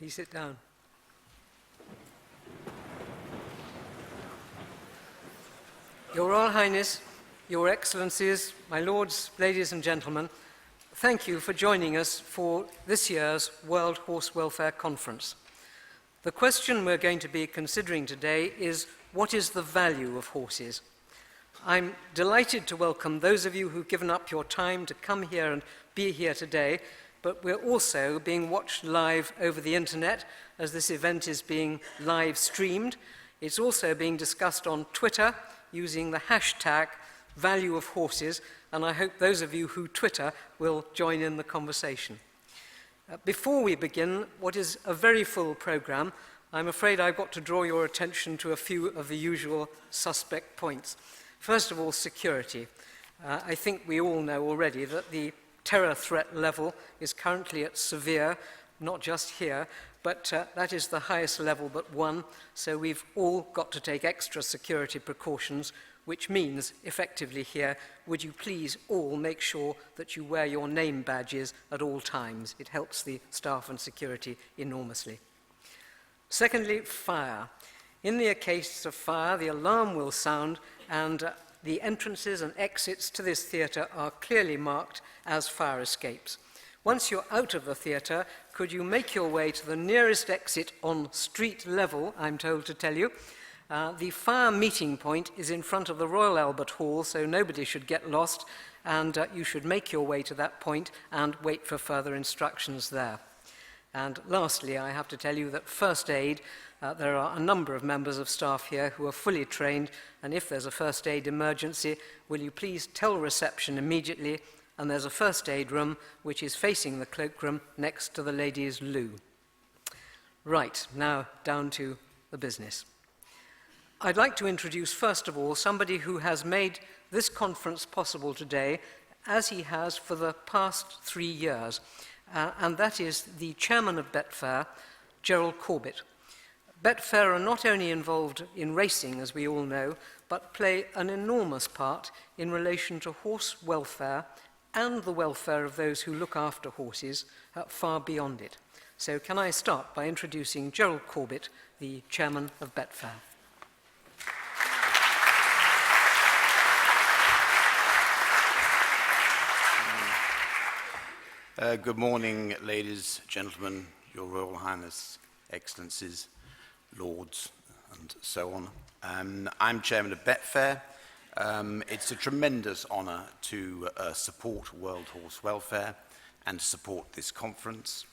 Please sit down. Your Royal Highness, Your Excellencies, my lords, ladies and gentlemen, thank you for joining us for this year's World Horse Welfare Conference. The question we're going to be considering today is, what is the value of horses? I'm delighted to welcome those of you who've given up your time to come here and be here today, but we're also being watched live over the internet as this event is being live streamed. It's also being discussed on Twitter using the hashtag value of horses, and I hope those of you who Twitter will join in the conversation. Before we begin what is a very full programme, I'm afraid I've got to draw your attention to a few of the usual suspect points. First of all, security. I think we all know already that the terror threat level is currently at severe, not just here, but that is the highest level but one, so we've all got to take extra security precautions, which means, effectively here, would you please all make sure that you wear your name badges at all times. It helps the staff and security enormously. Secondly, fire. In the case of fire, the alarm will sound, and the entrances and exits to this theatre are clearly marked as fire escapes. Once you're out of the theatre, could you make your way to the nearest exit on street level, I'm told to tell you, The fire meeting point is in front of the Royal Albert Hall, so nobody should get lost, and you should make your way to that point and wait for further instructions there. And lastly, I have to tell you that first aid, there are a number of members of staff here who are fully trained, and if there's a first aid emergency, will you please tell reception immediately, and there's a first aid room which is facing the cloakroom next to the ladies' loo. Right, now down to the business. I'd like to introduce, first of all, somebody who has made this conference possible today, as he has for the past 3 years, and that is the chairman of Betfair, Gerald Corbett. Betfair are not only involved in racing, as we all know, but play an enormous part in relation to horse welfare and the welfare of those who look after horses far beyond it. So can I start by introducing Gerald Corbett, the chairman of Betfair. Good morning, ladies, gentlemen, Your Royal Highness, Excellencies, Lords, and so on. I'm chairman of Betfair. It's a tremendous honour to support World Horse Welfare and to support this conference.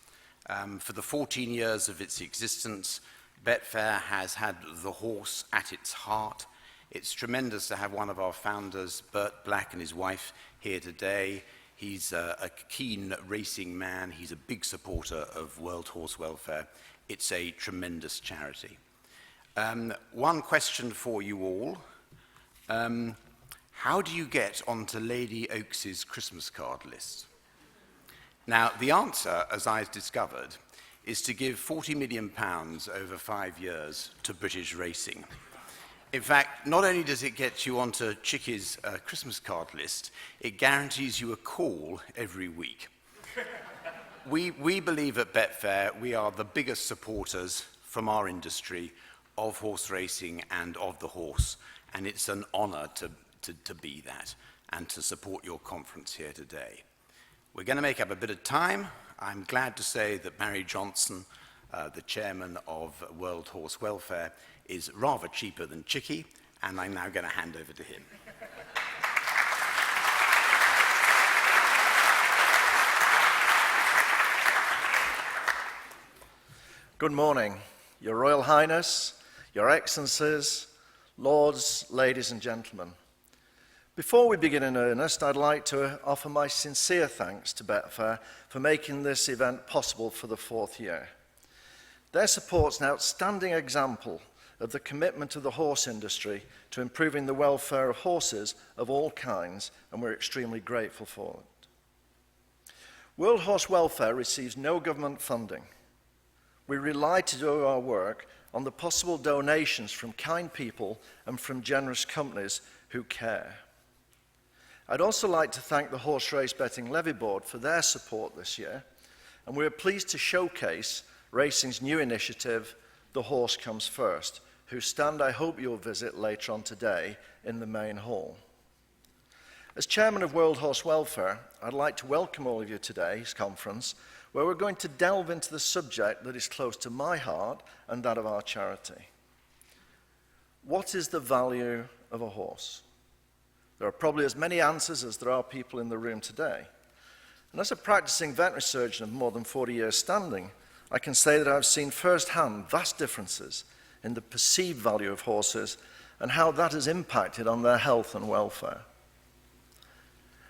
For the 14 years of its existence, Betfair has had the horse at its heart. It's tremendous to have one of our founders, Bert Black, and his wife here today. He's a keen racing man. He's a big supporter of World Horse Welfare. It's a tremendous charity. One question for you all. How do you get onto Lady Oakes's Christmas card list? Now, the answer, as I've discovered, is to give £40 million over 5 years to British racing. In fact, not only does it get you onto Chickie's Christmas card list, it guarantees you a call every week. We believe at Betfair we are the biggest supporters from our industry of horse racing and of the horse, and it's an honour to be that and to support your conference here today. We're going to make up a bit of time. I'm glad to say that Barry Johnson, the chairman of World Horse Welfare, is rather cheaper than Chickie, and I'm now going to hand over to him. Good morning, Your Royal Highness, Your Excellencies, Lords, ladies and gentlemen. Before we begin in earnest, I'd like to offer my sincere thanks to Betfair for making this event possible for the 4th year. Their support's an outstanding example of the commitment of the horse industry to improving the welfare of horses of all kinds, and we're extremely grateful for it. World Horse Welfare receives no government funding. We rely to do our work on the possible donations from kind people and from generous companies who care. I'd also like to thank the Horse Race Betting Levy Board for their support this year, and we're pleased to showcase racing's new initiative, The Horse Comes First, whose stand I hope you'll visit later on today in the main hall. As chairman of World Horse Welfare, I'd like to welcome all of you to today's conference, where we're going to delve into the subject that is close to my heart and that of our charity. What is the value of a horse? There are probably as many answers as there are people in the room today. And as a practicing veterinary surgeon of more than 40 years standing, I can say that I've seen firsthand vast differences in the perceived value of horses and how that has impacted on their health and welfare.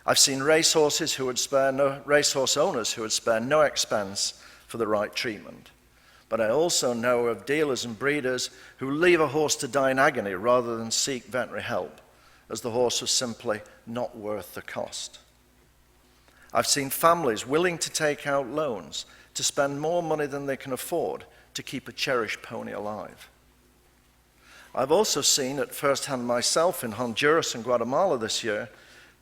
I've seen racehorse owners who would spare no expense for the right treatment. But I also know of dealers and breeders who leave a horse to die in agony rather than seek veterinary help, as the horse was simply not worth the cost. I've seen families willing to take out loans to spend more money than they can afford to keep a cherished pony alive. I've also seen at first hand myself in Honduras and Guatemala this year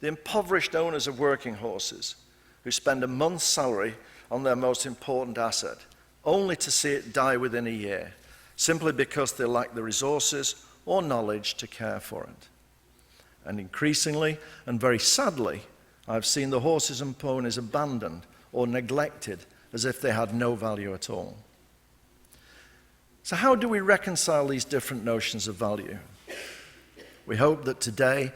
the impoverished owners of working horses who spend a month's salary on their most important asset, only to see it die within a year, simply because they lack the resources or knowledge to care for it. And increasingly, and very sadly, I've seen the horses and ponies abandoned or neglected as if they had no value at all. So how do we reconcile these different notions of value? We hope that today,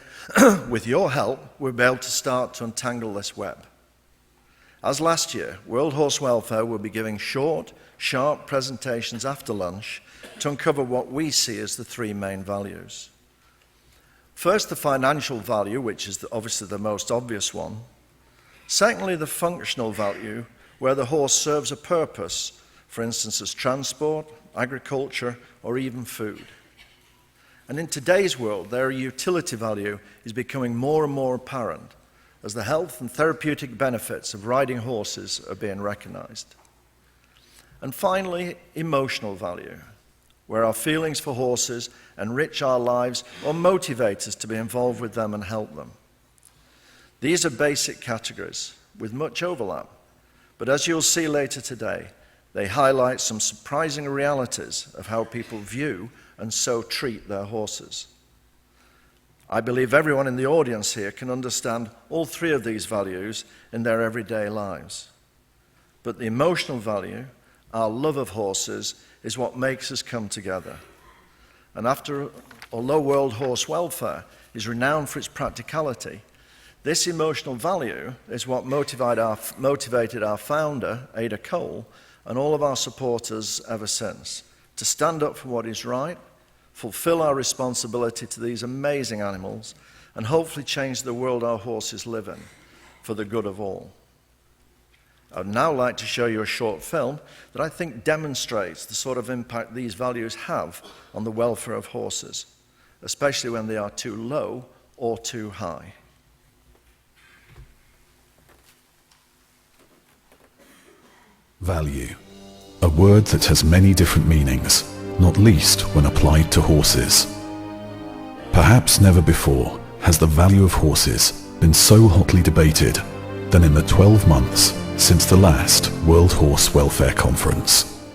with your help, we'll be able to start to untangle this web. As last year, World Horse Welfare will be giving short, sharp presentations after lunch to uncover what we see as the three main values. First, the financial value, which is obviously the most obvious one. Secondly, the functional value, where the horse serves a purpose, for instance, as transport, agriculture, or even food. And in today's world, their utility value is becoming more and more apparent as the health and therapeutic benefits of riding horses are being recognized. And finally, emotional value, where our feelings for horses enrich our lives or motivate us to be involved with them and help them. These are basic categories with much overlap, but as you'll see later today, they highlight some surprising realities of how people view and so treat their horses. I believe everyone in the audience here can understand all three of these values in their everyday lives. But the emotional value, our love of horses, is what makes us come together. And although World Horse Welfare is renowned for its practicality, this emotional value is what motivated our founder, Ada Cole, and all of our supporters ever since, to stand up for what is right, fulfill our responsibility to these amazing animals, and hopefully change the world our horses live in for the good of all. I'd now like to show you a short film that I think demonstrates the sort of impact these values have on the welfare of horses, especially when they are too low or too high. Value, a word that has many different meanings, not least when applied to horses. Perhaps never before has the value of horses been so hotly debated than in the 12 months since the last World Horse Welfare Conference.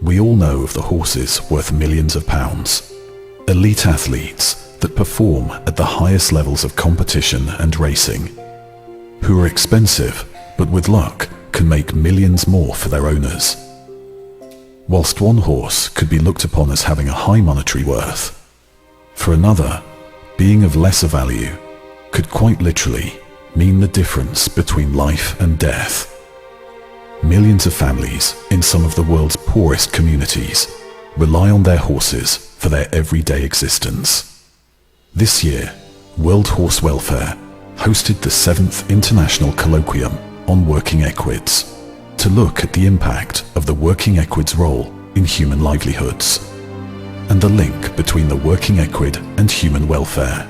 We all know of the horses worth millions of pounds, elite athletes that perform at the highest levels of competition and racing, who are expensive but with luck can make millions more for their owners. Whilst one horse could be looked upon as having a high monetary worth, for another, being of lesser value could quite literally mean the difference between life and death. Millions of families in some of the world's poorest communities rely on their horses for their everyday existence. This year, World Horse Welfare hosted the 7th International Colloquium on Working Equids to look at the impact of the working equid's role in human livelihoods and the link between the working equid and human welfare,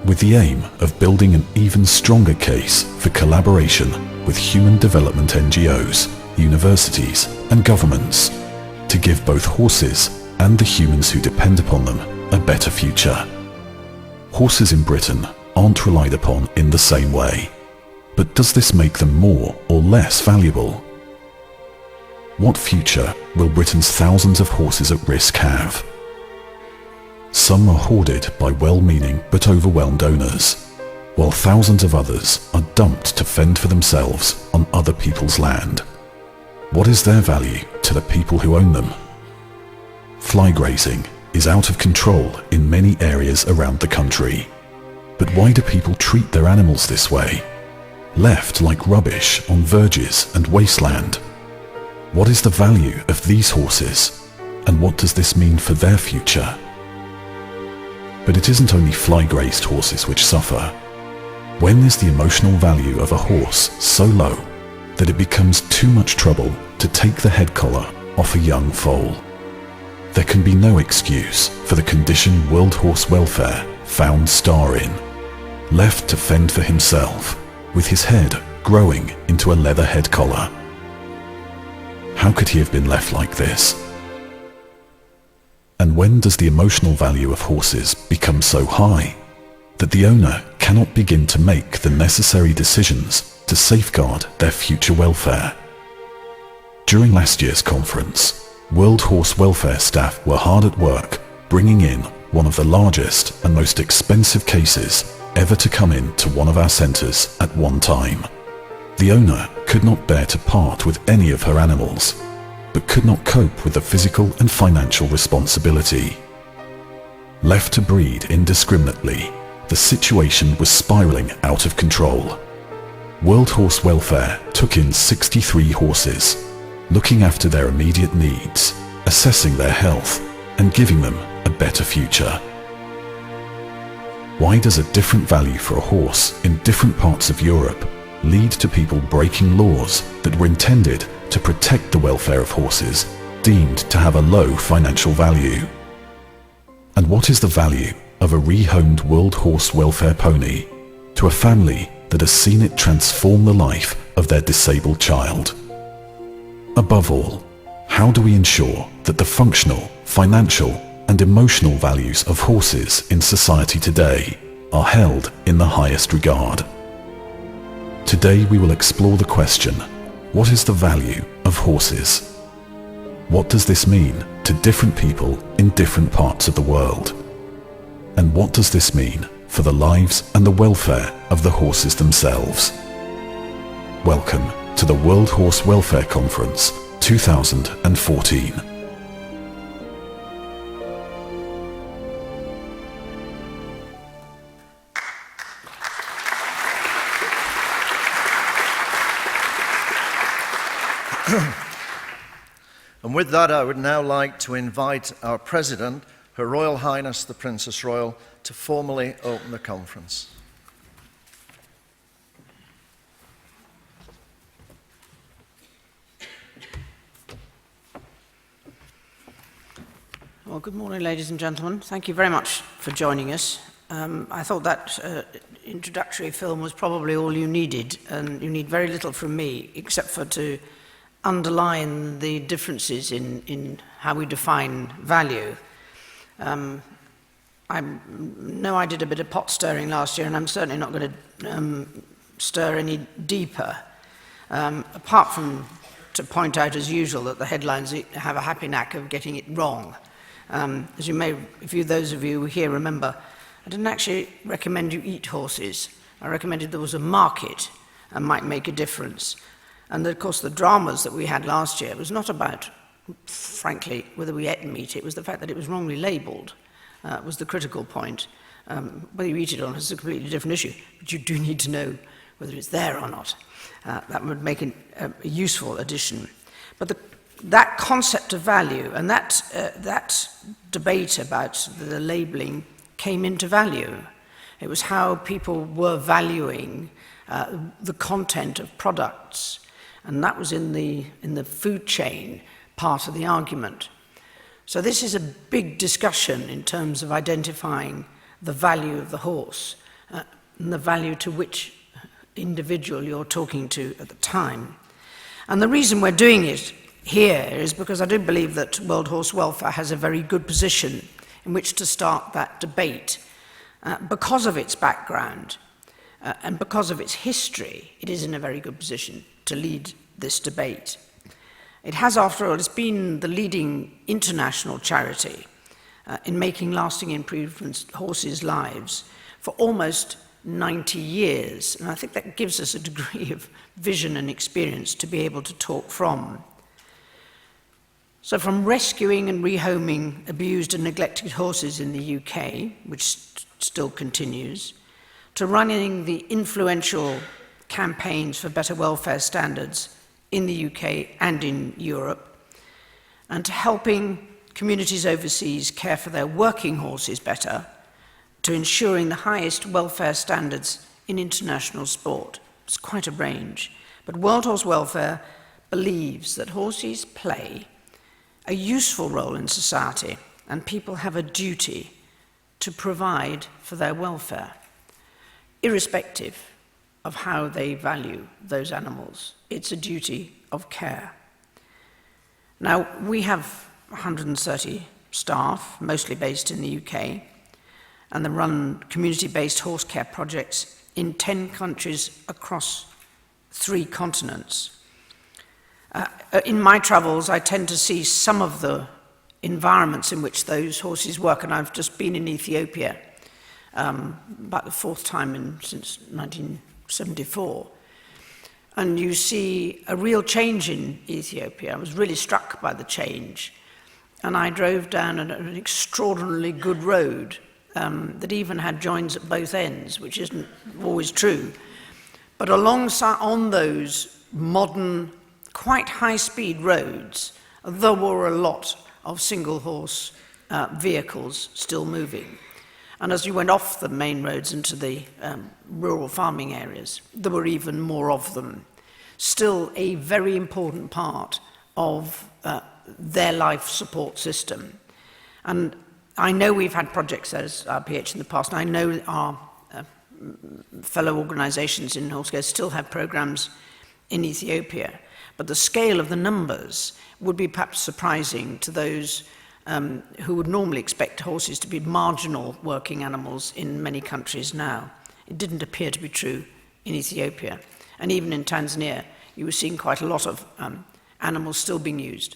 with the aim of building an even stronger case for collaboration with human development NGOs, universities and governments to give both horses and the humans who depend upon them a better future. Horses in Britain aren't relied upon in the same way, but does this make them more or less valuable? What future will Britain's thousands of horses at risk have? Some are hoarded by well-meaning but overwhelmed owners, while thousands of others are dumped to fend for themselves on other people's land. What is their value to the people who own them? Fly grazing is out of control in many areas around the country. But why do people treat their animals this way? Left like rubbish on verges and wasteland. What is the value of these horses, and what does this mean for their future? But it isn't only fly-grazed horses which suffer. When is the emotional value of a horse so low that it becomes too much trouble to take the head collar off a young foal? There can be no excuse for the condition World Horse Welfare found Star in, left to fend for himself, with his head growing into a leather head collar. How could he have been left like this? And when does the emotional value of horses become so high that the owner cannot begin to make the necessary decisions to safeguard their future welfare? During last year's conference, World Horse Welfare staff were hard at work bringing in one of the largest and most expensive cases ever to come in to one of our centres at one time. The owner could not bear to part with any of her animals, but could not cope with the physical and financial responsibility. Left to breed indiscriminately, the situation was spiraling out of control. World Horse Welfare took in 63 horses, looking after their immediate needs, assessing their health, and giving them a better future. Why does a different value for a horse in different parts of Europe lead to people breaking laws that were intended to protect the welfare of horses deemed to have a low financial value? And what is the value of a rehomed World Horse Welfare pony to a family that has seen it transform the life of their disabled child? Above all, how do we ensure that the functional, financial, and emotional values of horses in society today are held in the highest regard? Today we will explore the question, what is the value of horses? What does this mean to different people in different parts of the world? And what does this mean for the lives and the welfare of the horses themselves? Welcome to the World Horse Welfare Conference 2014. And with that, I would now like to invite our President, Her Royal Highness the Princess Royal, to formally open the conference. Well, good morning, ladies and gentlemen. Thank you very much for joining us. I thought that introductory film was probably all you needed, and you need very little from me, except for to underline the differences in how we define value. I know I did a bit of pot stirring last year, and I'm certainly not going to stir any deeper, apart from to point out, as usual, that the headlines have a happy knack of getting it wrong. As you may, those of you here remember, I didn't actually recommend you eat horses. I recommended there was a market and might make a difference. And of course, the dramas that we had last year was not about, frankly, whether we ate meat. It was the fact that it was wrongly labelled was the critical point. Whether you eat it or not is a completely different issue, but you do need to know whether it's there or not. That would make a useful addition. But that concept of value and that debate about the labelling came into value. It was how people were valuing the content of products. And that was in the food chain part of the argument. So this is a big discussion in terms of identifying the value of the horse and the value to which individual you're talking to at the time. And the reason we're doing it here is because I do believe that World Horse Welfare has a very good position in which to start that debate. Because of its background and because of its history, it is in a very good position to lead this debate. It has, after all, it's been the leading international charity in making lasting improvements to horses' lives for almost 90 years. And I think that gives us a degree of vision and experience to be able to talk from. So from rescuing and rehoming abused and neglected horses in the UK, which still continues, to running the influential campaigns for better welfare standards in the UK and in Europe, and to helping communities overseas care for their working horses better, to ensuring the highest welfare standards in international sport. It's quite a range. But World Horse Welfare believes that horses play a useful role in society, and people have a duty to provide for their welfare, irrespective of how they value those animals. It's a duty of care. Now, we have 130 staff, mostly based in the UK, and they run community-based horse care projects in 10 countries across 3 continents. In my travels, I tend to see some of the environments in which those horses work, and I've just been in Ethiopia about the 4th time since 1974. And you see a real change in Ethiopia. I was really struck by the change. And I drove down an extraordinarily good road that even had joins at both ends, which isn't always true. But alongside, on those modern, quite high-speed roads, there were a lot of single-horse vehicles still moving. And as you went off the main roads into the rural farming areas, there were even more of them. Still a very important part of their life support system. And I know we've had projects as RPH in the past, and I know our fellow organisations in Horse still have programmes in Ethiopia, but the scale of the numbers would be perhaps surprising to those who would normally expect horses to be marginal working animals in many countries now. It didn't appear to be true in Ethiopia. And even in Tanzania, you were seeing quite a lot of animals still being used,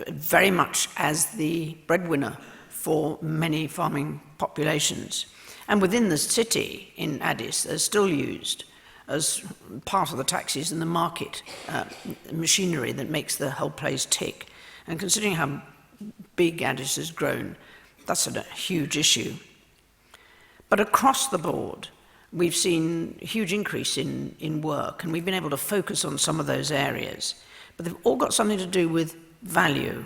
very much as the breadwinner for many farming populations. And within the city in Addis, they're still used as part of the taxis and the market machinery that makes the whole place tick. And considering how big Addis has grown, that's a huge issue. But across the board, we've seen a huge increase in work, and we've been able to focus on some of those areas. But they've all got something to do with value.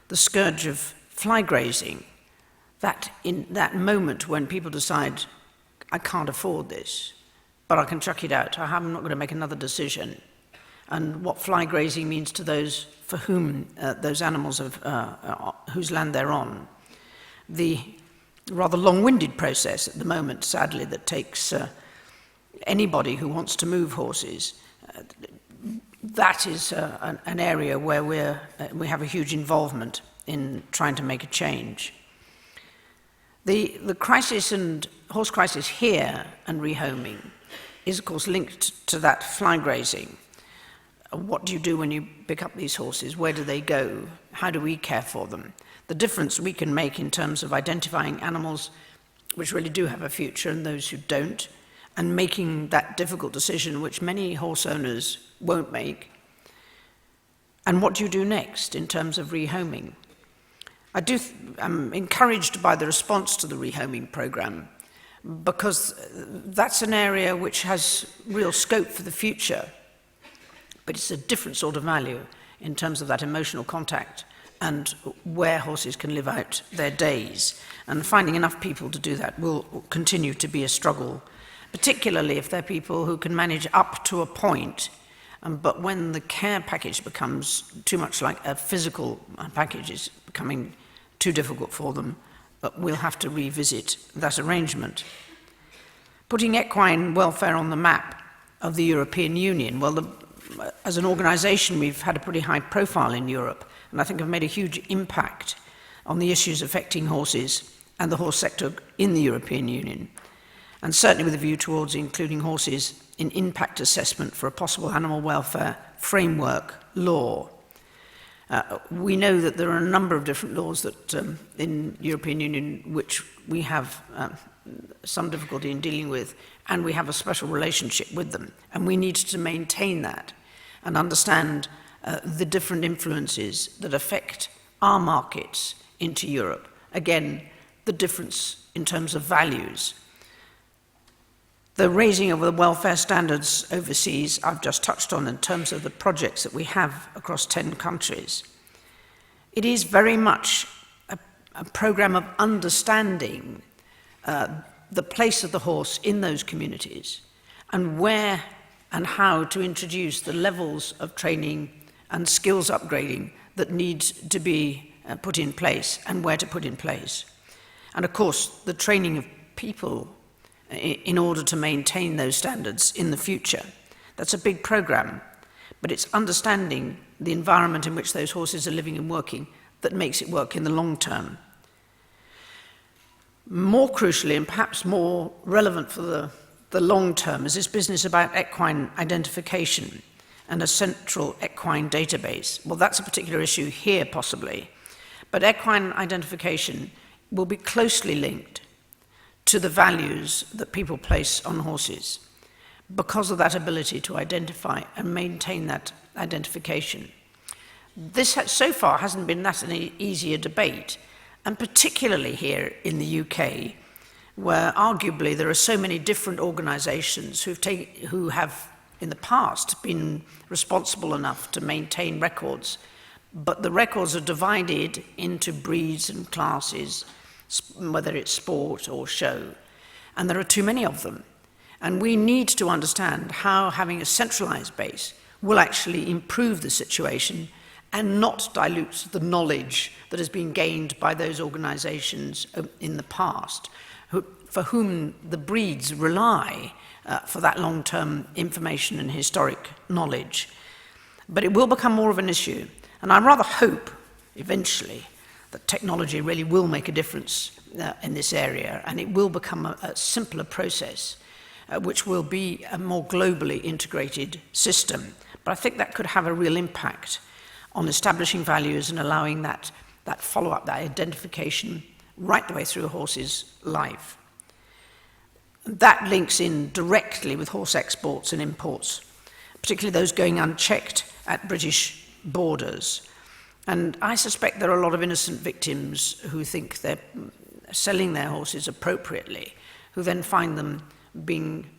The scourge of fly grazing, that in that moment when people decide, I can't afford this, but I can chuck it out, I'm not going to make another decision. And what fly grazing means to those for whom those animals whose land they're on. The rather long-winded process at the moment, sadly, that takes anybody who wants to move horses. That is an area where we have a huge involvement in trying to make a change. The crisis and horse crisis here and rehoming is, of course, linked to that fly grazing. What do you do when you pick up these horses? Where do they go? How do we care for them? The difference we can make in terms of identifying animals which really do have a future and those who don't, and making that difficult decision which many horse owners won't make. And what do you do next in terms of rehoming? I'm encouraged by the response to the rehoming programme, because that's an area which has real scope for the future, but it's a different sort of value in terms of that emotional contact and where horses can live out their days. And finding enough people to do that will continue to be a struggle, particularly if they're people who can manage up to a point, but when the care package becomes too much like a physical package, it's becoming too difficult for them, we'll have to revisit that arrangement. Putting equine welfare on the map of the European Union, well, as an organisation, we've had a pretty high profile in Europe, and I think have made a huge impact on the issues affecting horses and the horse sector in the European Union, and certainly with a view towards including horses in impact assessment for a possible animal welfare framework law. We know that there are a number of different laws that in the European Union which we have some difficulty in dealing with, and we have a special relationship with them, and we need to maintain that and understand the different influences that affect our markets into Europe. Again, the difference in terms of values. The raising of the welfare standards overseas, I've just touched on in terms of the projects that we have across 10 countries. It is very much a program of understanding the place of the horse in those communities and where and how to introduce the levels of training and skills upgrading that need to be put in place and where to put in place. And of course, the training of people in order to maintain those standards in the future. That's a big program, but it's understanding the environment in which those horses are living and working that makes it work in the long term. More crucially, and perhaps more relevant for the long term, is this business about equine identification and a central equine database. Well, that's a particular issue here, possibly, but equine identification will be closely linked to the values that people place on horses. because of that ability to identify and maintain that identification. This so far hasn't been that an easy a debate, and particularly here in the UK, where arguably there are so many different organisations who have in the past been responsible enough to maintain records, but the records are divided into breeds and classes, whether it's sport or show, and there are too many of them. And we need to understand how having a centralised base will actually improve the situation and not dilute the knowledge that has been gained by those organisations in the past, for whom the breeds rely for that long-term information and historic knowledge. But it will become more of an issue, and I rather hope, eventually, that technology really will make a difference in this area, and it will become a simpler process, which will be a more globally integrated system. But I think that could have a real impact on establishing values and allowing that follow-up, that identification, right the way through a horse's life. That links in directly with horse exports and imports, particularly those going unchecked at British borders. And I suspect there are a lot of innocent victims who think they're selling their horses appropriately, who then find them being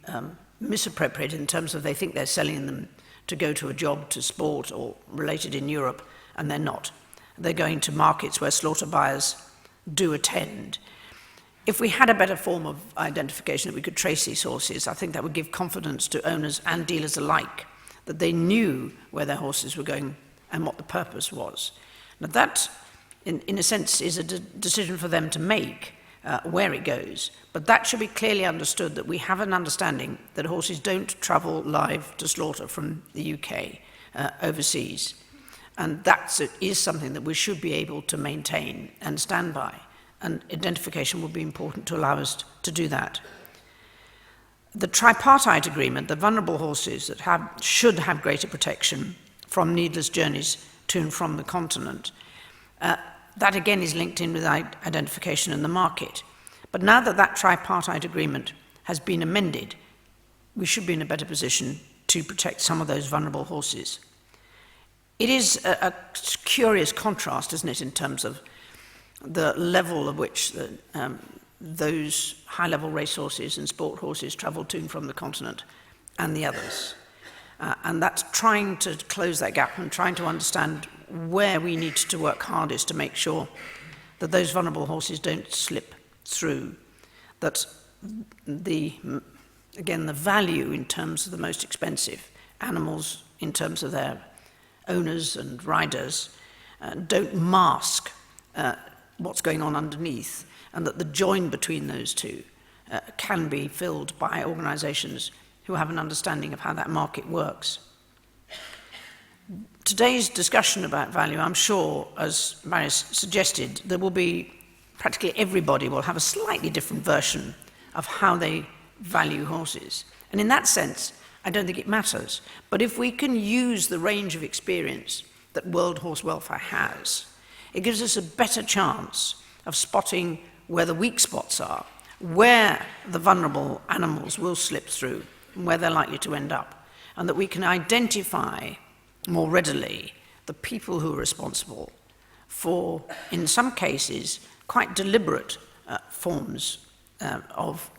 misappropriated in terms of they think they're selling them to go to a job, to sport or related in Europe, and they're not. They're going to markets where slaughter buyers do attend. If we had a better form of identification that we could trace these horses, I think that would give confidence to owners and dealers alike, that they knew where their horses were going and what the purpose was. Now that, in a sense, is a decision for them to make, where it goes. But that should be clearly understood, that we have an understanding that horses don't travel live to slaughter from the UK overseas. And that is something that we should be able to maintain and stand by. And identification will be important to allow us to do that. The tripartite agreement, the vulnerable horses that should have greater protection from needless journeys to and from the continent, that again is linked in with identification in the market. But now that that tripartite agreement has been amended, we should be in a better position to protect some of those vulnerable horses. It is a curious contrast, isn't it, in terms of the level at which those high-level racehorses and sport horses travel to and from the continent and the others. And that's trying to close that gap and trying to understand where we need to work hardest to make sure that those vulnerable horses don't slip through, that the value in terms of the most expensive animals, in terms of their owners and riders, don't mask what's going on underneath, and that the join between those two can be filled by organisations who have an understanding of how that market works. Today's discussion about value, I'm sure, as Baroness suggested, there will be practically everybody will have a slightly different version of how they value horses. And in that sense, I don't think it matters. But if we can use the range of experience that World Horse Welfare has, it gives us a better chance of spotting where the weak spots are, where the vulnerable animals will slip through, and where they're likely to end up, and that we can identify more readily the people who are responsible for, in some cases, quite deliberate forms of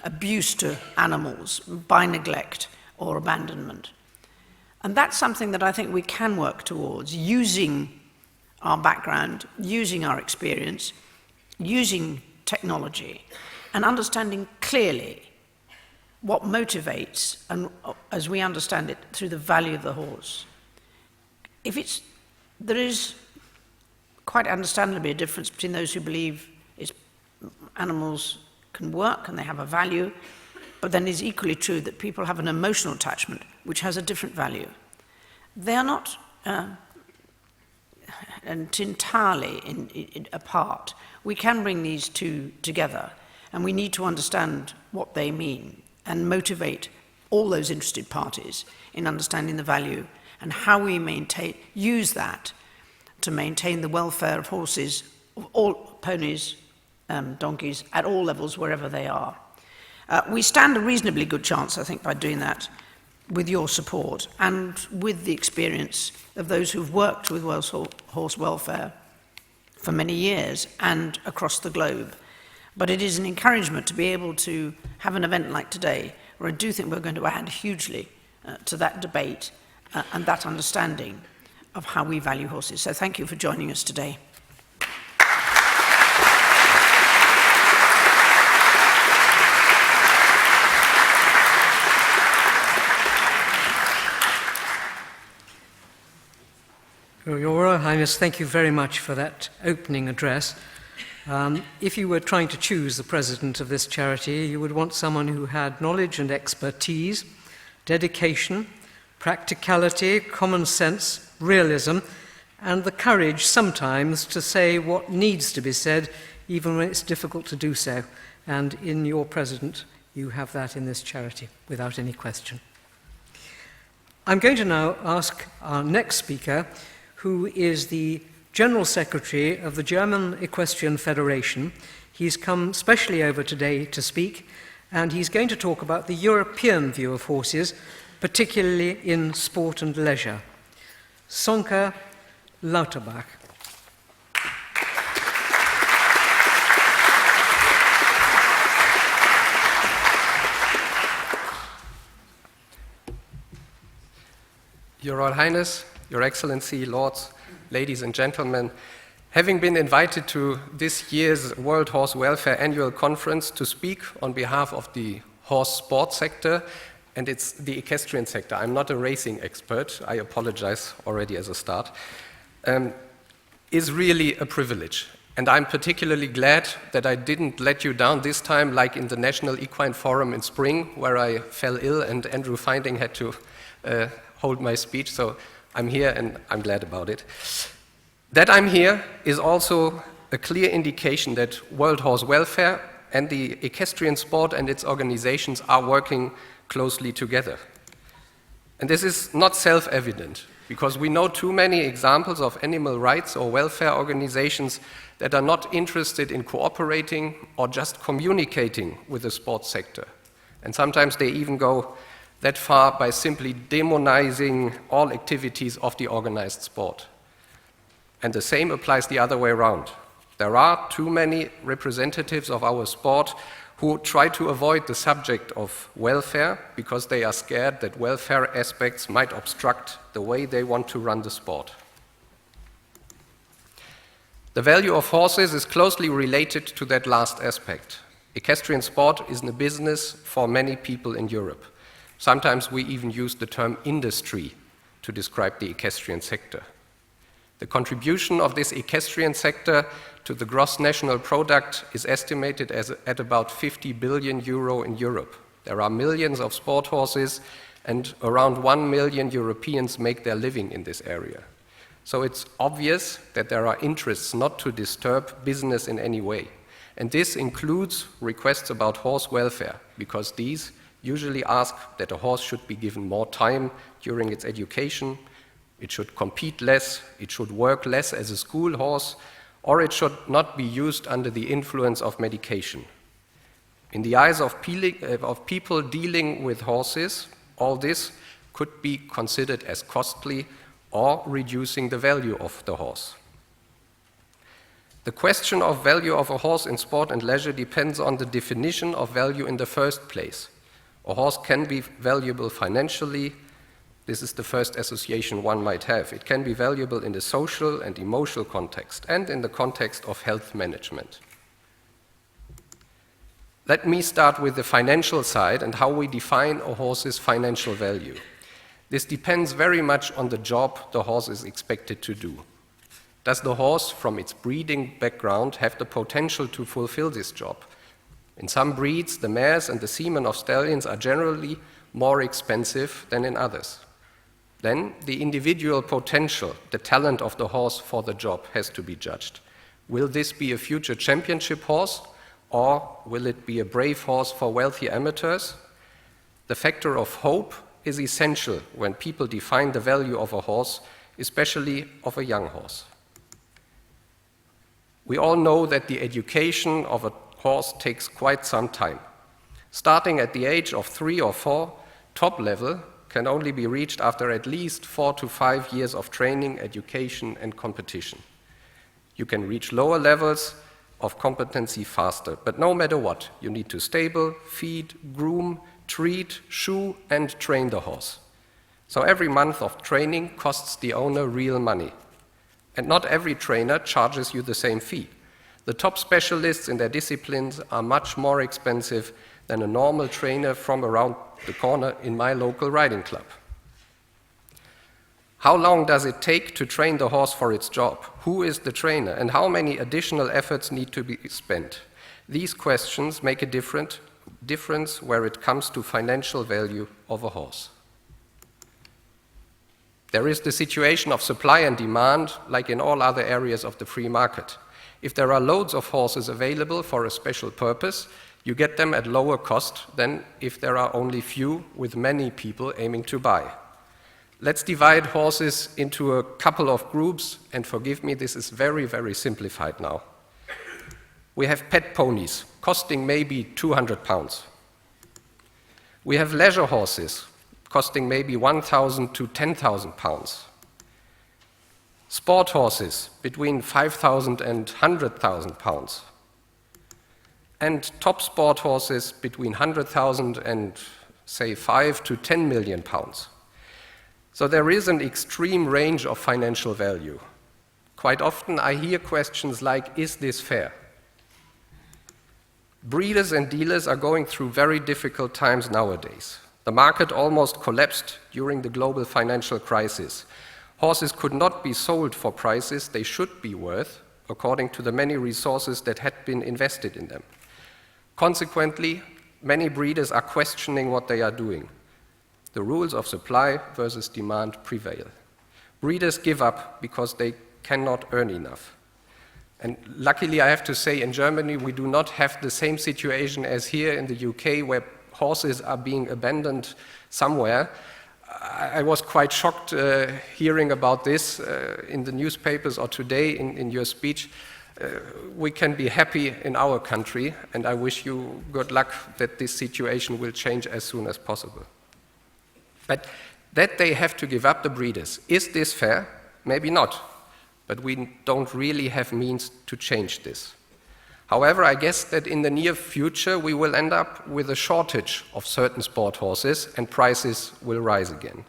abuse to animals by neglect or abandonment. And that's something that I think we can work towards, using our background, using our experience, using technology, and understanding clearly what motivates, and as we understand it, through the value of the horse. There is quite understandably a difference between those who believe animals can work and they have a value, but then it's equally true that people have an emotional attachment which has a different value. They are not entirely apart. We can bring these two together, and we need to understand what they mean and motivate all those interested parties in understanding the value and how we use that to maintain the welfare of horses, of all ponies, donkeys, at all levels, wherever they are. We stand a reasonably good chance, I think, by doing that with your support and with the experience of those who've worked with horse welfare for many years and across the globe. But it is an encouragement to be able to have an event like today, where I do think we're going to add hugely to that debate and that understanding of how we value horses. So thank you for joining us today. Your Royal Highness, thank you very much for that opening address. If you were trying to choose the president of this charity, you would want someone who had knowledge and expertise, dedication, practicality, common sense, realism, and the courage sometimes to say what needs to be said, even when it's difficult to do so. And in your president, you have that in this charity, without any question. I'm going to now ask our next speaker, who is the General Secretary of the German Equestrian Federation. He's come specially over today to speak, and he's going to talk about the European view of horses, particularly in sport and leisure. Soenke Lauterbach. Your Royal Highness, Your Excellency, Lords, ladies and gentlemen, having been invited to this year's World Horse Welfare Annual Conference to speak on behalf of the horse sport sector, and it's the equestrian sector. I'm not a racing expert, I apologize already as a start, is really a privilege. And I'm particularly glad that I didn't let you down this time, like in the National Equine Forum in spring, where I fell ill and Andrew Finding had to hold my speech, so I'm here and I'm glad about it. That I'm here is also a clear indication that World Horse Welfare and the equestrian sport and its organizations are working closely together. And this is not self-evident, because we know too many examples of animal rights or welfare organizations that are not interested in cooperating or just communicating with the sports sector. And sometimes they even go that far by simply demonizing all activities of the organized sport. And the same applies the other way around. There are too many representatives of our sport who try to avoid the subject of welfare because they are scared that welfare aspects might obstruct the way they want to run the sport. The value of horses is closely related to that last aspect. Equestrian sport is a business for many people in Europe. Sometimes we even use the term industry to describe the equestrian sector. The contribution of this equestrian sector to the gross national product is estimated at about 50 billion euro in Europe. There are millions of sport horses, and around 1 million Europeans make their living in this area. So it's obvious that there are interests not to disturb business in any way. And this includes requests about horse welfare, because these usually ask that a horse should be given more time during its education, it should compete less, it should work less as a school horse, or it should not be used under the influence of medication. In the eyes of people dealing with horses, all this could be considered as costly or reducing the value of the horse. The question of value of a horse in sport and leisure depends on the definition of value in the first place. A horse can be valuable financially. This is the first association one might have. It can be valuable in the social and emotional context and in the context of health management. Let me start with the financial side and how we define a horse's financial value. This depends very much on the job the horse is expected to do. Does the horse, from its breeding background, have the potential to fulfill this job? In some breeds, the mares and the semen of stallions are generally more expensive than in others. Then the individual potential, the talent of the horse for the job has to be judged. Will this be a future championship horse, or will it be a brave horse for wealthy amateurs? The factor of hope is essential when people define the value of a horse, especially of a young horse. We all know that the education of a horse takes quite some time. Starting at the age of 3 or 4, top level can only be reached after at least 4 to 5 years of training, education, and competition. You can reach lower levels of competency faster, but no matter what, you need to stable, feed, groom, treat, shoe, and train the horse. So every month of training costs the owner real money. And not every trainer charges you the same fee. The top specialists in their disciplines are much more expensive than a normal trainer from around the corner in my local riding club. How long does it take to train the horse for its job? Who is the trainer? And how many additional efforts need to be spent? These questions make a difference where it comes to financial value of a horse. There is the situation of supply and demand, like in all other areas of the free market. If there are loads of horses available for a special purpose, you get them at lower cost than if there are only few with many people aiming to buy. Let's divide horses into a couple of groups, and forgive me, this is very, very simplified now. We have pet ponies, costing maybe 200 pounds. We have leisure horses, costing maybe 1,000 to 10,000 pounds. Sport horses, between 5,000 and 100,000 pounds. And top sport horses, between 100,000 and, say, 5 to 10 million pounds. So there is an extreme range of financial value. Quite often I hear questions like, is this fair? Breeders and dealers are going through very difficult times nowadays. The market almost collapsed during the global financial crisis. Horses could not be sold for prices they should be worth, according to the many resources that had been invested in them. Consequently, many breeders are questioning what they are doing. The rules of supply versus demand prevail. Breeders give up because they cannot earn enough. And luckily, I have to say, in Germany, we do not have the same situation as here in the UK, where horses are being abandoned somewhere. I was quite shocked hearing about this in the newspapers or today in your speech. We can be happy in our country, and I wish you good luck that this situation will change as soon as possible. But that they have to give up the breeders, is this fair? Maybe not, but we don't really have means to change this. However, I guess that in the near future we will end up with a shortage of certain sport horses and prices will rise again.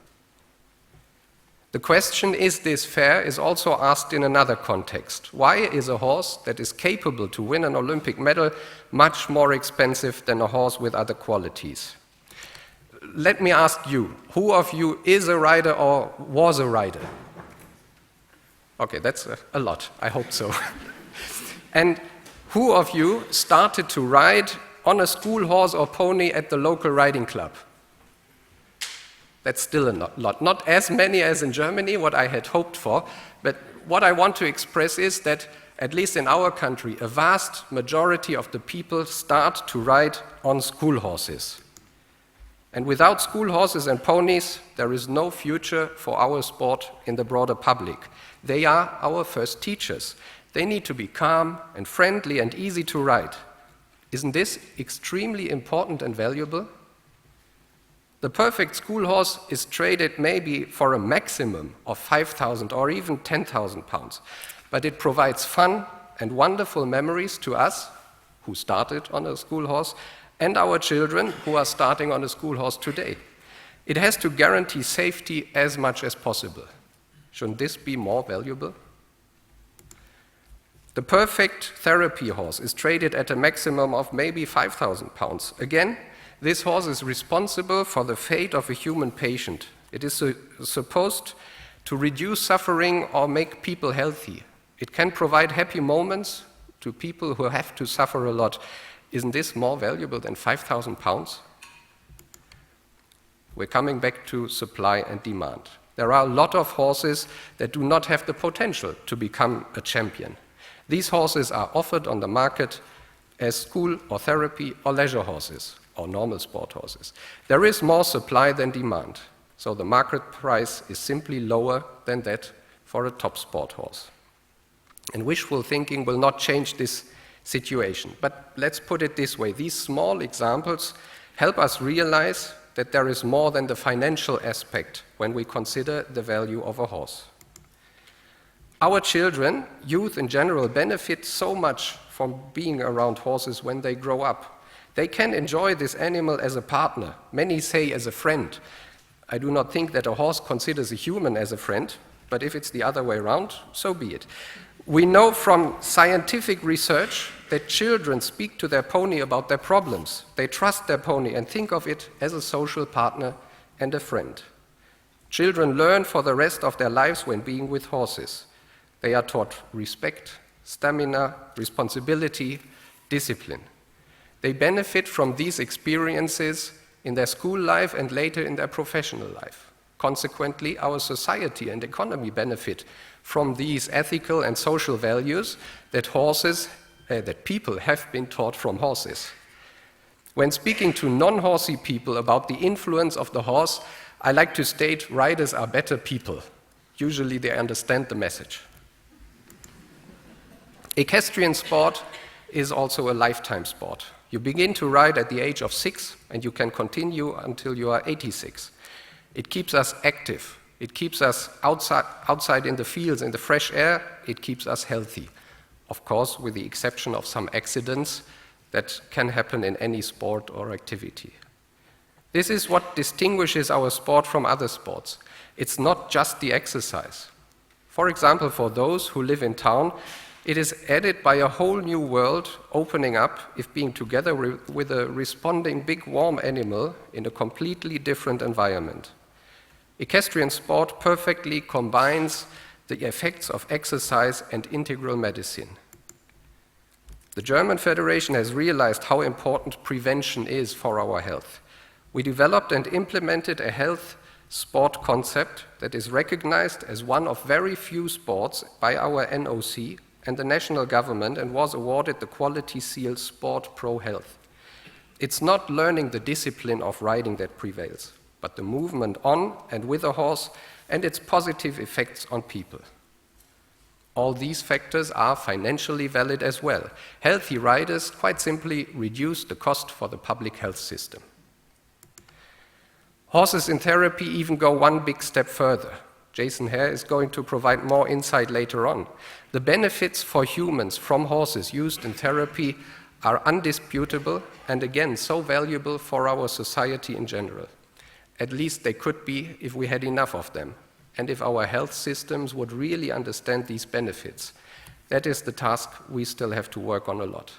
The question, is this fair, is also asked in another context. Why is a horse that is capable to win an Olympic medal much more expensive than a horse with other qualities? Let me ask you, who of you is a rider or was a rider? Okay, that's a lot, I hope so. And who of you started to ride on a school horse or pony at the local riding club? That's still a lot. Not as many as in Germany, what I had hoped for, but what I want to express is that, at least in our country, a vast majority of the people start to ride on school horses. And without school horses and ponies, there is no future for our sport in the broader public. They are our first teachers. They need to be calm and friendly and easy to ride. Isn't this extremely important and valuable? The perfect school horse is traded maybe for a maximum of 5,000 or even 10,000 pounds, but it provides fun and wonderful memories to us who started on a school horse and our children who are starting on a school horse today. It has to guarantee safety as much as possible. Shouldn't this be more valuable? The perfect therapy horse is traded at a maximum of maybe 5,000 pounds. Again, this horse is responsible for the fate of a human patient. It is supposed to reduce suffering or make people healthy. It can provide happy moments to people who have to suffer a lot. Isn't this more valuable than 5,000 pounds? We're coming back to supply and demand. There are a lot of horses that do not have the potential to become a champion. These horses are offered on the market as school or therapy or leisure horses or normal sport horses. There is more supply than demand, so the market price is simply lower than that for a top sport horse. And wishful thinking will not change this situation. But let's put it this way. These small examples help us realize that there is more than the financial aspect when we consider the value of a horse. Our children, youth in general, benefit so much from being around horses when they grow up. They can enjoy this animal as a partner. Many say as a friend. I do not think that a horse considers a human as a friend, but if it's the other way around, so be it. We know from scientific research that children speak to their pony about their problems. They trust their pony and think of it as a social partner and a friend. Children learn for the rest of their lives when being with horses. They are taught respect, stamina, responsibility, discipline. They benefit from these experiences in their school life and later in their professional life. Consequently, our society and economy benefit from these ethical and social values that people have been taught from horses. When speaking to non-horsey people about the influence of the horse, I like to state riders are better people. Usually they understand the message. Equestrian sport is also a lifetime sport. You begin to ride at the age of 6 and you can continue until you are 86. It keeps us active. It keeps us outside in the fields, in the fresh air. It keeps us healthy. Of course, with the exception of some accidents that can happen in any sport or activity. This is what distinguishes our sport from other sports. It's not just the exercise. For example, for those who live in town, it is added by a whole new world opening up if being together with a responding big warm animal in a completely different environment. Equestrian sport perfectly combines the effects of exercise and integral medicine. The German Federation has realized how important prevention is for our health. We developed and implemented a health sport concept that is recognized as one of very few sports by our NOC and the national government and was awarded the quality seal Sport Pro Health. It's not learning the discipline of riding that prevails, but the movement on and with a horse and its positive effects on people. All these factors are financially valid as well. Healthy riders quite simply reduce the cost for the public health system. Horses in therapy even go one big step further. Jason Hare is going to provide more insight later on. The benefits for humans from horses used in therapy are undisputable and again so valuable for our society in general. At least they could be if we had enough of them and if our health systems would really understand these benefits. That is the task we still have to work on a lot.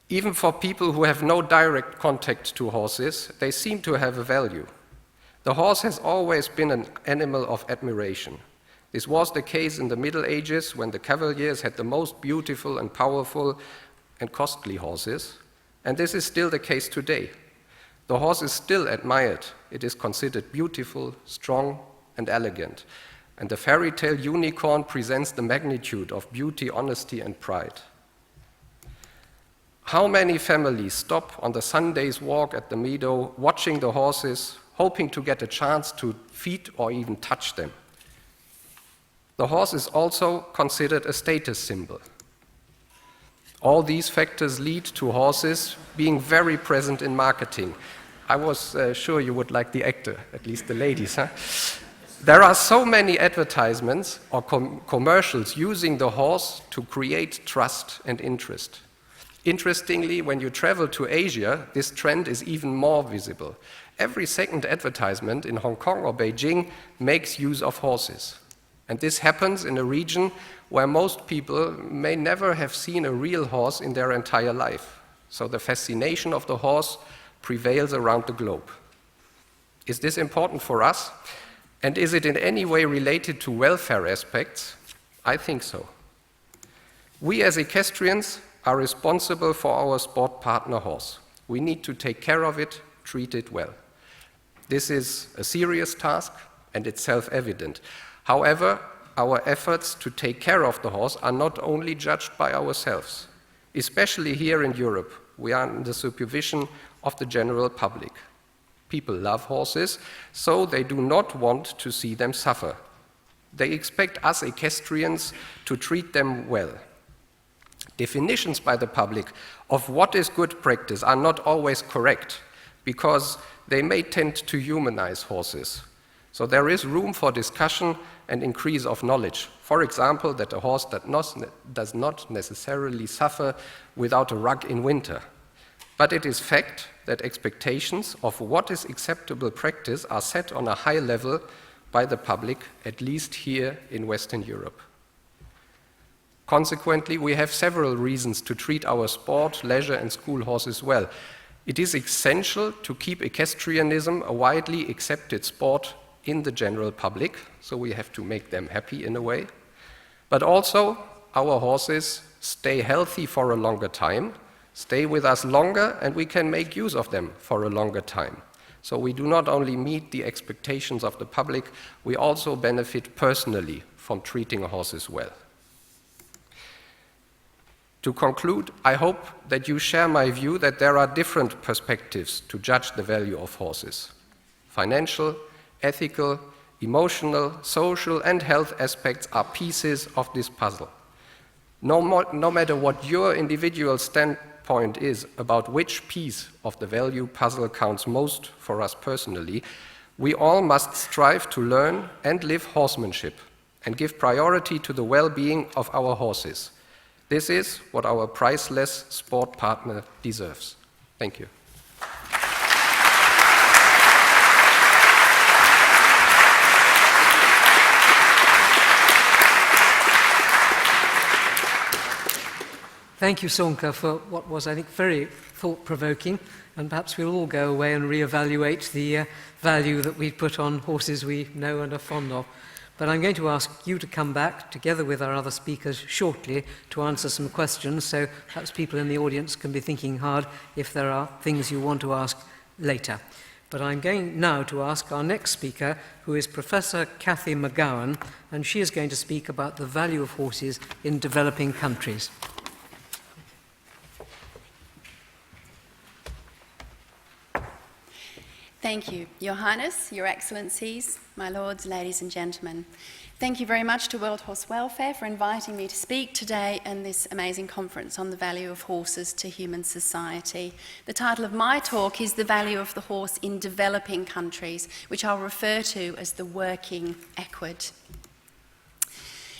Even for people who have no direct contact to horses, they seem to have a value. The horse has always been an animal of admiration. This was the case in the Middle Ages when the cavaliers had the most beautiful and powerful and costly horses, and this is still the case today. The horse is still admired. It is considered beautiful, strong, and elegant, and the fairy tale unicorn presents the magnitude of beauty, honesty, and pride. How many families stop on the Sunday's walk at the meadow, watching the horses, hoping to get a chance to feed or even touch them? The horse is also considered a status symbol. All these factors lead to horses being very present in marketing. I was sure you would like the actor, at least the ladies, huh? There are so many advertisements or commercials using the horse to create trust and interest. Interestingly, when you travel to Asia, this trend is even more visible. Every second advertisement in Hong Kong or Beijing makes use of horses. And this happens in a region where most people may never have seen a real horse in their entire life. So the fascination of the horse prevails around the globe. Is this important for us? And is it in any way related to welfare aspects? I think so. We as equestrians are responsible for our sport partner horse. We need to take care of it, treat it well. This is a serious task and it's self-evident. However, our efforts to take care of the horse are not only judged by ourselves. Especially here in Europe, we are under the supervision of the general public. People love horses, so they do not want to see them suffer. They expect us equestrians to treat them well. Definitions by the public of what is good practice are not always correct because they may tend to humanize horses. So there is room for discussion and increase of knowledge. For example, that a horse does not necessarily suffer without a rug in winter. But it is fact that expectations of what is acceptable practice are set on a high level by the public, at least here in Western Europe. Consequently, we have several reasons to treat our sport, leisure, and school horses well. It is essential to keep equestrianism a widely accepted sport in the general public, so we have to make them happy in a way. But also, our horses stay healthy for a longer time, stay with us longer, and we can make use of them for a longer time. So we do not only meet the expectations of the public, we also benefit personally from treating horses well. To conclude, I hope that you share my view that there are different perspectives to judge the value of horses. Financial, ethical, emotional, social, and health aspects are pieces of this puzzle. No matter what your individual standpoint is about which piece of the value puzzle counts most for us personally, we all must strive to learn and live horsemanship and give priority to the well-being of our horses. This is what our priceless sport partner deserves. Thank you. Thank you, Soenke, for what was, I think, very thought-provoking, and perhaps we'll all go away and reevaluate the value that we put on horses we know and are fond of. But I'm going to ask you to come back, together with our other speakers, shortly to answer some questions, so perhaps people in the audience can be thinking hard if there are things you want to ask later. But I'm going now to ask our next speaker, who is Professor Cathy McGowan, and she is going to speak about the value of horses in developing countries. Thank you, Your Highness, Your Excellencies, my lords, ladies and gentlemen. Thank you very much to World Horse Welfare for inviting me to speak today in this amazing conference on the value of horses to human society. The title of my talk is The Value of the Horse in Developing Countries, which I'll refer to as the working equid.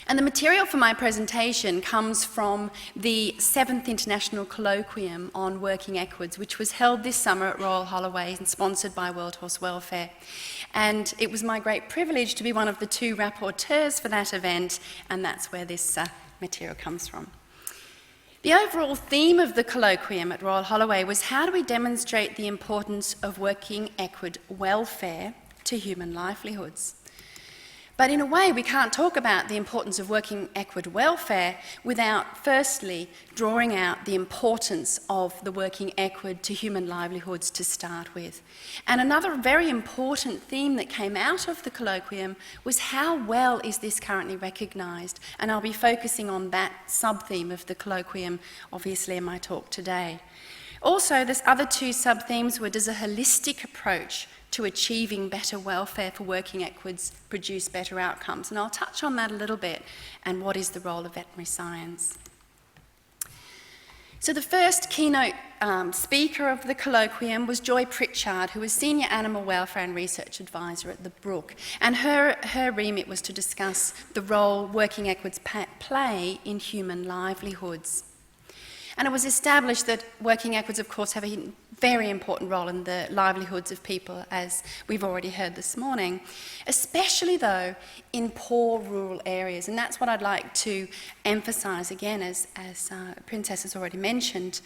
And the material for my presentation comes from the 7th International Colloquium on Working Equids, which was held this summer at Royal Holloway and sponsored by World Horse Welfare. And it was my great privilege to be one of the 2 rapporteurs for that event, and that's where this material comes from. The overall theme of the colloquium at Royal Holloway was how do we demonstrate the importance of working equid welfare to human livelihoods? But in a way, we can't talk about the importance of working equid welfare without firstly drawing out the importance of the working equid to human livelihoods to start with. And another very important theme that came out of the colloquium was how well is this currently recognised? And I'll be focusing on that sub-theme of the colloquium, obviously, in my talk today. Also, the other 2 sub-themes were, does a holistic approach to achieving better welfare for working equids produce better outcomes? And I'll touch on that a little bit, and what is the role of veterinary science. So the first keynote speaker of the colloquium was Joy Pritchard, who was Senior Animal Welfare and Research Advisor at the Brook. And her remit was to discuss the role working equids play in human livelihoods. And it was established that working equids, of course, have a very important role in the livelihoods of people, as we've already heard this morning, especially, though, in poor rural areas. And that's what I'd like to emphasise again, as Princess has already mentioned.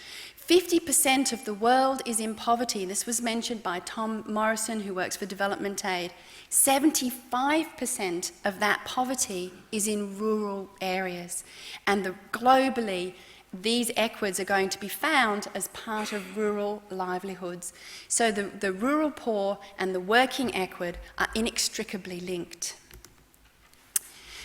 50% of the world is in poverty. This was mentioned by Tom Morrison, who works for Development Aid. 75% of that poverty is in rural areas. And globally, these equids are going to be found as part of rural livelihoods. So the rural poor and the working equid are inextricably linked.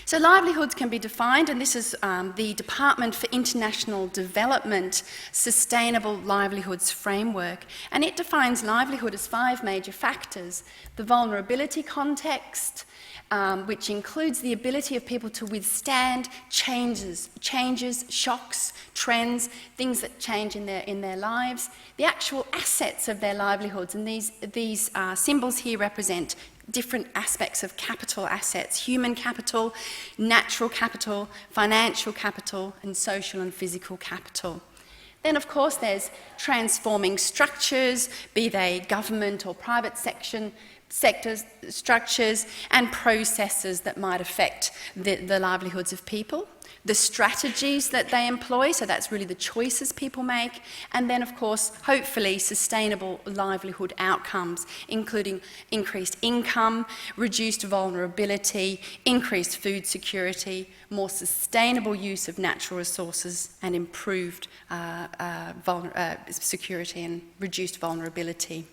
So livelihoods can be defined, and this is the Department for International Development Sustainable Livelihoods Framework, and it defines livelihood as 5 major factors: the vulnerability context, which includes the ability of people to withstand changes, shocks, trends, things that change in their lives, the actual assets of their livelihoods, and these symbols here represent different aspects of capital assets: human capital, natural capital, financial capital, and social and physical capital. Then, of course, there's transforming structures, be they government or private sector structures, and processes that might affect the livelihoods of people. The strategies that they employ, so that's really the choices people make, and then of course, hopefully, sustainable livelihood outcomes, including increased income, reduced vulnerability, increased food security, more sustainable use of natural resources, and improved security and reduced vulnerability.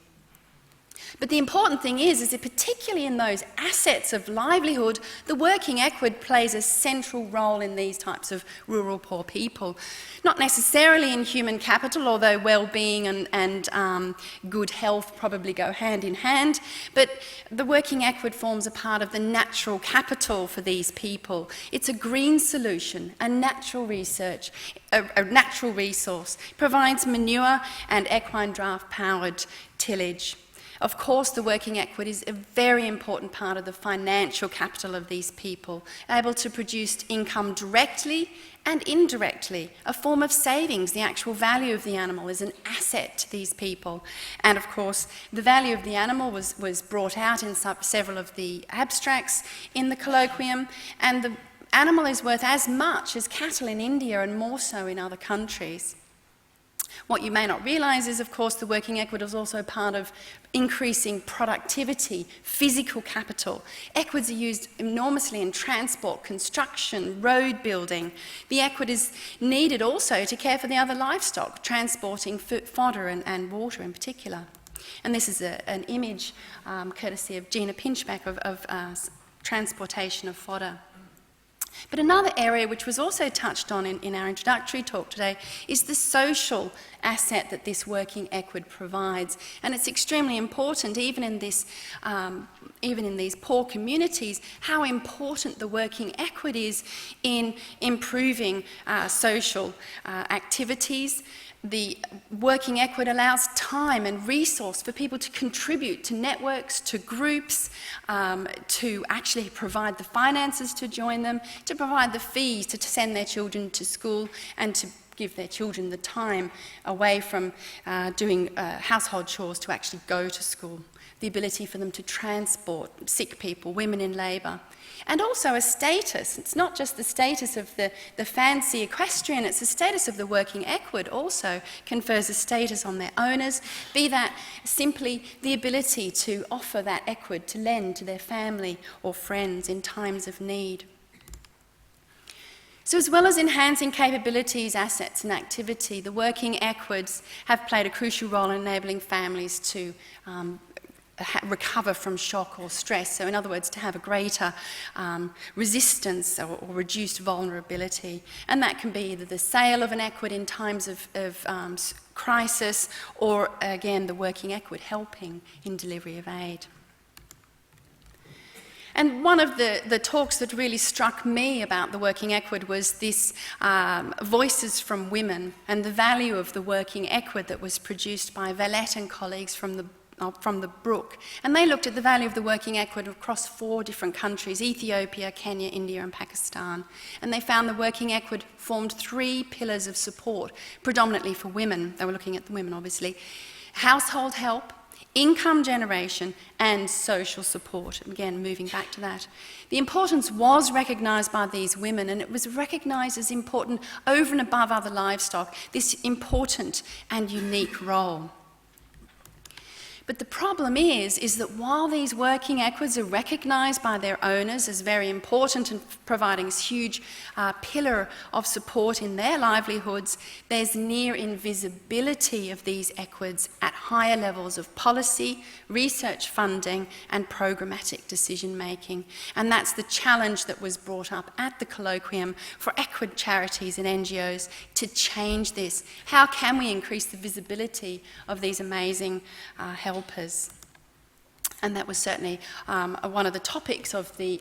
But the important thing is that particularly in those assets of livelihood, the working equid plays a central role in these types of rural poor people. Not necessarily in human capital, although well-being and good health probably go hand in hand, but the working equid forms a part of the natural capital for these people. It's a green solution, a natural research, a natural resource. It provides manure and equine draft-powered tillage. Of course, the working equid is a very important part of the financial capital of these people, able to produce income directly and indirectly, a form of savings. The actual value of the animal is an asset to these people. And of course, the value of the animal was brought out in several of the abstracts in the colloquium, and the animal is worth as much as cattle in India and more so in other countries. What you may not realise is, of course, the working equid is also part of increasing productivity, physical capital. Equids are used enormously in transport, construction, road building. The equid is needed also to care for the other livestock, transporting fodder and water in particular. And this is an image, courtesy of Gina Pinchback, of transportation of fodder. But another area which was also touched on in our introductory talk today is the social asset that this working equid provides. And it's extremely important, even in these poor communities, how important the working equid is in improving social activities. The working equid allows time and resource for people to contribute to networks, to groups, to actually provide the finances to join them, to provide the fees to send their children to school, and to give their children the time away from doing household chores to actually go to school. The ability for them to transport sick people, women in labour. And also a status. It's not just the status of the fancy equestrian, it's the status of the working equid also confers a status on their owners, be that simply the ability to offer that equid to lend to their family or friends in times of need. So as well as enhancing capabilities, assets and activity, the working equids have played a crucial role in enabling families to recover from shock or stress. So in other words, to have a greater resistance or reduced vulnerability. And that can be either the sale of an equid in times of crisis, or again, the working equid helping in delivery of aid. And one of the talks that really struck me about the working equid was this Voices from Women and the value of the working equid that was produced by Valette and colleagues from the Brook. And they looked at the value of the working equid across 4 different countries: Ethiopia, Kenya, India and Pakistan. And they found the working equid formed 3 pillars of support, predominantly for women. They were looking at the women, obviously. Household help, income generation and social support. Again, moving back to that. The importance was recognised by these women, and it was recognised as important over and above other livestock, this important and unique role. But the problem is that while these working equids are recognised by their owners as very important and providing a huge pillar of support in their livelihoods, there's near invisibility of these equids at higher levels of policy, research funding and programmatic decision making. And that's the challenge that was brought up at the colloquium for equid charities and NGOs to change this. How can we increase the visibility of these amazing helpers? And that was certainly one of the topics of the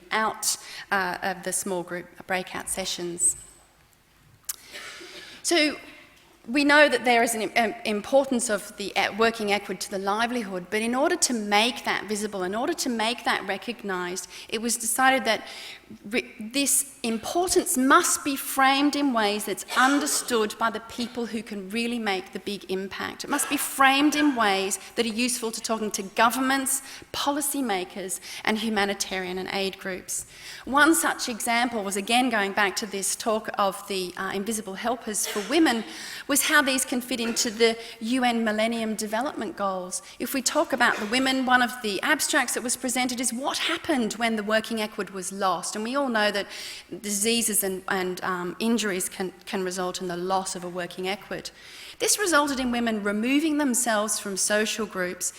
small group breakout sessions. So we know that there is an importance of the working equid to the livelihood, but in order to make that visible, in order to make that recognised, it was decided that this importance must be framed in ways that's understood by the people who can really make the big impact. It must be framed in ways that are useful to talking to governments, policymakers and humanitarian and aid groups. One such example was, again going back to this talk of the invisible helpers for women, was how these can fit into the UN Millennium Development Goals. If we talk about the women, one of the abstracts that was presented is what happened when the working equid was lost. And we all know that diseases and injuries can result in the loss of a working equid. This resulted in women removing themselves from social groups,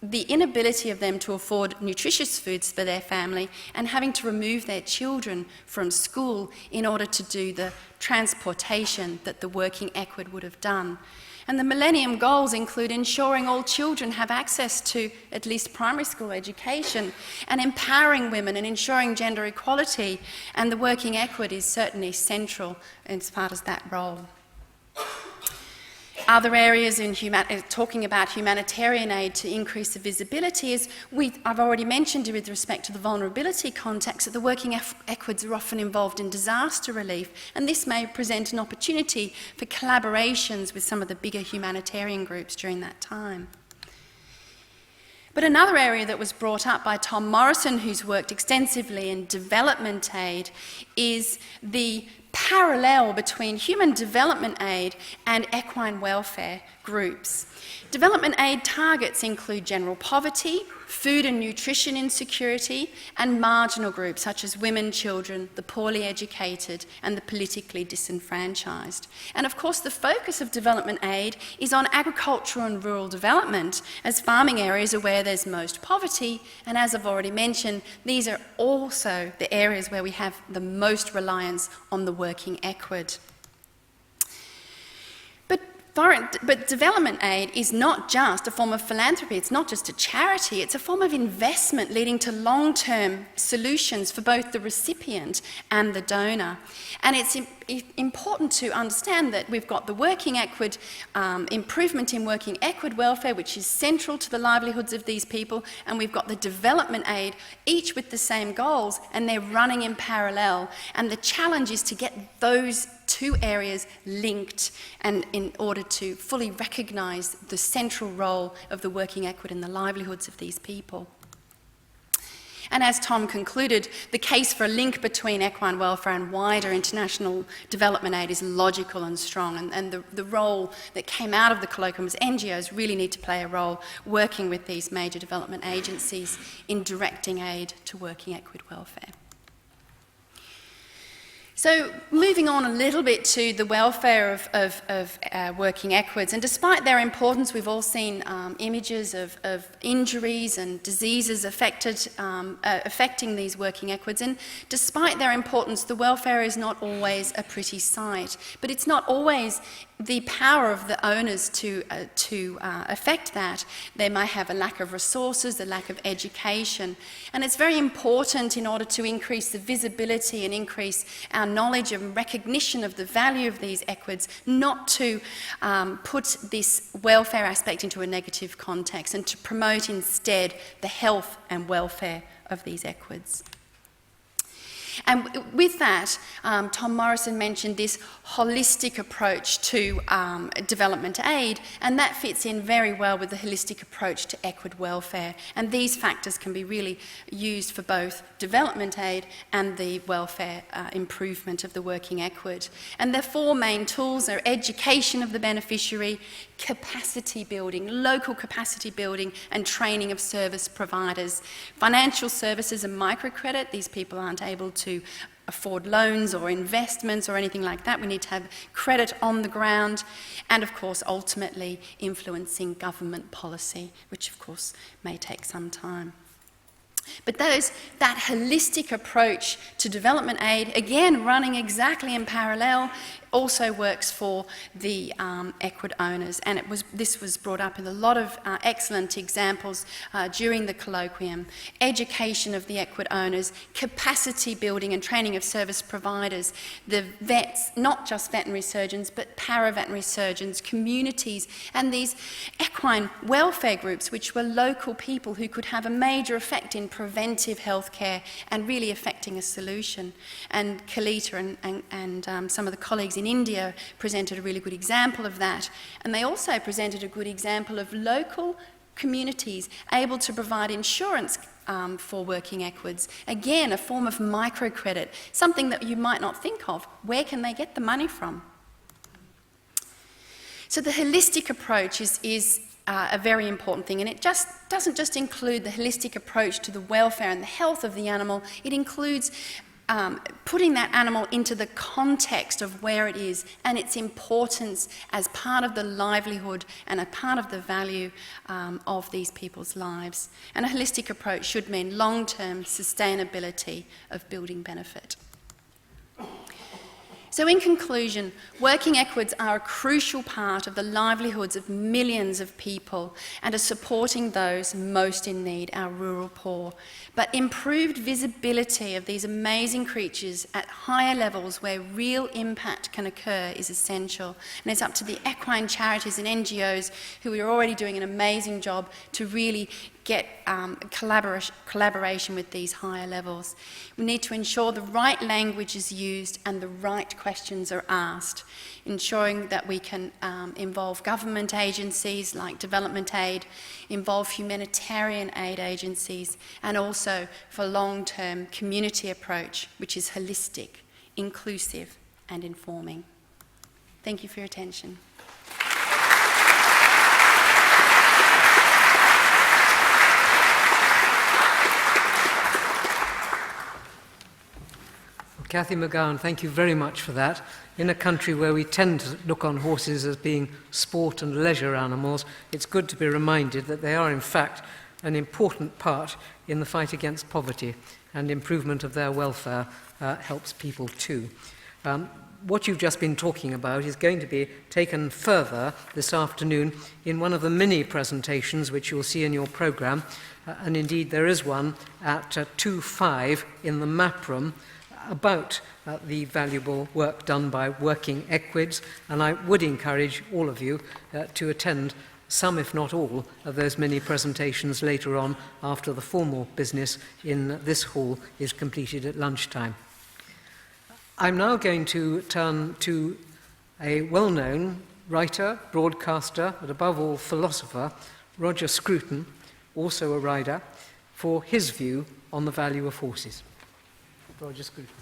the inability of them to afford nutritious foods for their family, and having to remove their children from school in order to do the transportation that the working equid would have done. And the Millennium Goals include ensuring all children have access to at least primary school education and empowering women and ensuring gender equality, and the working equid is certainly central as part of that role. Other areas in talking about humanitarian aid to increase the visibility is, I've already mentioned with respect to the vulnerability context, that the working equids are often involved in disaster relief, and this may present an opportunity for collaborations with some of the bigger humanitarian groups during that time. But another area that was brought up by Tom Morrison, who's worked extensively in development aid, is the parallel between human development aid and equine welfare groups. Development aid targets include general poverty, food and nutrition insecurity, and marginal groups such as women, children, the poorly educated, and the politically disenfranchised. And of course, the focus of development aid is on agricultural and rural development, as farming areas are where there's most poverty, and as I've already mentioned, these are also the areas where we have the most reliance on the working equid. But development aid is not just a form of philanthropy, it's not just a charity, it's a form of investment leading to long-term solutions for both the recipient and the donor. And it's important to understand that we've got the working equid, improvement in working equid welfare, which is central to the livelihoods of these people, and we've got the development aid, each with the same goals, and they're running in parallel. And the challenge is to get those two areas linked, and in order to fully recognise the central role of the working equid in the livelihoods of these people. And as Tom concluded, the case for a link between equine welfare and wider international development aid is logical and strong, and the role that came out of the colloquium was NGOs really need to play a role working with these major development agencies in directing aid to working equid welfare. So moving on a little bit to the welfare of working equids, and despite their importance, we've all seen images of injuries and diseases affecting these working equids, and despite their importance, the welfare is not always a pretty sight, but it's not always the power of the owners to affect that. They may have a lack of resources, a lack of education, and it's very important in order to increase the visibility and increase our knowledge and recognition of the value of these equids, not to put this welfare aspect into a negative context, and to promote instead the health and welfare of these equids. And with that, Tom Morrison mentioned this holistic approach to development aid, and that fits in very well with the holistic approach to equid welfare. And these factors can be really used for both development aid and the welfare improvement of the working equid. And the four main tools are education of the beneficiary, capacity building, local capacity building and training of service providers. Financial services and microcredit, these people aren't able to afford loans or investments or anything like that. We need to have credit on the ground, and of course ultimately influencing government policy, which of course may take some time. But that holistic approach to development aid, again running exactly in parallel, also works for the equid owners. And this was brought up in a lot of excellent examples during the colloquium. Education of the equid owners, capacity building and training of service providers, the vets, not just veterinary surgeons, but para-veterinary surgeons, communities, and these equine welfare groups, which were local people who could have a major effect in preventive healthcare and really affecting a solution. And Kalita and some of the colleagues in India presented a really good example of that. And they also presented a good example of local communities able to provide insurance for working equids. Again, a form of microcredit, something that you might not think of. Where can they get the money from? So the holistic approach is a very important thing, and it doesn't just include the holistic approach to the welfare and the health of the animal, it includes putting that animal into the context of where it is and its importance as part of the livelihood and a part of the value of these people's lives. And a holistic approach should mean long-term sustainability of building benefit. So in conclusion, working equids are a crucial part of the livelihoods of millions of people and are supporting those most in need, our rural poor. But improved visibility of these amazing creatures at higher levels where real impact can occur is essential. And it's up to the equine charities and NGOs who are already doing an amazing job to really get collaboration with these higher levels. We need to ensure the right language is used and the right questions are asked, ensuring that we can involve government agencies like development aid, involve humanitarian aid agencies, and also for long-term community approach, which is holistic, inclusive, and informing. Thank you for your attention. Cathy McGowan, thank you very much for that. In a country where we tend to look on horses as being sport and leisure animals, it's good to be reminded that they are in fact an important part in the fight against poverty, and improvement of their welfare helps people too. What you've just been talking about is going to be taken further this afternoon in one of the many presentations which you'll see in your programme, and indeed there is one at 2:05 in the map room, about the valuable work done by working equids, and I would encourage all of you to attend some, if not all, of those many presentations later on after the formal business in this hall is completed at lunchtime. I'm now going to turn to a well-known writer, broadcaster, but above all philosopher, Roger Scruton, also a rider, for his view on the value of horses. Roger Scruton.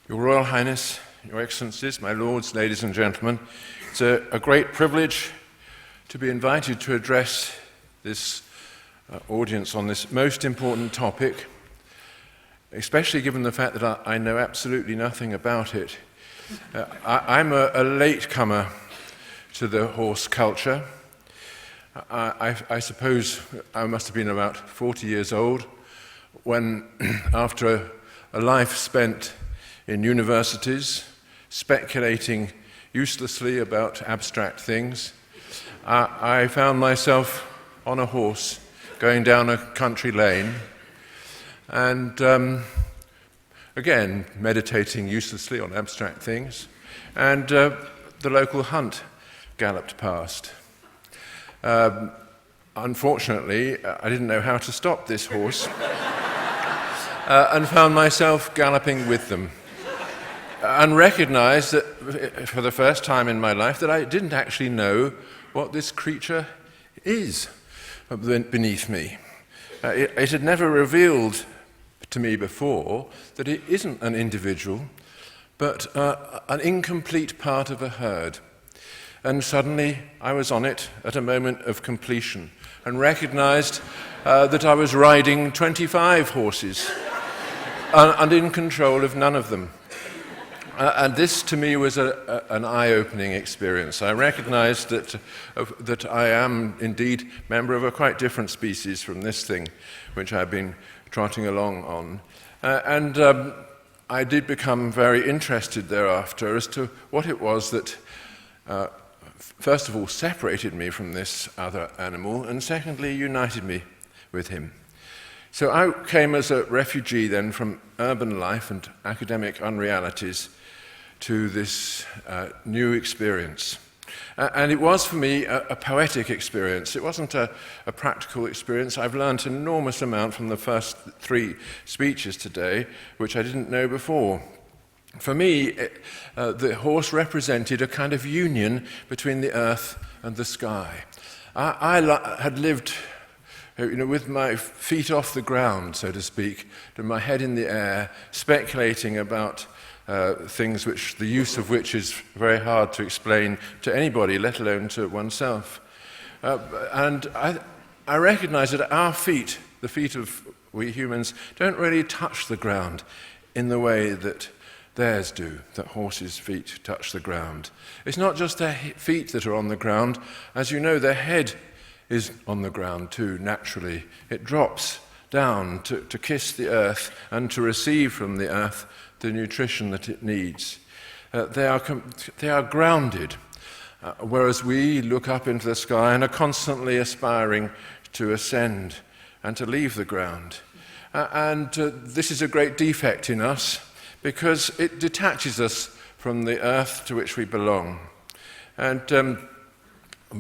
Your Royal Highness, Your Excellencies, my lords, ladies and gentlemen, it's a great privilege to be invited to address this audience on this most important topic, especially given the fact that I know absolutely nothing about it. I'm a latecomer to the horse culture. I suppose I must have been about 40 years old when, after a life spent in universities, speculating uselessly about abstract things, I found myself on a horse going down a country lane and again meditating uselessly on abstract things, and the local hunt galloped past. Unfortunately, I didn't know how to stop this horse and found myself galloping with them, and recognized that for the first time in my life that I didn't actually know what this creature is beneath me. It had never revealed to me before that it isn't an individual, but an incomplete part of a herd. And suddenly I was on it at a moment of completion and recognized that I was riding 25 horses and in control of none of them. And this, to me, was an eye-opening experience. I recognized that I am indeed member of a quite different species from this thing, which I've been trotting along on. And I did become very interested thereafter as to what it was that, first of all, separated me from this other animal, and secondly, united me with him. So I came as a refugee then from urban life and academic unrealities to this new experience. And it was for me a poetic experience. It wasn't a practical experience. I've learned an enormous amount from the first 3 speeches today, which I didn't know before. For me, the horse represented a kind of union between the earth and the sky. I had lived with my feet off the ground, so to speak, and my head in the air, speculating about things the use of which is very hard to explain to anybody, let alone to oneself. And I recognize that our feet, the feet of we humans, don't really touch the ground in the way that theirs do, that horses' feet touch the ground. It's not just their feet that are on the ground. As you know, their head is on the ground too, naturally. It drops down to kiss the earth and to receive from the earth the nutrition that it needs. They are grounded, whereas we look up into the sky and are constantly aspiring to ascend and to leave the ground. This is a great defect in us because it detaches us from the earth to which we belong. And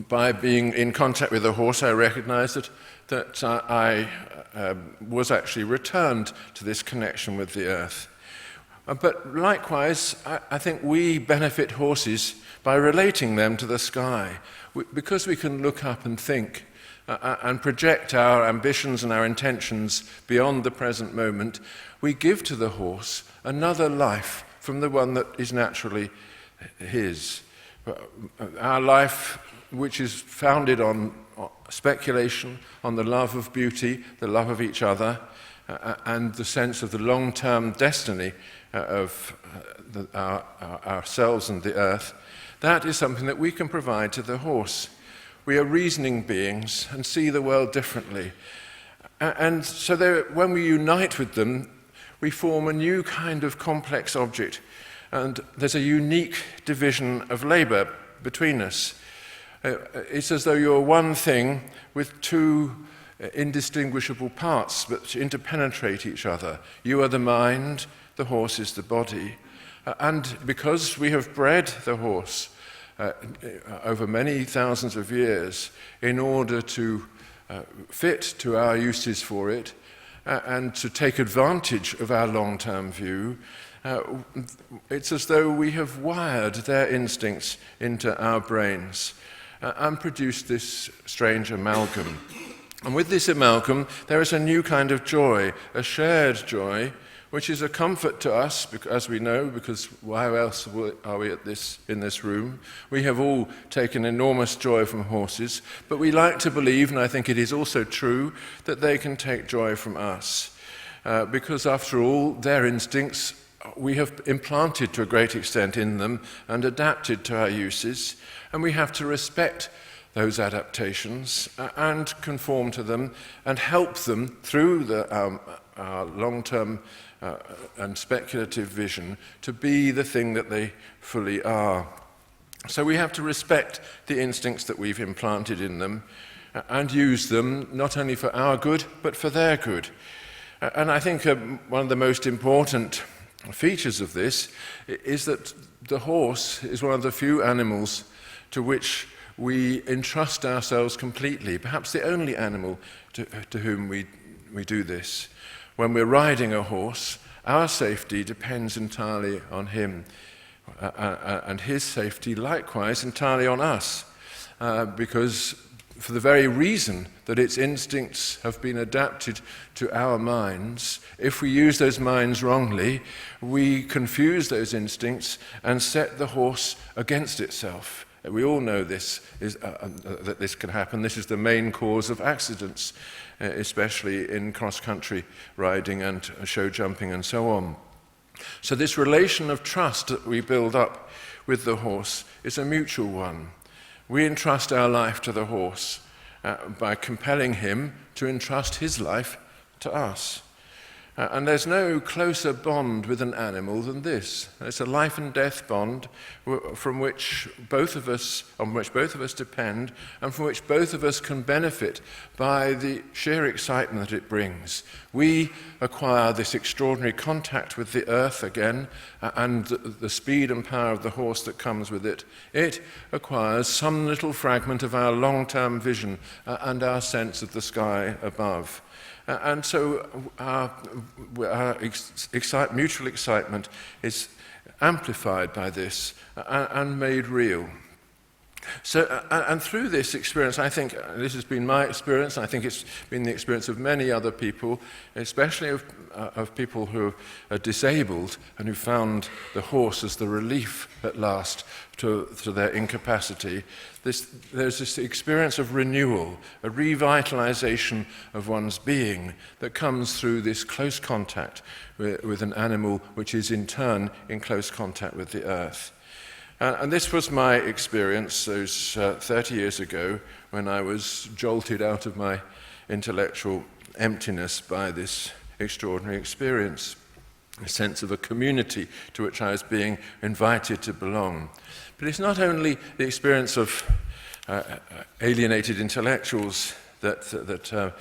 by being in contact with a horse, I recognized that I was actually returned to this connection with the earth. But likewise, I think we benefit horses by relating them to the sky. Because we can look up and think and project our ambitions and our intentions beyond the present moment, we give to the horse another life from the one that is naturally his. Our life, which is founded on speculation, on the love of beauty, the love of each other, and the sense of the long-term destiny of ourselves and the earth, that is something that we can provide to the horse. We are reasoning beings and see the world differently. And so when we unite with them, we form a new kind of complex object. And there's a unique division of labor between us. It's as though you're one thing with 2 indistinguishable parts that interpenetrate each other. You are the mind, the horse is the body. And because we have bred the horse over many thousands of years in order to fit to our uses for it and to take advantage of our long-term view, it's as though we have wired their instincts into our brains and produced this strange amalgam. And with this amalgam, there is a new kind of joy, a shared joy, which is a comfort to us, as we know, because why else are we in this room? We have all taken enormous joy from horses, but we like to believe, and I think it is also true, that they can take joy from us. Because after all, their instincts we have implanted to a great extent in them and adapted to our uses, and we have to respect those adaptations and conform to them and help them through our long-term and speculative vision to be the thing that they fully are. So we have to respect the instincts that we've implanted in them and use them not only for our good but for their good. And I think one of the most important features of this is that the horse is one of the few animals to which we entrust ourselves completely, perhaps the only animal to whom we do this. When we're riding a horse, our safety depends entirely on him, and his safety likewise entirely on us, because for the very reason that its instincts have been adapted to our minds, if we use those minds wrongly, we confuse those instincts and set the horse against itself. We all know this that this can happen. This is the main cause of accidents, especially in cross-country riding and show jumping and so on. So this relation of trust that we build up with the horse is a mutual one. We entrust our life to the horse by compelling him to entrust his life to us. And there's no closer bond with an animal than this. It's a life and death bond on which both of us depend, and from which both of us can benefit by the sheer excitement that it brings. We acquire this extraordinary contact with the earth again, and the speed and power of the horse that comes with it. It acquires some little fragment of our long-term vision and our sense of the sky above. And so our mutual excitement is amplified by this and made real. So, and through this experience, I think this has been my experience, I think it's been the experience of many other people, especially of people who are disabled and who found the horse as the relief at last to their incapacity. There's this experience of renewal, a revitalization of one's being that comes through this close contact with an animal which is in turn in close contact with the earth. And this was my experience those 30 years ago when I was jolted out of my intellectual emptiness by this extraordinary experience, a sense of a community to which I was being invited to belong. But it's not only the experience of alienated intellectuals that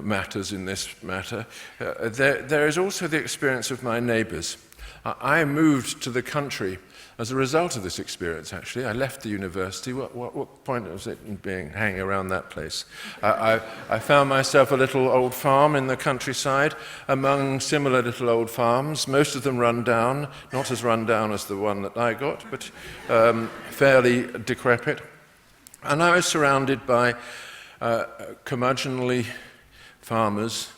matters in this matter. There is also the experience of my neighbours. I moved to the country as a result of this experience, actually. I left the university. What point was it in hanging around that place? I found myself a little old farm in the countryside among similar little old farms, most of them run down, not as run down as the one that I got, but fairly decrepit. And I was surrounded by curmudgeonly farmers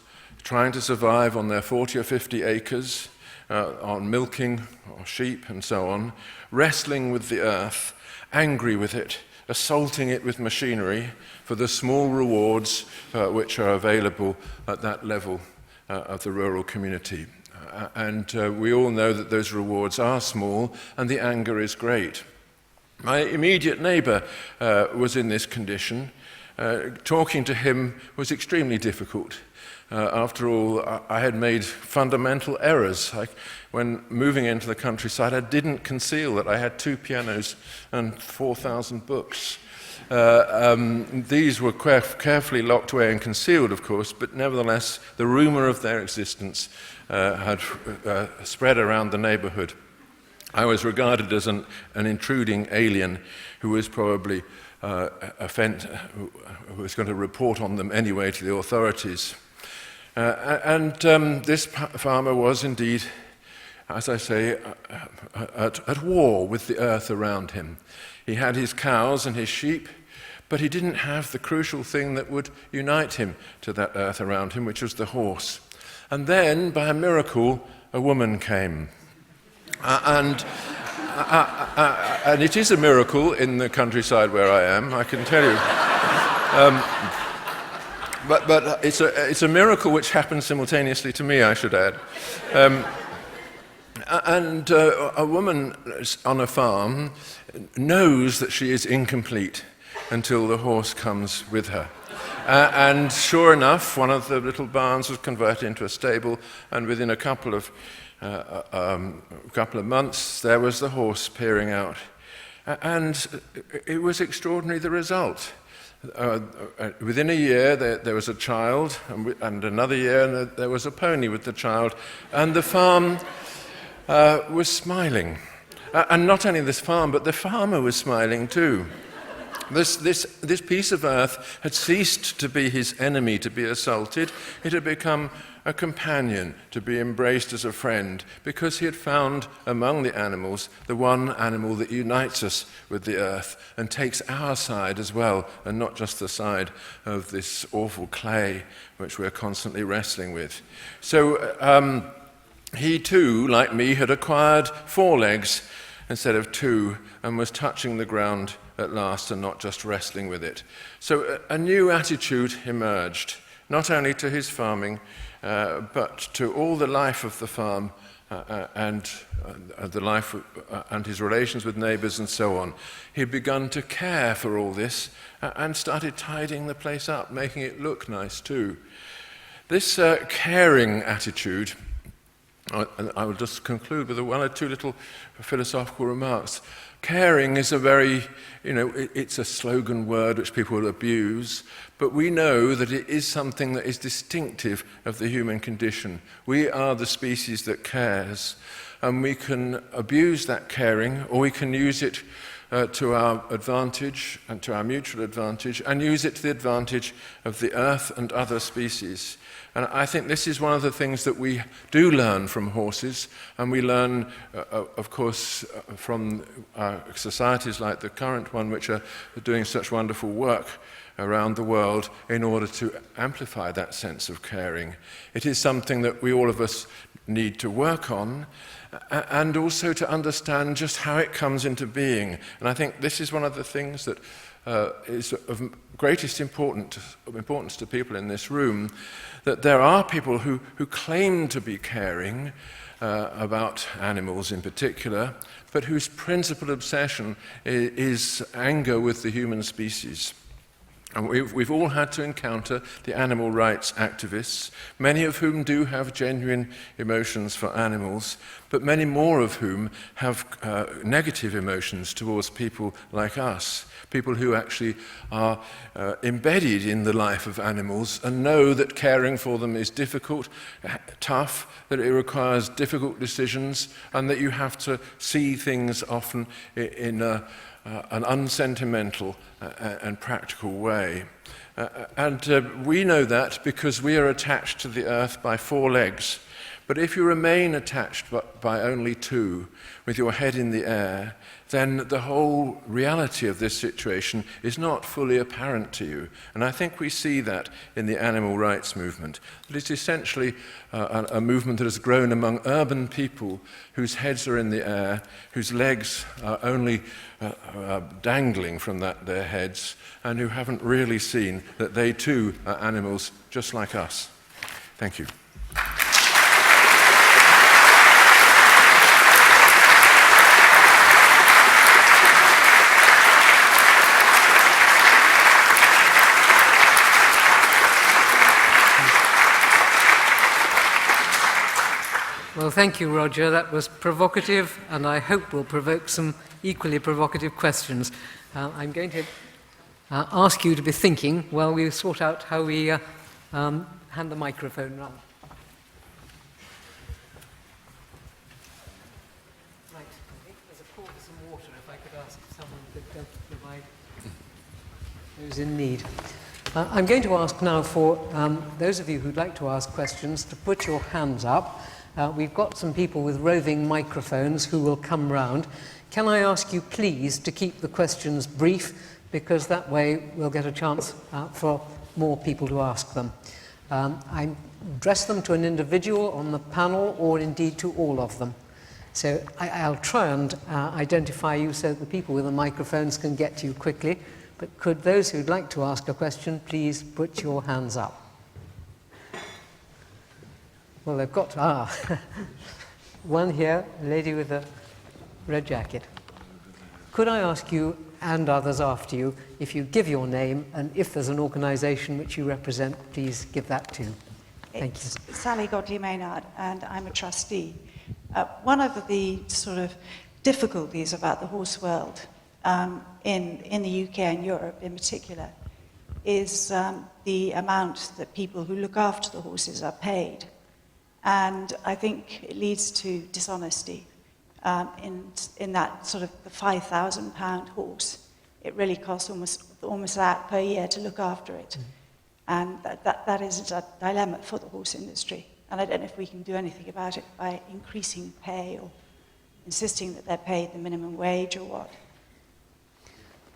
trying to survive on their 40 or 50 acres, on milking or sheep and so on, wrestling with the earth, angry with it, assaulting it with machinery for the small rewards which are available at that level of the rural community. And we all know that those rewards are small and the anger is great. My immediate neighbour was in this condition. Talking to him was extremely difficult. After all, I had made fundamental errors. When moving into the countryside, I didn't conceal that I had 2 pianos and 4,000 books. These were carefully locked away and concealed, of course, but nevertheless, the rumour of their existence had spread around the neighbourhood. I was regarded as an intruding alien who was probably who was going to report on them anyway to the authorities. This farmer was indeed, as I say, at war with the earth around him. He had his cows and his sheep, but he didn't have the crucial thing that would unite him to that earth around him, which was the horse. And then, by a miracle, a woman came. And it is a miracle in the countryside where I am, I can tell you. But it's a miracle which happened simultaneously to me, I should add. A woman on a farm knows that she is incomplete until the horse comes with her. And sure enough, one of the little barns was converted into a stable, and within a couple of months, there was the horse peering out. And it was extraordinary, the result. Within a year, there was a child, and another year, there was a pony with the child, and the farm was smiling. And not only this farm, but the farmer was smiling too. This piece of earth had ceased to be his enemy to be assaulted. It had become a companion to be embraced as a friend, because he had found among the animals the one animal that unites us with the earth and takes our side as well, and not just the side of this awful clay which we're constantly wrestling with. So he too, like me, had acquired 4 legs instead of 2, and was touching the ground at last and not just wrestling with it. So a new attitude emerged, not only to his farming, but to all the life of the farm and the life and his relations with neighbours and so on. He'd begun to care for all this and started tidying the place up, making it look nice too. This caring attitude, I will just conclude with 1 or 2 little philosophical remarks. Caring is a very, it's a slogan word which people abuse, but we know that it is something that is distinctive of the human condition. We are the species that cares, and we can abuse that caring, or we can use it to our advantage and to our mutual advantage, and use it to the advantage of the earth and other species. And I think this is one of the things that we do learn from horses, and we learn, of course, from societies like the current one, which are doing such wonderful work around the world in order to amplify that sense of caring. It is something that we, all of us, need to work on, and also to understand just how it comes into being. And I think this is one of the things that is of greatest importance to people in this room, that there are people who claim to be caring about animals in particular, but whose principal obsession is anger with the human species. And we've all had to encounter the animal rights activists, many of whom do have genuine emotions for animals, but many more of whom have negative emotions towards people like us, people who actually are embedded in the life of animals and know that caring for them is difficult, tough, that it requires difficult decisions, and that you have to see things often in an unsentimental and practical way. And we know that because we are attached to the earth by 4 legs. But if you remain attached by only 2, with your head in the air, then the whole reality of this situation is not fully apparent to you. And I think we see that in the animal rights movement. That it's essentially a movement that has grown among urban people whose heads are in the air, whose legs are only dangling from their heads, and who haven't really seen that they too are animals just like us. Thank you. Well, thank you, Roger. That was provocative, and I hope will provoke some equally provocative questions. I'm going to ask you to be thinking while we sort out how we hand the microphone round. Right, I think there's a call for some water, if I could ask someone to provide those in need. I'm going to ask now for those of you who'd like to ask questions to put your hands up. We've got some people with roving microphones who will come round. Can I ask you please to keep the questions brief, because that way we'll get a chance for more people to ask them. I address them to an individual on the panel, or indeed to all of them. So I'll try and identify you so that the people with the microphones can get to you quickly. But could those who'd like to ask a question please put your hands up? Well, they've got, one here, a lady with a red jacket. Could I ask you, and others after you, if you give your name, and if there's an organisation which you represent, please give that too. Thank you. It's Sally Godley-Maynard, and I'm a trustee. One of the sort of difficulties about the horse world in the UK and Europe in particular is the amount that people who look after the horses are paid. And I think it leads to dishonesty in that sort of the £5,000 horse it really costs almost that per year to look after it. And that is a dilemma for the horse industry. And I don't know if we can do anything about it by increasing pay or insisting that they're paid the minimum wage or what.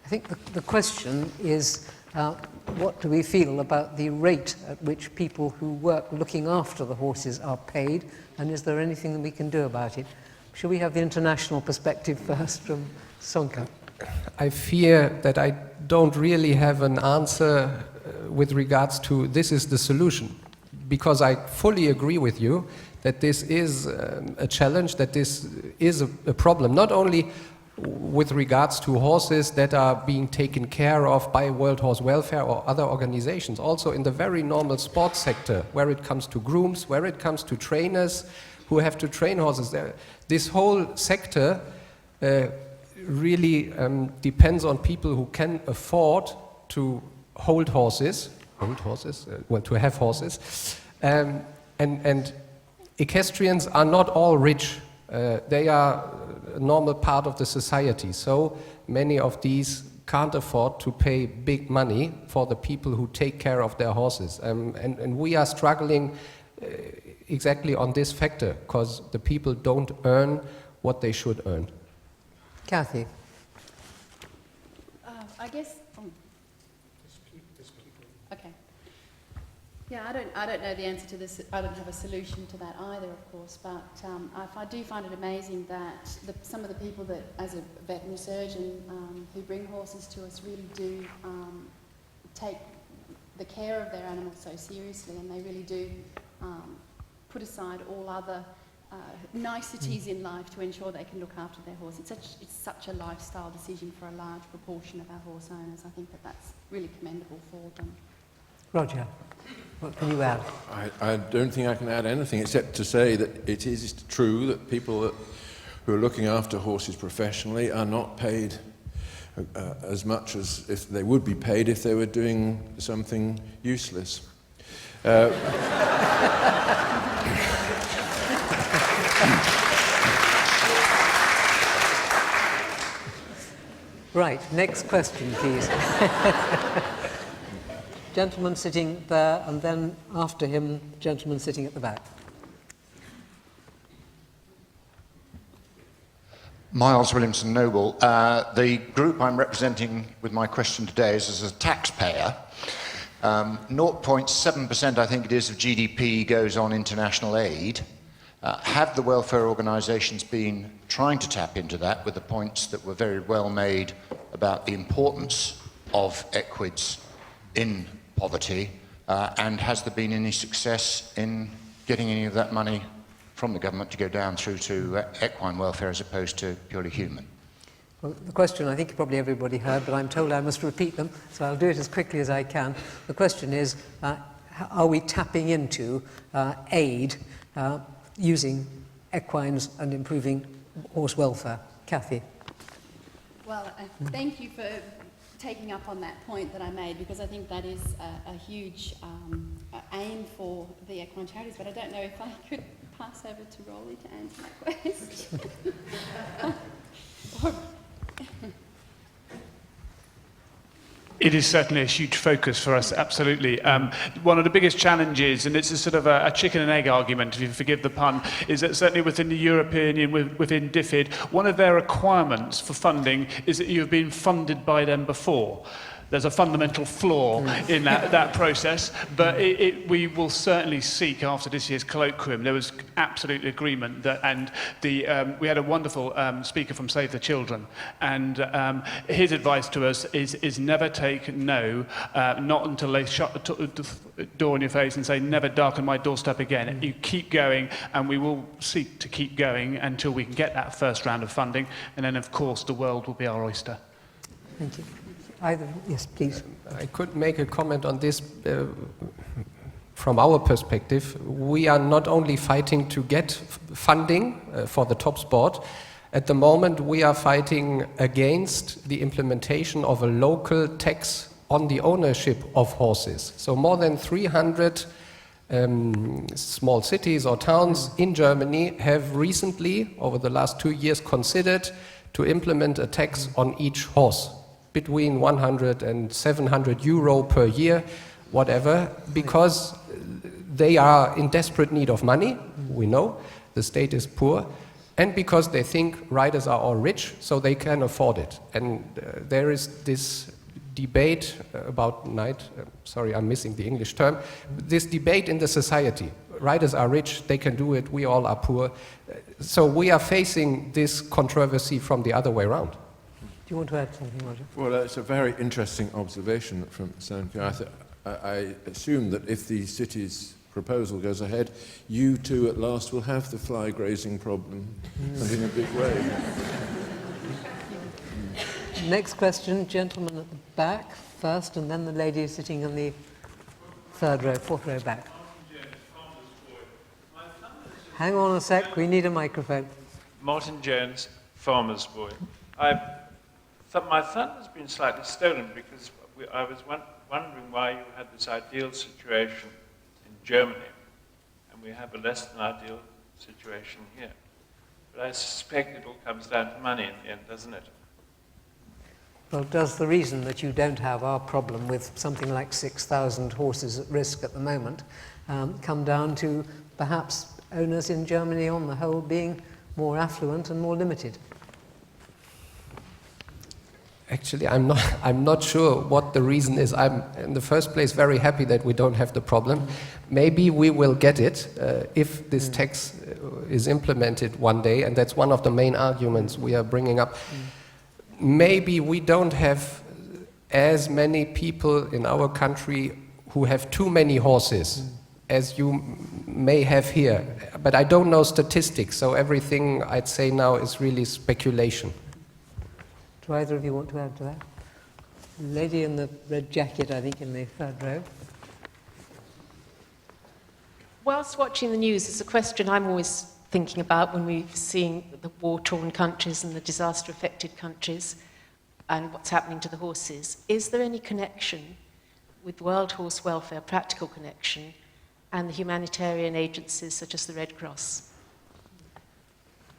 I think the question is, what do we feel about the rate at which people who work looking after the horses are paid, and is there anything that we can do about it? Shall we have the international perspective first from Soenke? I fear that I don't really have an answer with regards to this is the solution, because I fully agree with you that this is a challenge, that this is a problem, not only with regards to horses that are being taken care of by World Horse Welfare or other organizations, also in the very normal sports sector, where it comes to grooms, where it comes to trainers who have to train horses. This whole sector really depends on people who can afford to hold horses, to have horses, and equestrians are not all rich. They are a normal part of the society, so many of these can't afford to pay big money for the people who take care of their horses. And we are struggling exactly on this factor, because the people don't earn what they should earn. Cathy? I guess... Okay. Yeah, I don't know the answer to this. I don't have a solution to that either, of course, but I do find it amazing that some of the people that, as a veterinary surgeon, who bring horses to us really do take the care of their animals so seriously, and they really do put aside all other niceties in life to ensure they can look after their horse. It's such a lifestyle decision for a large proportion of our horse owners. I think that's really commendable for them. Roger, what can you add? I don't think I can add anything except to say that it is true that people who are looking after horses professionally are not paid as much as if they would be paid if they were doing something useless. Right, next question, please. Gentleman sitting there, and then after him, gentleman sitting at the back. Miles Williamson Noble. The group I'm representing with my question today is as a taxpayer. 0.7%, I think it is, of GDP goes on international aid. Have the welfare organisations been trying to tap into that with the points that were very well made about the importance of equids in poverty, and has there been any success in getting any of that money from the government to go down through to equine welfare as opposed to purely human? Well, the question I think probably everybody heard, but I'm told I must repeat them, so I'll do it as quickly as I can. The question is, are we tapping into aid using equines and improving horse welfare? Cathy? Well, thank you for taking up on that point that I made, because I think that is a huge aim for the equine charities, but I don't know if I could pass over to Roly to answer that question. It is certainly a huge focus for us, absolutely. One of the biggest challenges, and it's a sort of a chicken and egg argument, if you forgive the pun, is that certainly within the European Union, within DFID, one of their requirements for funding is that you've been funded by them before. There's a fundamental flaw in that process, but we will certainly seek, after this year's colloquium, there was absolute agreement that, and we had a wonderful speaker from Save the Children, and his advice to us is never take no, not until they shut the door in your face and say, never darken my doorstep again. You keep going, and we will seek to keep going until we can get that first round of funding, and then of course the world will be our oyster. Thank you. Either, yes, please. I could make a comment on this from our perspective. We are not only fighting to get funding for the top sport. At the moment, we are fighting against the implementation of a local tax on the ownership of horses. So more than 300 small cities or towns in Germany have recently, over the last 2 years, considered to implement a tax on each horse. between 100 and 700 euro per year, whatever, because they are in desperate need of money, we know, the state is poor, and because they think riders are all rich, so they can afford it. And there is this debate about sorry, I'm missing the English term, this debate in the society. Riders are rich, they can do it, we all are poor. So we are facing this controversy from the other way around. Do you want to add something, Roger? Well, that's a very interesting observation from Soenke. I assume that if the city's proposal goes ahead, you too at last will have the fly grazing problem, and in a big way. Next question, gentleman at the back first, and then the lady sitting on the fourth row back. Hang on a sec, we need a microphone. Martin Jones, farmer's boy. My thunder has been slightly stolen because I was wondering why you had this ideal situation in Germany, and we have a less than ideal situation here. But I suspect it all comes down to money in the end, doesn't it? Well, does the reason that you don't have our problem with something like 6,000 horses at risk at the moment come down to perhaps owners in Germany on the whole being more affluent and more limited? Actually, I'm not sure what the reason is. I'm, in the first place, very happy that we don't have the problem. Maybe we will get it if this tax is implemented one day, and that's one of the main arguments we are bringing up. Maybe we don't have as many people in our country who have too many horses as you may have here. But I don't know statistics, so everything I'd say now is really speculation. Do either of you want to add to that? Lady in the red jacket, I think, in the third row. Whilst watching the news, it's a question I'm always thinking about when we've seen the war-torn countries and the disaster-affected countries and what's happening to the horses. Is there any connection with World Horse Welfare, practical connection, and the humanitarian agencies such as the Red Cross?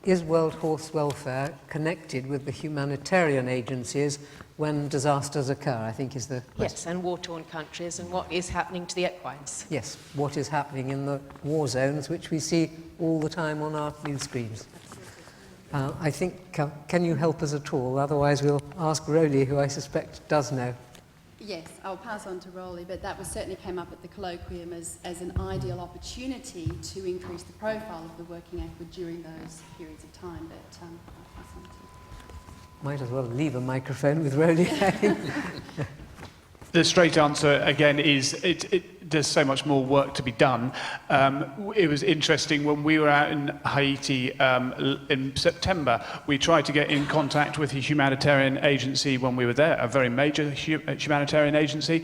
Is World Horse Welfare connected with the humanitarian agencies when disasters occur, I think is the question. Yes, and war-torn countries, and what is happening to the equines. Yes, what is happening in the war zones, which we see all the time on our news screens. I think, can you help us at all? Otherwise we'll ask Roly, who I suspect does know. Yes, I'll pass on to Roly, but that certainly came up at the colloquium as an ideal opportunity to increase the profile of the working equid during those periods of time, but I'll pass on to you. Might as well leave a microphone with Roly. The straight answer, again, is there's so much more work to be done. It was interesting when we were out in Haiti in September, we tried to get in contact with a humanitarian agency when we were there, a very major humanitarian agency.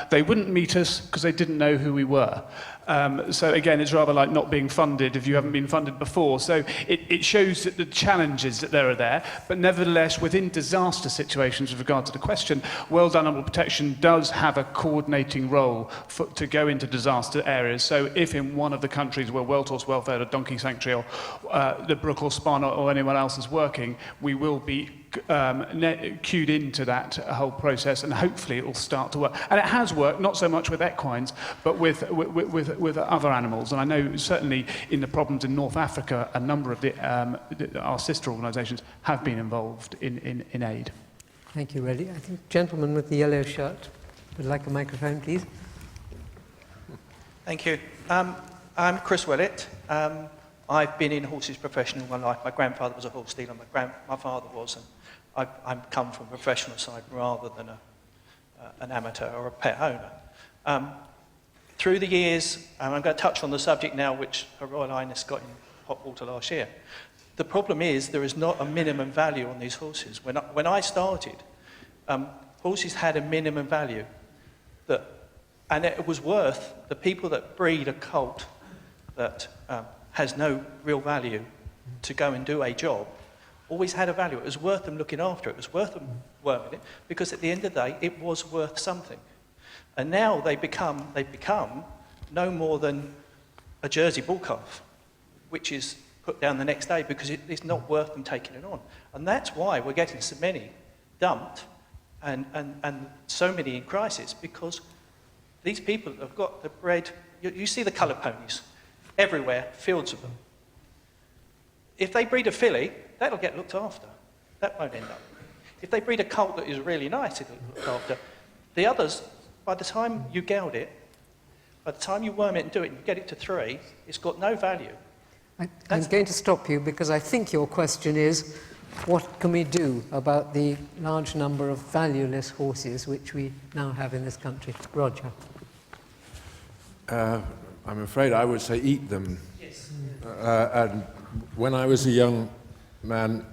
They wouldn't meet us because they didn't know who we were. So again, it's rather like not being funded if you haven't been funded before. So it shows that the challenges that there are there, but nevertheless, within disaster situations with regard to the question, World Animal Protection does have a coordinating role to go into disaster areas. So if in one of the countries where World Horse Welfare or Donkey Sanctuary or the Brook or Span or anyone else is working, we will be cued into that whole process, and hopefully it will start to work. And it has worked, not so much with equines, but with other animals. And I know certainly in the problems in North Africa, a number of our sister organisations have been involved in aid. Thank you, Roly. I think gentleman with the yellow shirt would like a microphone, please. Thank you. I'm Chris Willett. I've been in horses professionally all my life. My grandfather was a horse dealer, my father was, and I've come from a professional side rather than an amateur or a pet owner. Through the years, and I'm going to touch on the subject now, which Her Royal Highness got in hot water last year. The problem is there is not a minimum value on these horses. When I started, horses had a minimum value, and it was worth the people that breed a colt that has no real value to go and do a job, always had a value. It was worth them looking after it. It was worth them working it, because at the end of the day, it was worth something. And now they've become no more than a Jersey bull calf, which is put down the next day because it's not worth them taking it on. And that's why we're getting so many dumped and so many in crisis, because these people have got the bred. You see the colour ponies everywhere, fields of them. If they breed a filly, that'll get looked after. That won't end up. If they breed a colt that is really nice, it'll look after. The others, by the time you geld it, by the time you worm it and do it and get it to 3, it's got no value. I'm going to stop you because I think your question is, what can we do about the large number of valueless horses which we now have in this country? Roger. I'm afraid I would say eat them. Yes. And when I was a young man,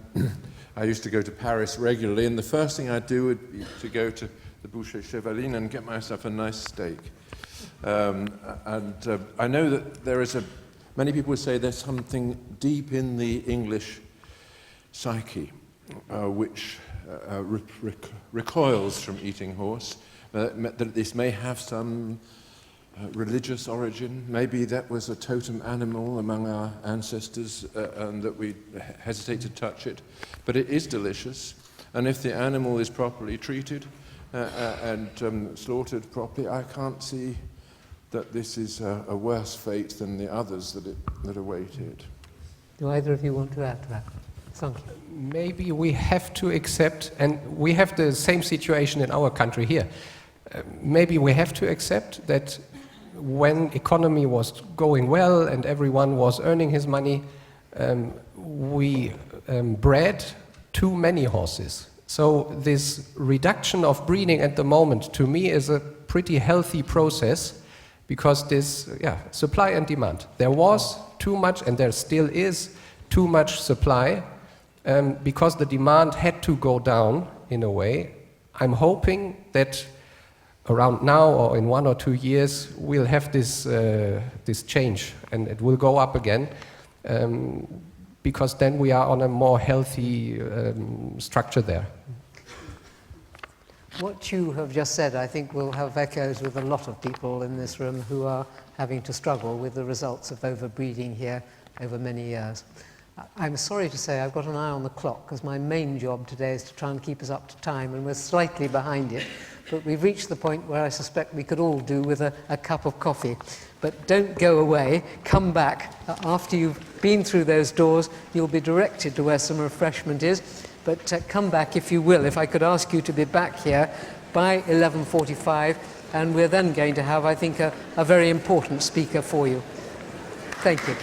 I used to go to Paris regularly, and the first thing I'd do would be to go to the Boucher Chevaline and get myself a nice steak. I know that there is many people would say there's something deep in the English psyche which recoils from eating horse, that this may have some religious origin. Maybe that was a totem animal among our ancestors and that we hesitate to touch it. But it is delicious, and if the animal is properly treated and slaughtered properly, I can't see that this is a worse fate than the others that await it. Do either of you want to add to that? Soenke. Maybe we have to accept, and we have the same situation in our country here, maybe we have to accept that when economy was going well and everyone was earning his money, we bred too many horses. So this reduction of breeding at the moment, to me, is a pretty healthy process, because this, supply and demand. There was too much, and there still is too much supply, because the demand had to go down in a way. I'm hoping that around now or in 1 or 2 years we'll have this change, and it will go up again, because then we are on a more healthy structure there. What you have just said, I think, will have echoes with a lot of people in this room who are having to struggle with the results of overbreeding here over many years. I'm sorry to say I've got an eye on the clock, because my main job today is to try and keep us up to time, and we're slightly behind it. But we've reached the point where I suspect we could all do with a cup of coffee. But don't go away. Come back. After you've been through those doors, you'll be directed to where some refreshment is. But come back if you will. If I could ask you to be back here by 11:45, and we're then going to have, I think, a very important speaker for you. Thank you.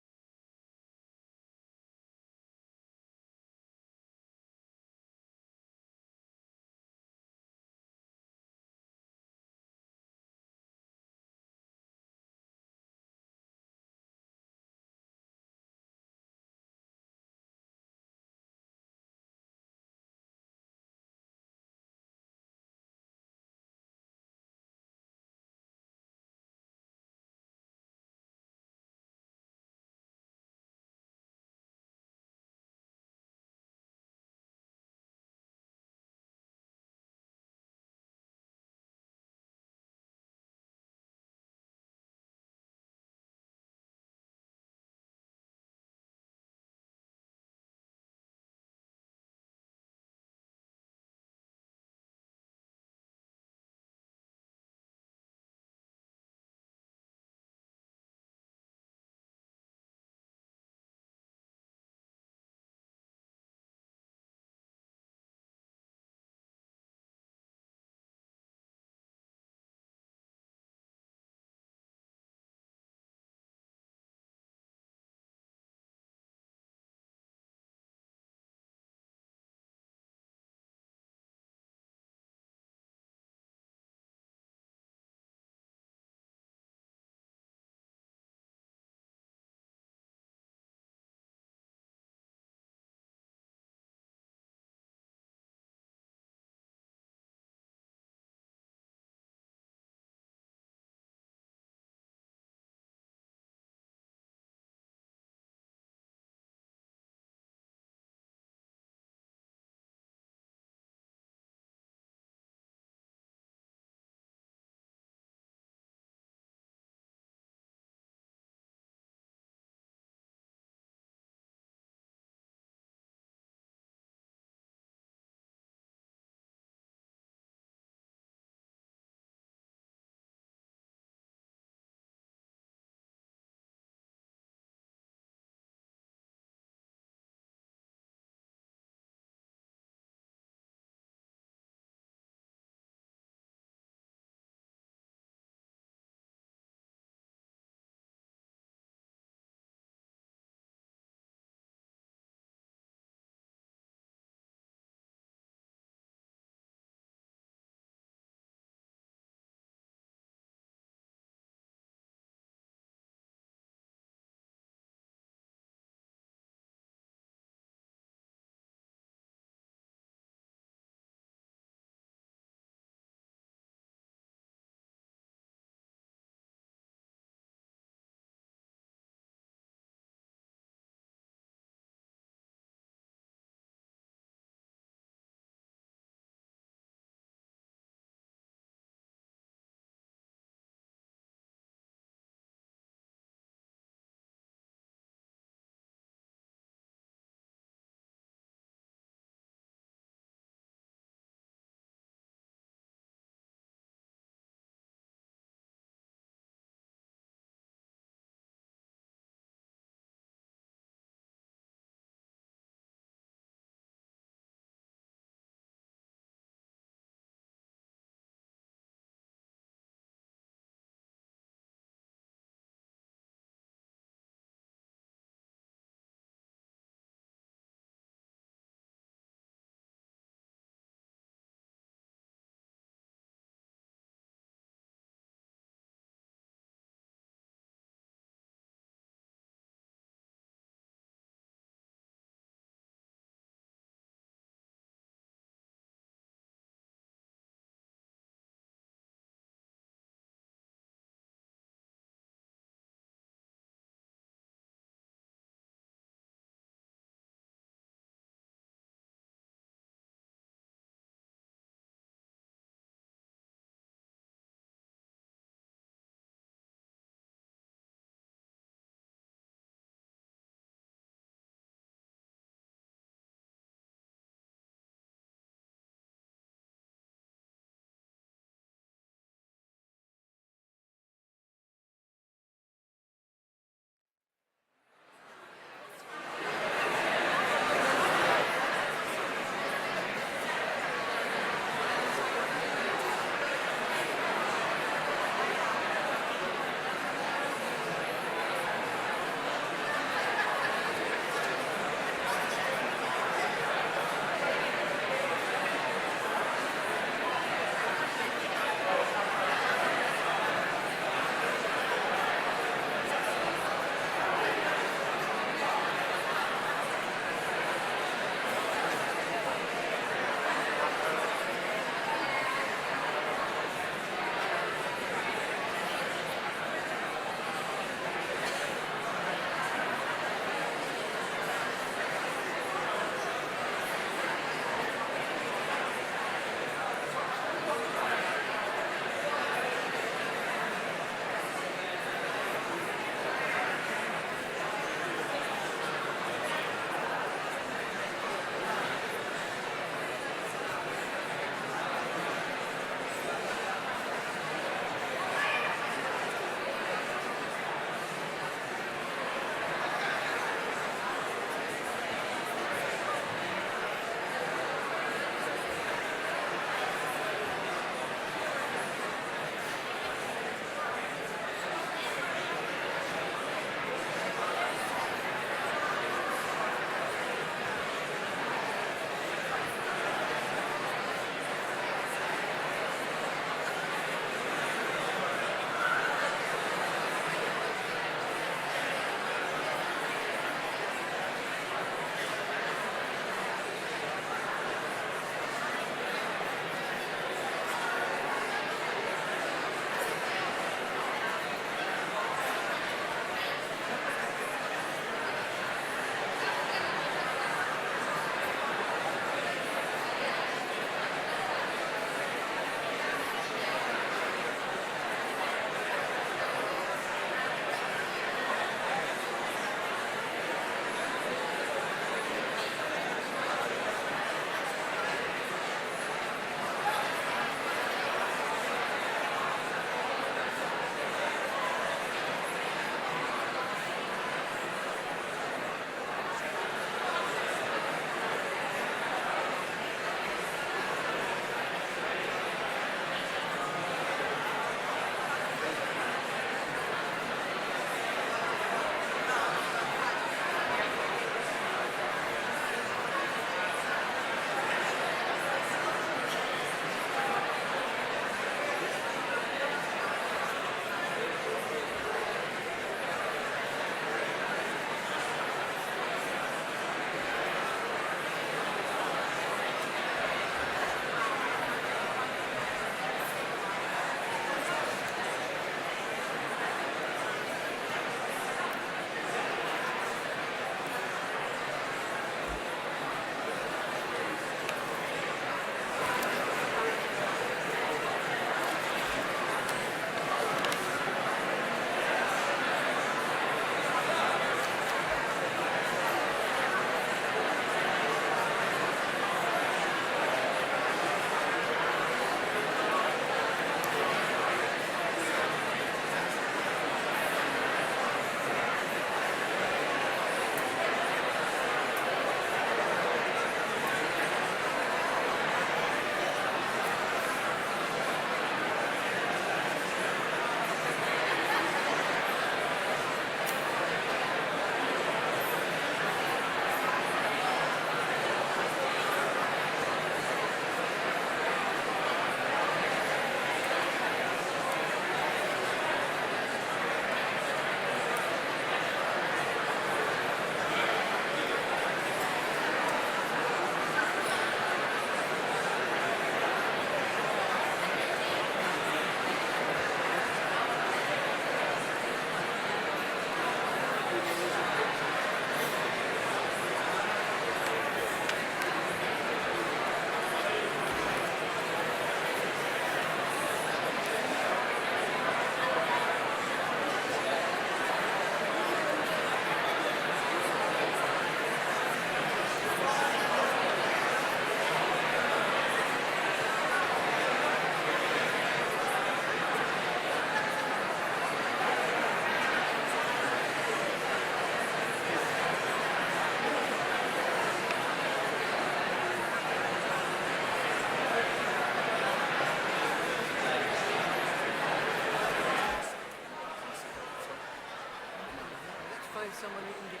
someone who can give...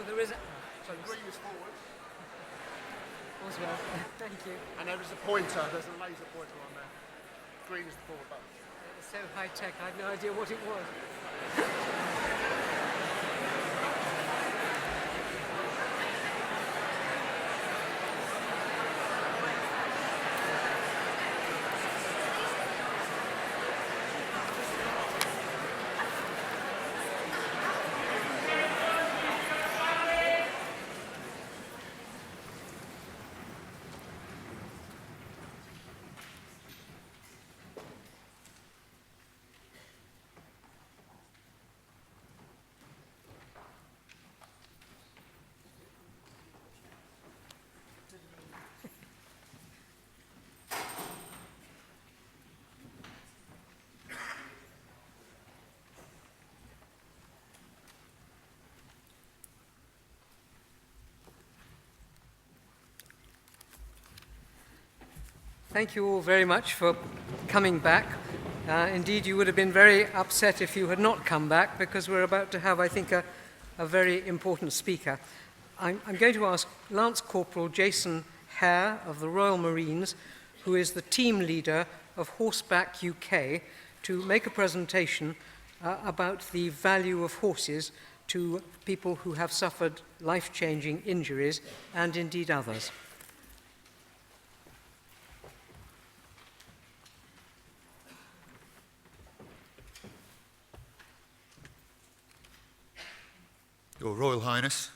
There is a... So green is forward. Oswald, thank you. And there is a pointer, there's a laser pointer on there. Green is the forward button. It's so high-tech, I had no idea what it was. Thank you all very much for coming back. Indeed, you would have been very upset if you had not come back, because we're about to have, I think, a very important speaker. I'm going to ask Lance Corporal Jason Hare of the Royal Marines, who is the team leader of HorseBack UK, to make a presentation about the value of horses to people who have suffered life-changing injuries and indeed others. Your Royal Highness,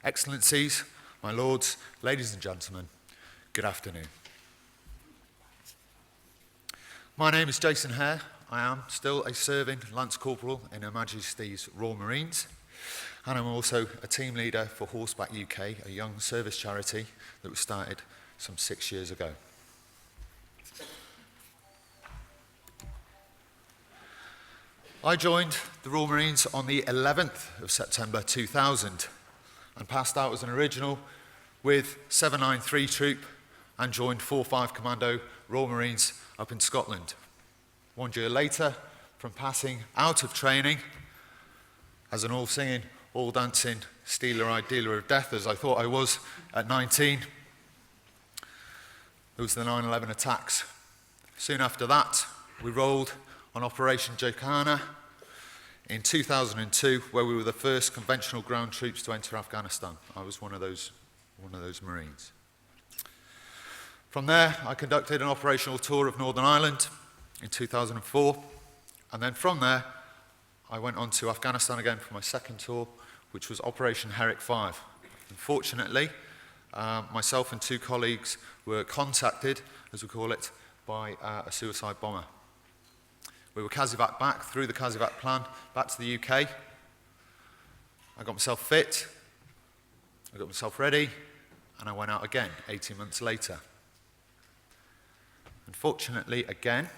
Excellencies, my lords, ladies and gentlemen, good afternoon. My name is Jason Hare. I am still a serving Lance Corporal in Her Majesty's Royal Marines, and I'm also a team leader for HorseBack UK, a young service charity that was started some 6 years ago. I joined the Royal Marines on the 11th of September 2000 and passed out as an original with 793 Troop and joined 45 Commando Royal Marines up in Scotland. 1 year later, from passing out of training as an all-singing, all-dancing, stealer-eyed dealer of death, as I thought I was at 19, it was the 9/11 attacks. Soon after that, we rolled on Operation Jokana in 2002, where we were the first conventional ground troops to enter Afghanistan. I was one of those Marines. From there, I conducted an operational tour of Northern Ireland in 2004, and then from there, I went on to Afghanistan again for my second tour, which was Operation Hare 5. Unfortunately, myself and 2 colleagues were contacted, as we call it, by a suicide bomber. We were Kazivac back through the Kazivac plan, back to the UK. I got myself fit, I got myself ready, and I went out again 18 months later. Unfortunately, again,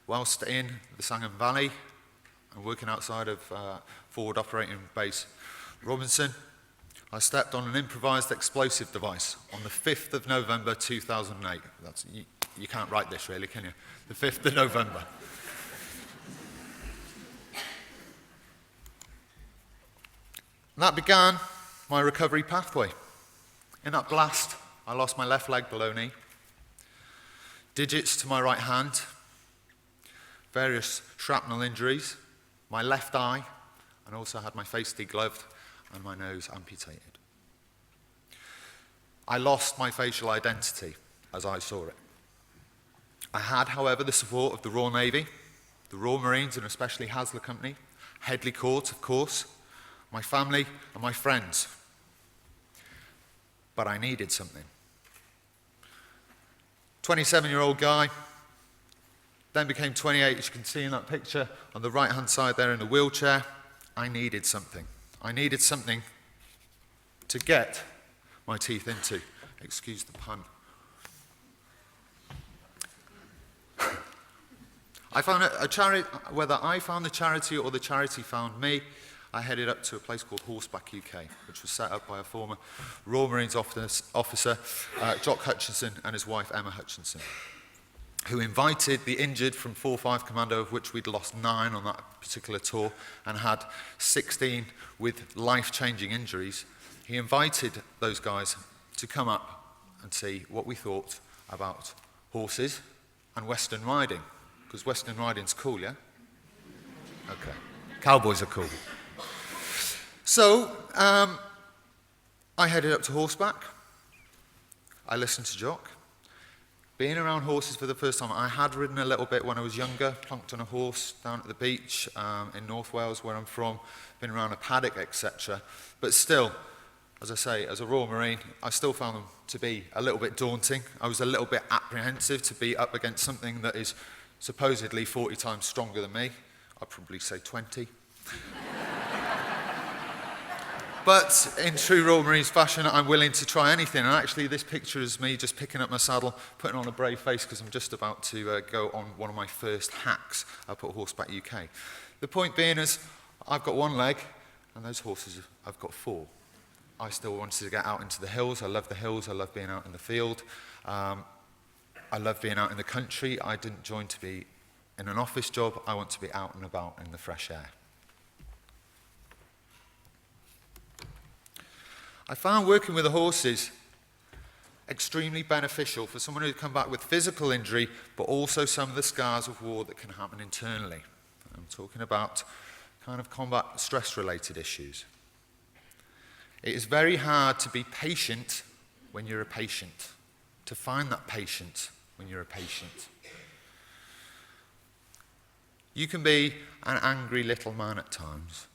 whilst in the Sangam Valley and working outside of Forward Operating Base Robinson, I stepped on an improvised explosive device on the 5th of November 2008. You can't write this really, can you? The 5th of November. And that began my recovery pathway. In that blast, I lost my left leg below knee, digits to my right hand, various shrapnel injuries, my left eye, and also had my face degloved and my nose amputated. I lost my facial identity as I saw it. I had, however, the support of the Royal Navy, the Royal Marines, and especially Hasler Company, Headley Court, of course, my family and my friends. But I needed something. 27-year-old guy, then became 28, as you can see in that picture on the right-hand side there in the wheelchair. I needed something. I needed something to get my teeth into. Excuse the pun. I found a charity, whether I found the charity or the charity found me, I headed up to a place called HorseBack UK, which was set up by a former Royal Marines officer, Jock Hutchinson, and his wife Emma Hutchinson, who invited the injured from 4-5 Commando, of which we'd lost 9 on that particular tour, and had 16 with life-changing injuries. He invited those guys to come up and see what we thought about horses and Western riding, because Western riding's cool, yeah? Okay. Cowboys are cool. So, I headed up to HorseBack. I listened to Jock. Being around horses for the first time, I had ridden a little bit when I was younger, plunked on a horse down at the beach in North Wales, where I'm from, been around a paddock, etc. But still, as I say, as a Royal Marine, I still found them to be a little bit daunting. I was a little bit apprehensive to be up against something that is supposedly 40 times stronger than me. I'd probably say 20. But in true Royal Marines fashion, I'm willing to try anything. And actually, this picture is me just picking up my saddle, putting on a brave face, because I'm just about to go on one of my first hacks up at HorseBack UK. The point being is, I've got 1 leg, and those horses, I've got 4. I still wanted to get out into the hills. I love the hills. I love being out in the field. I love being out in the country. I didn't join to be in an office job. I want to be out and about in the fresh air. I found working with the horses extremely beneficial for someone who'd come back with physical injury, but also some of the scars of war that can happen internally. I'm talking about kind of combat stress-related issues. It is very hard to be patient when you're a patient, to find that patient when you're a patient. You can be an angry little man at times.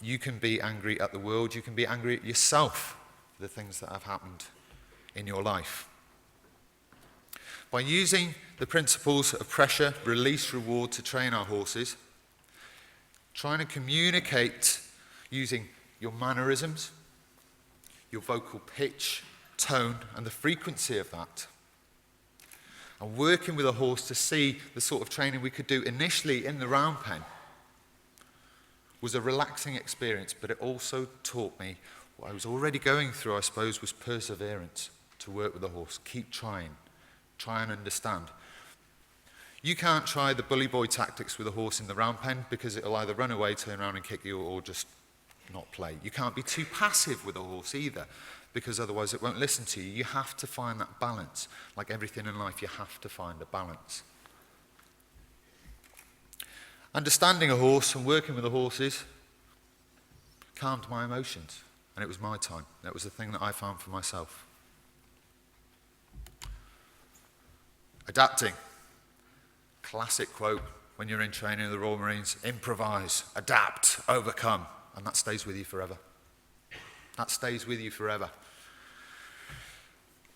You can be angry at the world. You can be angry at yourself for the things that have happened in your life. By using the principles of pressure, release, reward to train our horses, trying to communicate using your mannerisms, your vocal pitch, tone, and the frequency of that, and working with a horse to see the sort of training we could do initially in the round pen was a relaxing experience, but it also taught me what I was already going through, I suppose, was perseverance to work with a horse. Keep trying. Try and understand. You can't try the bully boy tactics with a horse in the round pen because it'll either run away, turn around and kick you, or just not play. You can't be too passive with a horse either, because otherwise it won't listen to you. You have to find that balance. Like everything in life, you have to find a balance. Understanding a horse and working with the horses calmed my emotions, and it was my time. That was the thing that I found for myself. Adapting. Classic quote when you're in training in the Royal Marines: improvise, adapt, overcome, and that stays with you forever. That stays with you forever.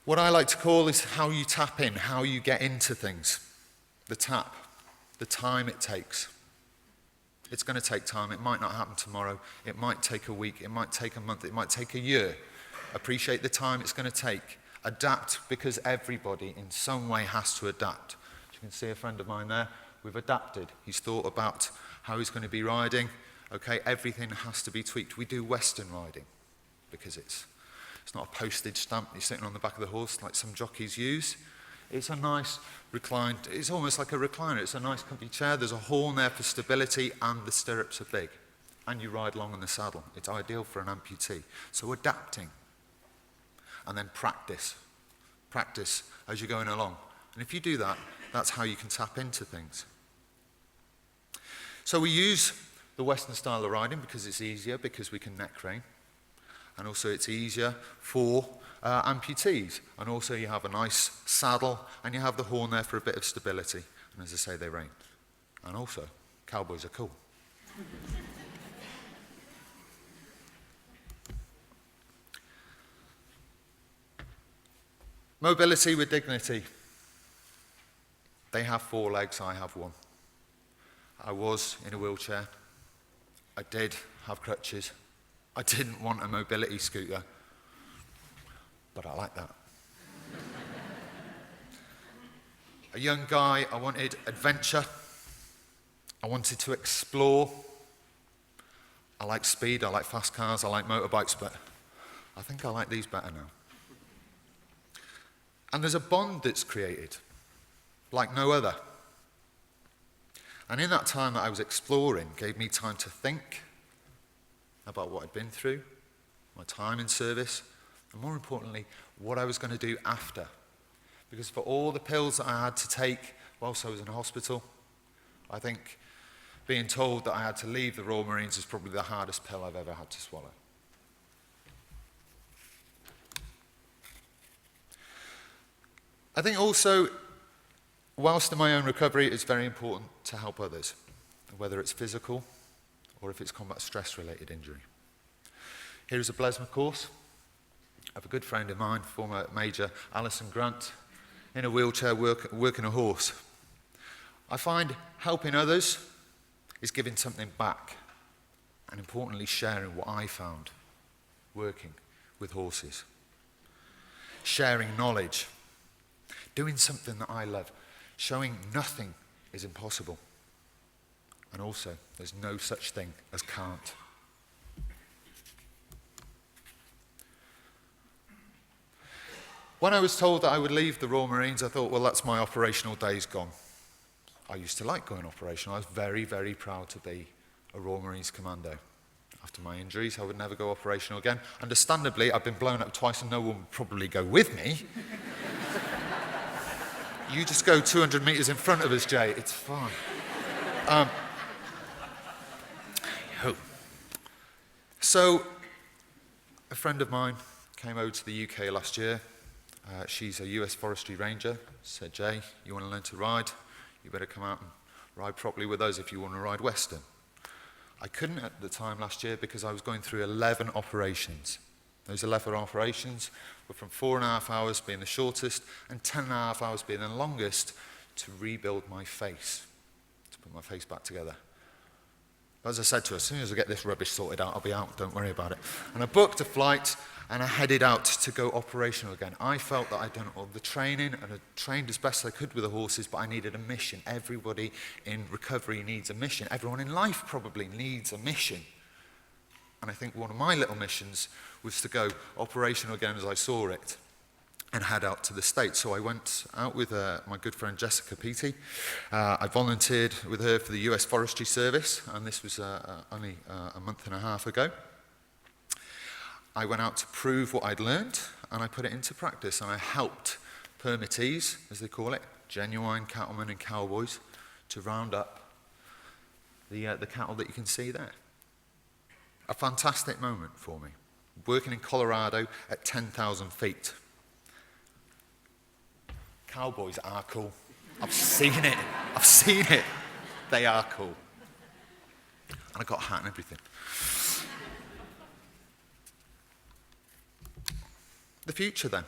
What I like to call is how you tap in, how you get into things. The tap, the time it takes. It's going to take time. It might not happen tomorrow. It might take a week. It might take a month. It might take a year. Appreciate the time it's going to take. Adapt, because everybody in some way has to adapt. As you can see a friend of mine there, we've adapted. He's thought about how he's going to be riding. Okay, everything has to be tweaked. We do Western riding because it's not a postage stamp you're sitting on the back of the horse like some jockeys use. It's a nice reclined, it's almost like a recliner. It's a nice comfy chair. There's a horn there for stability, and the stirrups are big. And you ride long in the saddle. It's ideal for an amputee. So adapting. And then practice. Practice as you're going along. And if you do that, that's how you can tap into things. So we use the Western style of riding because it's easier, because we can neck crane. And also it's easier for amputees. And also you have a nice saddle, and you have the horn there for a bit of stability. And as I say, they rein. And also, cowboys are cool. Mobility with dignity. They have 4 legs, I have 1. I was in a wheelchair. I did have crutches. I didn't want a mobility scooter, but I like that. A young guy, I wanted adventure. I wanted to explore. I like speed, I like fast cars, I like motorbikes, but I think I like these better now. And there's a bond that's created, like no other. And in that time that I was exploring, gave me time to think about what I'd been through, my time in service, and more importantly, what I was going to do after. Because for all the pills that I had to take whilst I was in hospital, I think being told that I had to leave the Royal Marines is probably the hardest pill I've ever had to swallow. I think also, whilst in my own recovery, it's very important to help others, whether it's physical or if it's combat stress-related injury. Here is a Blesma course of a good friend of mine, former Major Alison Grant, in a wheelchair working a horse. I find helping others is giving something back, and importantly sharing what I found working with horses. Sharing knowledge, doing something that I love, showing nothing is impossible. And also, there's no such thing as can't. When I was told that I would leave the Royal Marines, I thought, well, that's my operational days gone. I used to like going operational. I was very, very proud to be a Royal Marines commando. After my injuries, I would never go operational again. Understandably, I've been blown up twice and no one would probably go with me. You just go 200 metres in front of us, Jay. It's fine. So, a friend of mine came over to the UK last year. She's a US Forestry Ranger. Said, Jay, you want to learn to ride? You better come out and ride properly with us if you want to ride Western. I couldn't at the time last year because I was going through 11 operations. Those 11 operations were from 4.5 hours being the shortest and 10.5 hours being the longest to rebuild my face, to put my face back together. But as I said to her, as soon as I get this rubbish sorted out, I'll be out, don't worry about it. And I booked a flight and I headed out to go operational again. I felt that I'd done all the training and I trained as best I could with the horses, but I needed a mission. Everybody in recovery needs a mission. Everyone in life probably needs a mission. And I think one of my little missions was to go operational again as I saw it. and head out to the States. So I went out with my good friend Jessica Peaty. I volunteered with her for the US Forestry Service, and this was only a month and a half ago. I went out to prove what I'd learned, and I put it into practice, and I helped permittees, as they call it, genuine cattlemen and cowboys, to round up the cattle that you can see there. A fantastic moment for me, working in Colorado at 10,000 feet. Cowboys are cool. I've seen it. I've seen it. They are cool. And I got a hat and everything. The future then.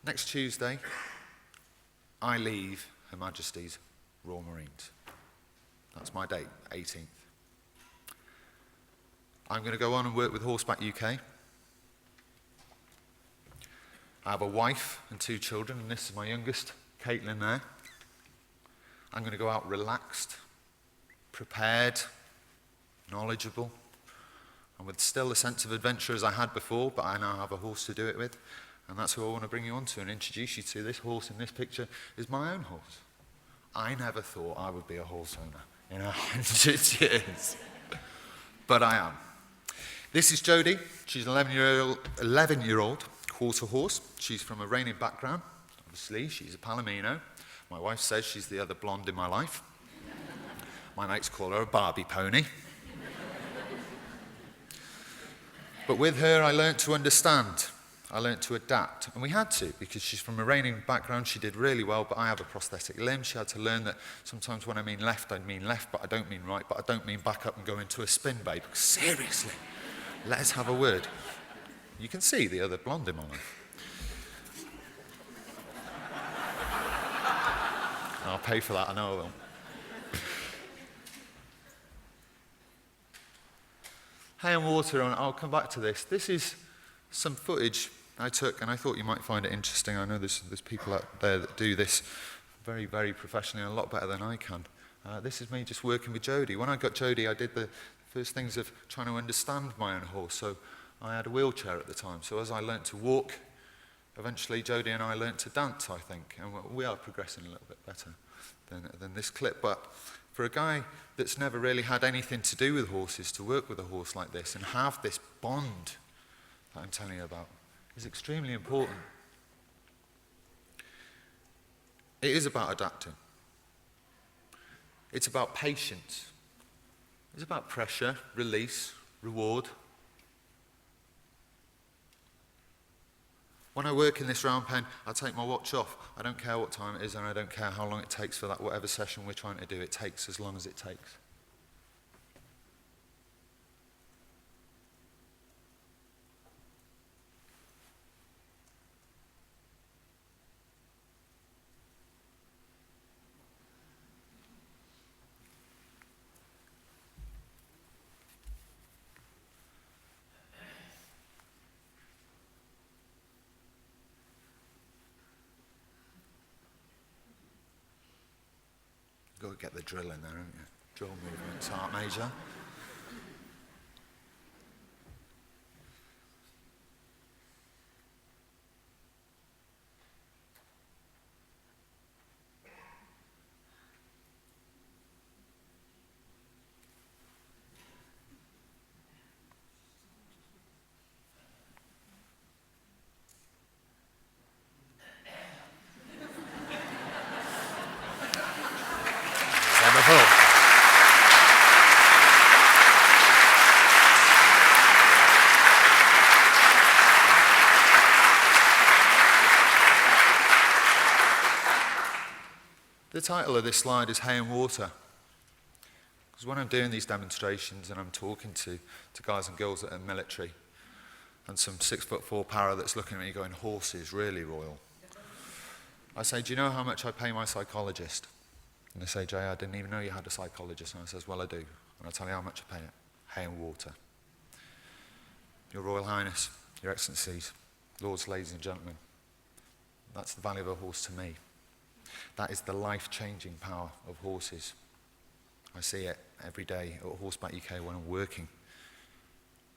Next Tuesday, I leave Her Majesty's Royal Marines. That's my date, 18th. I'm going to go on and work with HorseBack UK. I have a wife and 2 children, and this is my youngest, Caitlin there. I'm going to go out relaxed, prepared, knowledgeable, and with still a sense of adventure as I had before, but I now have a horse to do it with. And that's who I want to bring you on to and introduce you to. This horse in this picture is my own horse. I never thought I would be a horse owner in 100 years, but I am. This is Jodie. She's an 11-year-old quarter horse. She's from a reigning background. Obviously, she's a Palomino. My wife says she's the other blonde in my life. My mates call her a Barbie pony. But with her, I learnt to understand. I learnt to adapt. And we had to, because she's from a reigning background. She did really well, but I have a prosthetic limb. She had to learn that sometimes when I mean left, but I don't mean right, but I don't mean back up and go into a spin, babe. Seriously, let's have a word. You can see the other blonde in my life. I'll pay for that, I know I will. Hay and water, and I'll come back to this. This is some footage I took, and I thought you might find it interesting. I know there's people out there that do this very, very professionally, and a lot better than I can. This is me just working with Jodie. When I got Jodie, I did the first things of trying to understand my own horse. So I had a wheelchair at the time. So as I learnt to walk, eventually Jodie and I learnt to dance, I think. And we are progressing a little bit better than this clip. But for a guy that's never really had anything to do with horses, to work with a horse like this and have this bond that I'm telling you about is extremely important. It is about adapting. It's about patience. It's about pressure, release, reward. When I work in this round pen, I take my watch off. I don't care what time it is, and I don't care how long it takes for that whatever session we're trying to do. It takes as long as it takes. You've got to get the drill in there, haven't you? Drill movements, aren't major. The title of this slide is Hay and Water. Because when I'm doing these demonstrations and I'm talking to guys and girls that are military and some 6'4" para that's looking at me going, horses, really, Royal? I say, do you know how much I pay my psychologist? And they say, Jay, I didn't even know you had a psychologist. And I says, well, I do. And I tell you how much I pay it. Hay and water. Your Royal Highness, Your Excellencies, Lords, ladies and gentlemen, that's the value of a horse to me. That is the life-changing power of horses. I see it every day at HorseBack UK when I'm working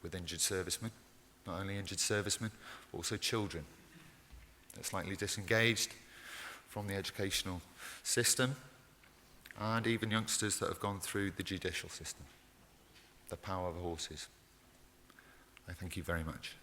with injured servicemen, not only injured servicemen, but also children. They're slightly disengaged from the educational system, and even youngsters that have gone through the judicial system. The power of horses. I thank you very much.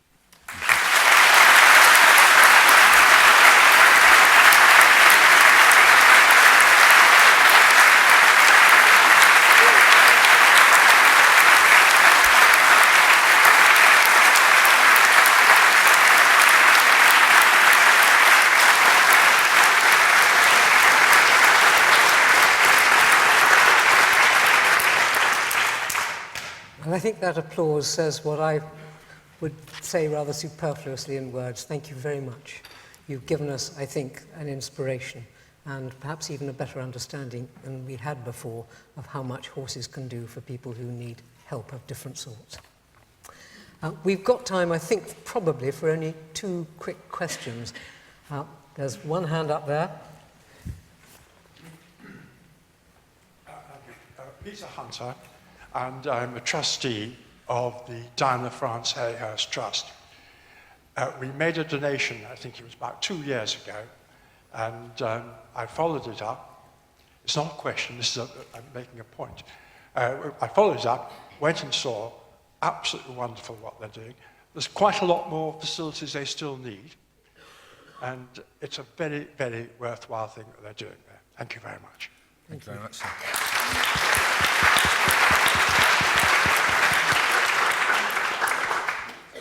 And I think that applause says what I would say rather superfluously in words. Thank you very much. You've given us, I think, an inspiration and perhaps even a better understanding than we had before of how much horses can do for people who need help of different sorts. We've got time, I think, probably for only 2 quick questions. There's one hand up there. Peter Hunter, and I'm a trustee of the Daimler France Hare Trust. We made a donation, I think it was about 2 years ago, and I followed it up. It's not a question, I'm making a point. I followed it up, went and saw, absolutely wonderful what they're doing. There's quite a lot more facilities they still need, and it's a very, very worthwhile thing that they're doing there. Thank you very much. Thank you very much, sir.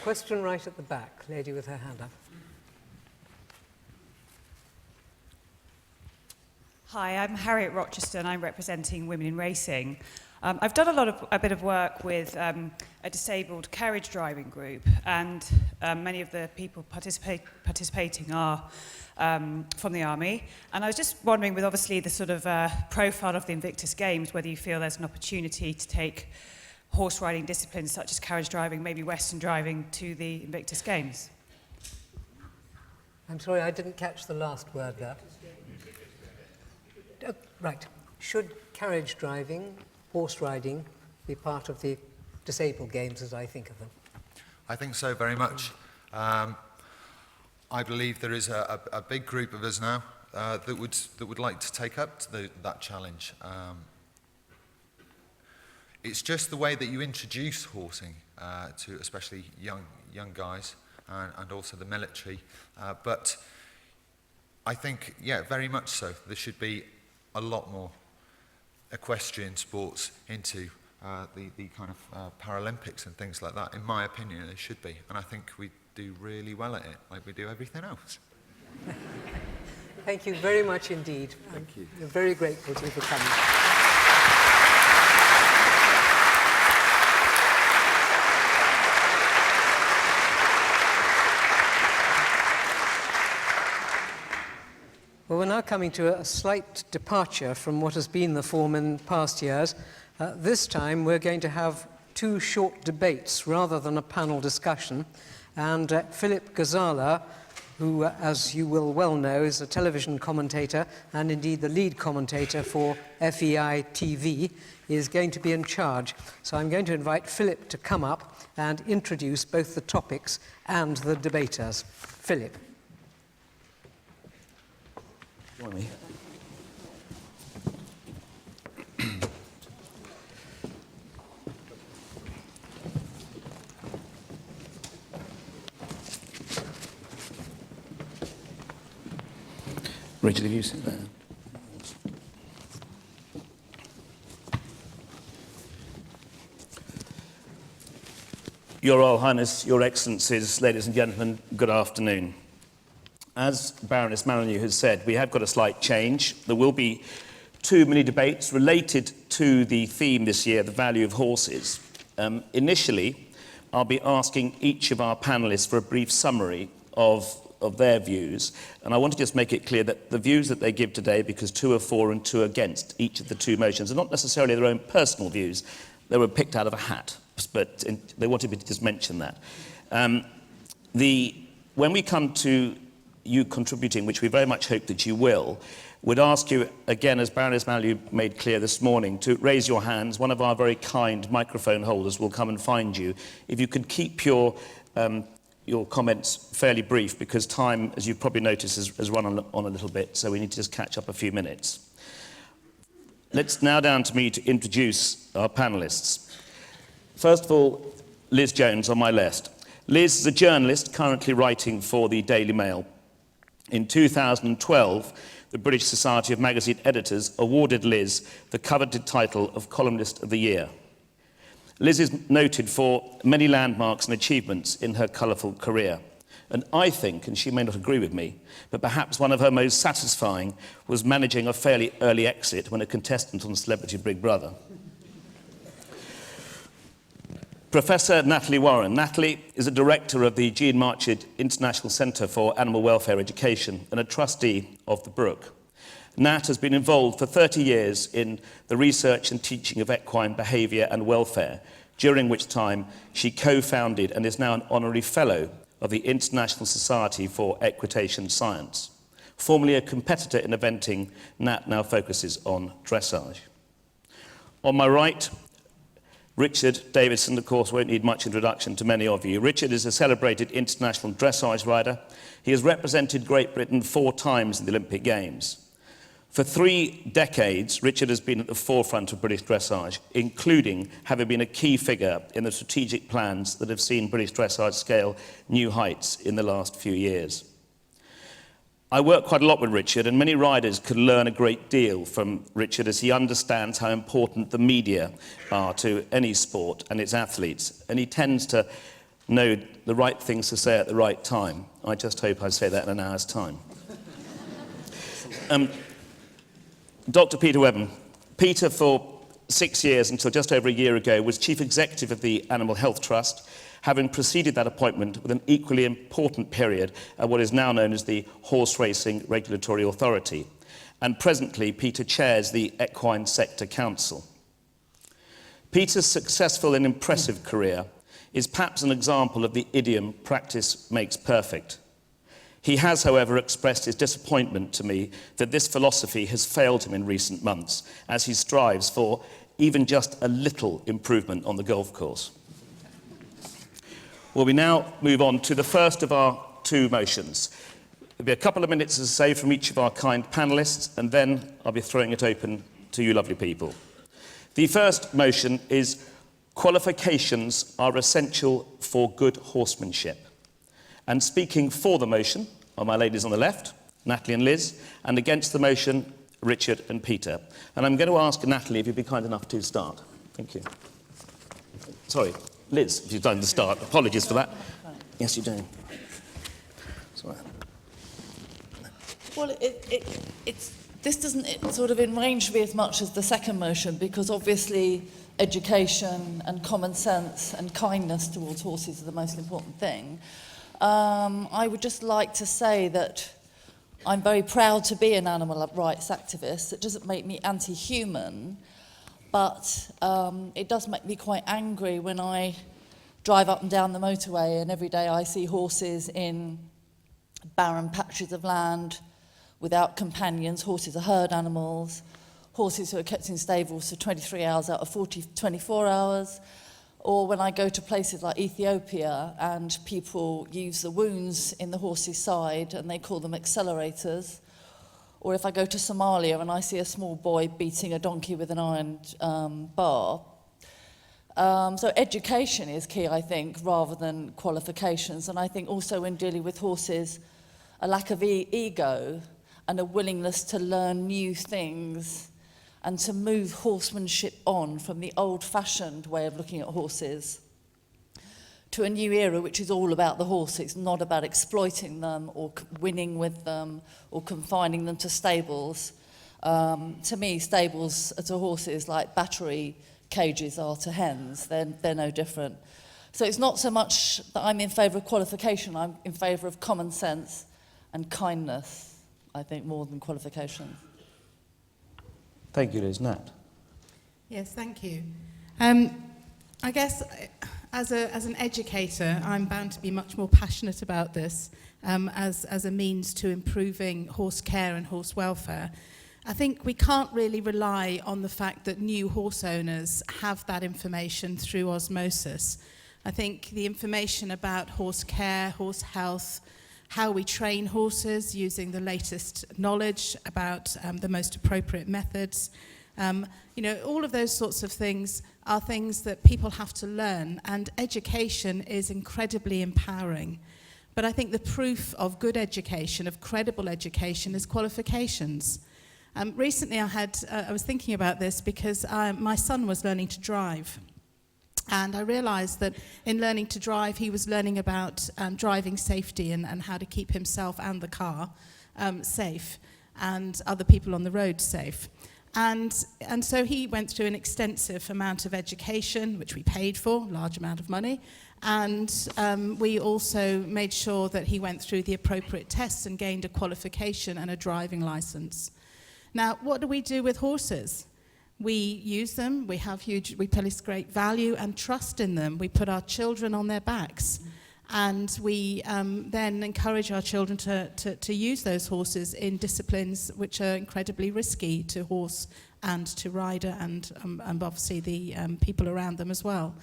Question right at the back, lady with her hand up. Hi, I'm Harriet Rochester and I'm representing Women in Racing. I've done a bit of work with a disabled carriage driving group, and many of the people participating are from the army. And I was just wondering, with obviously the sort of profile of the Invictus Games, whether you feel there's an opportunity to take horse riding disciplines such as carriage driving, maybe Western driving, to the Invictus Games. I'm sorry, I didn't catch the last word there. Right. Should carriage driving, horse riding, be part of the disabled games as I think of them? I think so very much. I believe there is a big group of us now that would like to take up to that challenge. It's just the way that you introduce horsing to especially young guys and also the military. But I think, yeah, very much so. There should be a lot more equestrian sports into the kind of Paralympics and things like that. In my opinion, there should be. And I think we do really well at it, like we do everything else. Thank you very much indeed. Thank you. We're very grateful to you for coming. Well, we're now coming to a slight departure from what has been the form in past years. This time we're going to have 2 short debates rather than a panel discussion. And Philip Gazala, who, as you will well know, is a television commentator and indeed the lead commentator for FEI TV, is going to be in charge. So I'm going to invite Philip to come up and introduce both the topics and the debaters. Philip. Join me. Rachel, have you seen that? Your Royal Highness, Your Excellencies, ladies and gentlemen, good afternoon. As Baroness Mallalieu has said, we have got a slight change. There will be 2 mini-debates related to the theme this year, the value of horses. Initially, I'll be asking each of our panellists for a brief summary of their views. And I want to just make it clear that the views that they give today, because 2 are for and 2 against each of the 2 motions, are not necessarily their own personal views. They were picked out of a hat, but they wanted me to just mention that. When we come to you contributing, which we very much hope that you will, would ask you, again, as Baroness Mallalieu made clear this morning, to raise your hands. One of our very kind microphone holders will come and find you. If you could keep your your comments fairly brief because time, as you've probably noticed, has run on a little bit, so we need to just catch up a few minutes. It's now down to me to introduce our panellists. First of all, Liz Jones on my left. Liz is a journalist currently writing for the Daily Mail. In 2012, the British Society of Magazine Editors awarded Liz the coveted title of Columnist of the Year. Liz is noted for many landmarks and achievements in her colourful career. And I think, and she may not agree with me, but perhaps one of her most satisfying was managing a fairly early exit when a contestant on Celebrity Big Brother. Professor Natalie Warren. Natalie is a director of the Jean Marchand International Centre for Animal Welfare Education and a trustee of the Brook. Nat has been involved for 30 years in the research and teaching of equine behaviour and welfare, during which time she co-founded and is now an honorary fellow of the International Society for Equitation Science. Formerly a competitor in eventing, Nat now focuses on dressage. On my right, Richard Davidson, of course, won't need much introduction to many of you. Richard is a celebrated international dressage rider. He has represented Great Britain 4 times in the Olympic Games. For 3 decades, Richard has been at the forefront of British dressage, including having been a key figure in the strategic plans that have seen British dressage scale new heights in the last few years. I work quite a lot with Richard, and many riders can learn a great deal from Richard as he understands how important the media are to any sport and its athletes, and he tends to know the right things to say at the right time. I just hope I say that in an hour's time. Dr. Peter Webben. Peter, for 6 years, until just over a year ago, was Chief Executive of the Animal Health Trust, having preceded that appointment with an equally important period at what is now known as the Horse Racing Regulatory Authority. And presently, Peter chairs the Equine Sector Council. Peter's successful and impressive career is perhaps an example of the idiom, practice makes perfect. He has, however, expressed his disappointment to me that this philosophy has failed him in recent months, as he strives for even just a little improvement on the golf course. Well, we now move on to the first of our 2 motions. There'll be a couple of minutes, as I say, from each of our kind panellists, and then I'll be throwing it open to you lovely people. The first motion is qualifications are essential for good horsemanship. And speaking for the motion are my ladies on the left, Natalie and Liz, and against the motion, Richard and Peter. And I'm going to ask Natalie if you'd be kind enough to start. Thank you. Sorry, Liz, if you've done the start. Apologies for that. Yes, you do. Sorry. Well, this doesn't sort of enrange me as much as the second motion, because obviously education and common sense and kindness towards horses are the most important thing. I would just like to say that I'm very proud to be an animal rights activist. It doesn't make me anti-human, but it does make me quite angry when I drive up and down the motorway and every day I see horses in barren patches of land without companions. Horses are herd animals, horses who are kept in stables for 23 hours out of 24 hours. Or when I go to places like Ethiopia and people use the wounds in the horse's side and they call them accelerators. Or if I go to Somalia and I see a small boy beating a donkey with an iron bar. So education is key, I think, rather than qualifications. And I think also in dealing with horses, a lack of ego and a willingness to learn new things and to move horsemanship on from the old-fashioned way of looking at horses to a new era which is all about the horse. It's not about exploiting them or winning with them or confining them to stables. To me, stables to horses like battery cages are to hens. They're no different. So it's not so much that I'm in favour of qualification, I'm in favour of common sense and kindness, I think, more than qualification. Thank you, Liz. Nat? Yes, thank you. I guess as an educator, I'm bound to be much more passionate about this as a means to improving horse care and horse welfare. I think we can't really rely on the fact that new horse owners have that information through osmosis. I think the information about horse care, horse health, how we train horses using the latest knowledge about the most appropriate methods, all of those sorts of things are things that people have to learn, and education is incredibly empowering. But I think the proof of good education, of credible education, is qualifications. Recently I was thinking about this because my son was learning to drive. And I realized that in learning to drive, he was learning about driving safety and how to keep himself and the car safe and other people on the road safe. And so he went through an extensive amount of education, which we paid for, large amount of money. And we also made sure that he went through the appropriate tests and gained a qualification and a driving license. Now, what do we do with horses? We use them, we place great value and trust in them. We put our children on their backs, and we then encourage our children to use those horses in disciplines which are incredibly risky to horse and to rider and obviously the people around them as well.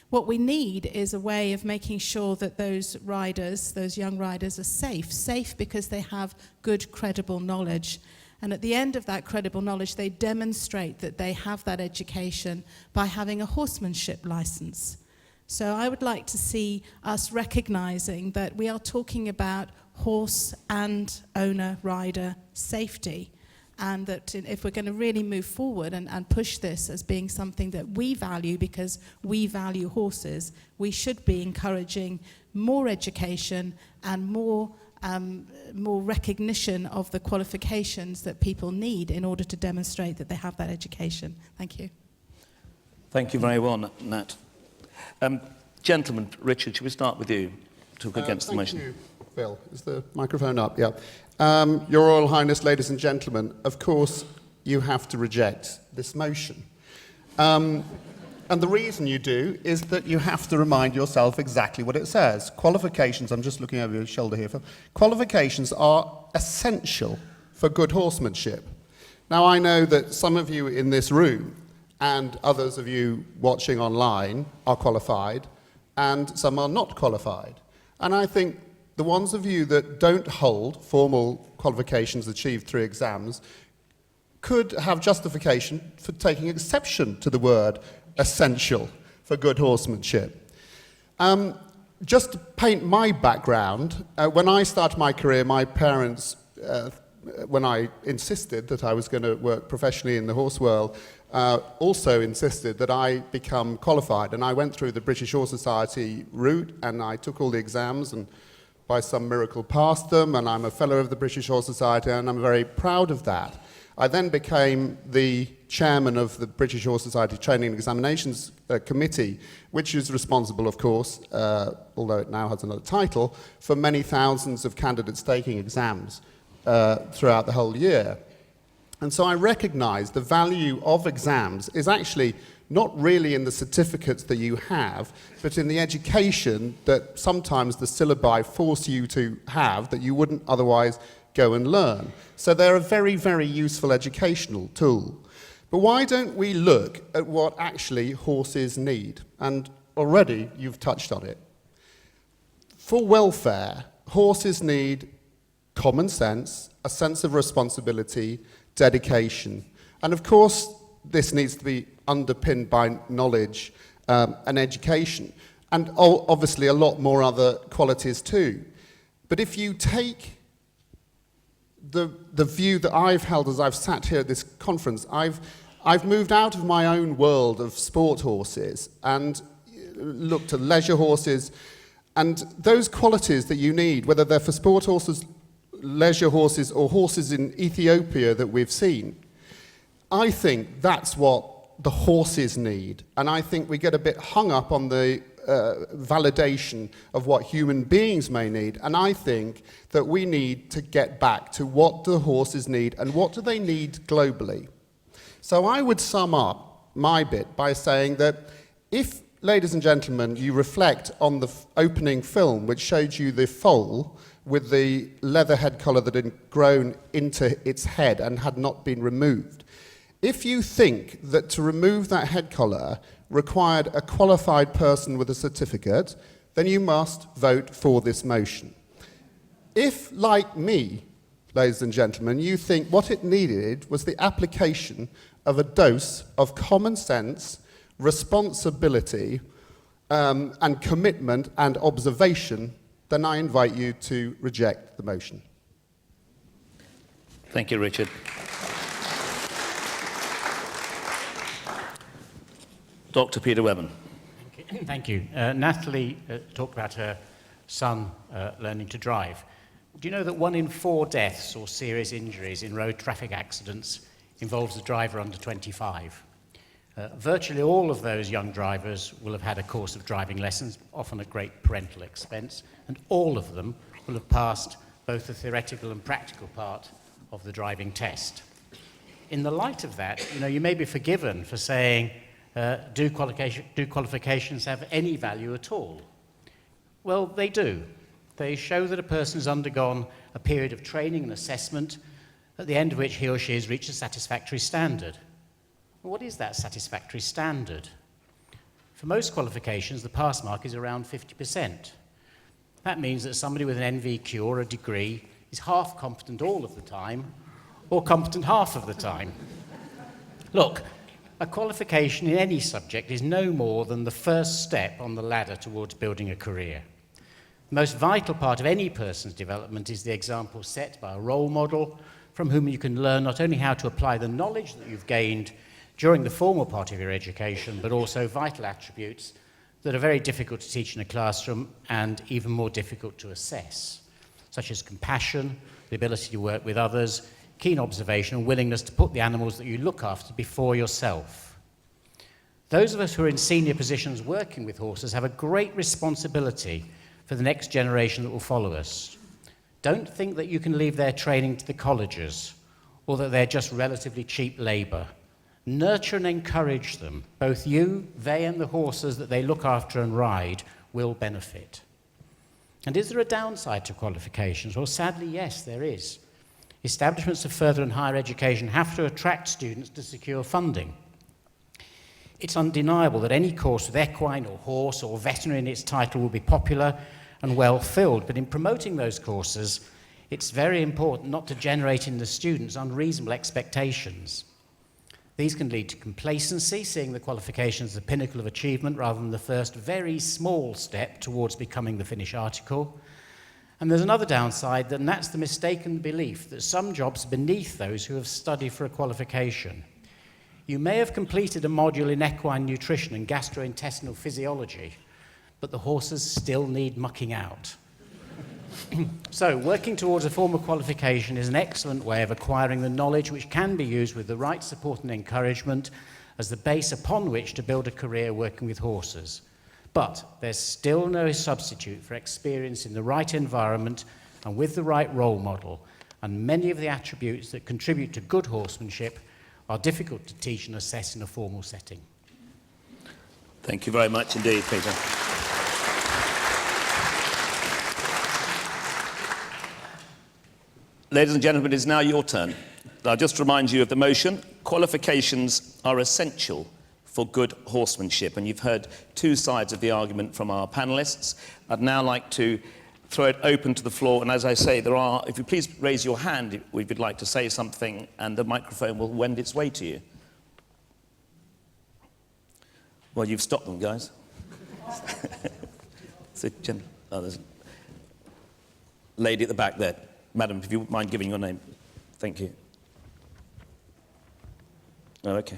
What we need is a way of making sure that those riders, those young riders, are safe because they have good, credible knowledge. And at the end of that credible knowledge, they demonstrate that they have that education by having a horsemanship license. So I would like to see us recognizing that we are talking about horse and owner rider safety, and that if we're going to really move forward and push this as being something that we value because we value horses, we should be encouraging more education and more recognition of the qualifications that people need in order to demonstrate that they have that education. Thank you. Thank you very well, Nat. Gentlemen, Richard, should we start with you? Talk against the motion. Thank you, Phil. Is the microphone up? Yeah. Your Royal Highness, ladies and gentlemen, of course you have to reject this motion. And the reason you do is that you have to remind yourself exactly what it says. Qualifications, I'm just looking over your shoulder here, Phil. Qualifications are essential for good horsemanship. Now, I know that some of you in this room and others of you watching online are qualified, and some are not qualified. And I think the ones of you that don't hold formal qualifications achieved through exams could have justification for taking exception to the word essential for good horsemanship. Just to paint my background, when I started my career, my parents, when I insisted that I was going to work professionally in the horse world, also insisted that I become qualified. And I went through the British Horse Society route, and I took all the exams and by some miracle passed them, and I'm a fellow of the British Horse Society, and I'm very proud of that. I then became the chairman of the British Horse Society Training and Examinations Committee, which is responsible, of course, although it now has another title, for many thousands of candidates taking exams throughout the whole year. And so I recognize the value of exams is actually not really in the certificates that you have, but in the education that sometimes the syllabi force you to have that you wouldn't otherwise go and learn. So they're a very, very useful educational tool. But why don't we look at what actually horses need? And already you've touched on it. For welfare, horses need common sense, a sense of responsibility, dedication. And of course, this needs to be underpinned by knowledge and education. And obviously a lot more other qualities too. But if you take the view that I've held as I've sat here at this conference, I've moved out of my own world of sport horses and looked at leisure horses, and those qualities that you need, whether they're for sport horses, leisure horses, or horses in Ethiopia that we've seen, I think that's what the horses need. And I think we get a bit hung up on the validation of what human beings may need. And I think that we need to get back to what the horses need and what do they need globally. So I would sum up my bit by saying that if, ladies and gentlemen, you reflect on the opening film, which showed you the foal with the leather head collar that had grown into its head and had not been removed, If you think that to remove that head collar required a qualified person with a certificate, then you must vote for this motion. If, like me, ladies and gentlemen, you think what it needed was the application of a dose of common sense, responsibility, and commitment and observation, then I invite you to reject the motion. Thank you, Richard. Dr. Peter Webben. Thank you. Natalie talked about her son learning to drive. Do you know that 1 in 4 deaths or serious injuries in road traffic accidents involves a driver under 25? Virtually all of those young drivers will have had a course of driving lessons, often at great parental expense, and all of them will have passed both the theoretical and practical part of the driving test. In the light of that, you may be forgiven for saying, do qualifications have any value at all? Well, they do. They show that a person has undergone a period of training and assessment, at the end of which he or she has reached a satisfactory standard. What is that satisfactory standard? For most qualifications, the pass mark is around 50%. That means that somebody with an NVQ or a degree is half competent all of the time, or competent half of the time. Look, a qualification in any subject is no more than the first step on the ladder towards building a career. The most vital part of any person's development is the example set by a role model from whom you can learn not only how to apply the knowledge that you've gained during the formal part of your education, but also vital attributes that are very difficult to teach in a classroom and even more difficult to assess, such as compassion, the ability to work with others, keen observation, and willingness to put the animals that you look after before yourself. Those of us who are in senior positions working with horses have a great responsibility for the next generation that will follow us. Don't think that you can leave their training to the colleges or that they're just relatively cheap labour. Nurture and encourage them. Both you, they, and the horses that they look after and ride will benefit. And is there a downside to qualifications? Well, sadly, yes, there is. Establishments of further and higher education have to attract students to secure funding. It's undeniable that any course with equine or horse or veterinary in its title will be popular and well filled, but in promoting those courses, it's very important not to generate in the students unreasonable expectations. These can lead to complacency, seeing the qualifications as the pinnacle of achievement rather than the first very small step towards becoming the finished article. And there's another downside, and that's the mistaken belief that some jobs are beneath those who have studied for a qualification. You may have completed a module in equine nutrition and gastrointestinal physiology, but the horses still need mucking out. So, working towards a formal qualification is an excellent way of acquiring the knowledge which can be used with the right support and encouragement as the base upon which to build a career working with horses. But there's still no substitute for experience in the right environment and with the right role model, and many of the attributes that contribute to good horsemanship are difficult to teach and assess in a formal setting. Thank you very much indeed, Peter. Ladies and gentlemen, it is now your turn. I'll just remind you of the motion. Qualifications are essential for good horsemanship, and you've heard two sides of the argument from our panellists. I'd now like to throw it open to the floor, and as I say, if you please raise your hand if you'd like to say something, and the microphone will wend its way to you. Well, you've stopped them, guys. So, there's a lady at the back there. Madam, if you wouldn't mind giving your name. Thank you. Oh, okay.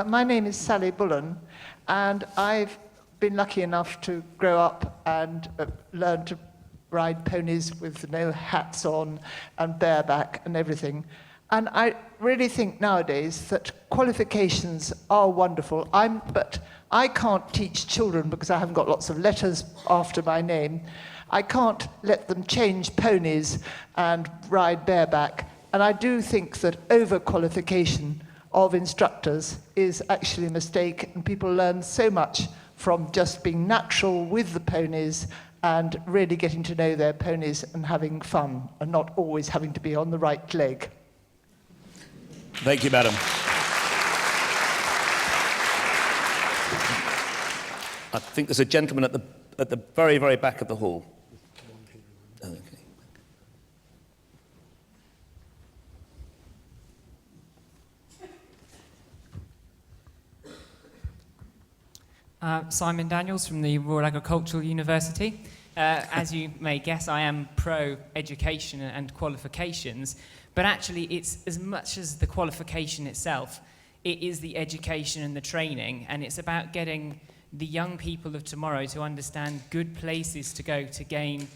My name is Sally Bullen, and I've been lucky enough to grow up and learn to ride ponies with no hats on and bareback and everything. And I really think nowadays that qualifications are wonderful. But I can't teach children because I haven't got lots of letters after my name. I can't let them change ponies and ride bareback. And I do think that overqualification of instructors is actually a mistake, and people learn so much from just being natural with the ponies and really getting to know their ponies and having fun and not always having to be on the right leg. Thank you, madam. I think there's a gentleman at the very, very back of the hall. Okay. Simon Daniels from the Royal Agricultural University. As you may guess, I am pro-education and qualifications, but actually it's as much as the qualification itself, it is the education and the training, and it's about getting the young people of tomorrow to understand good places to go to gain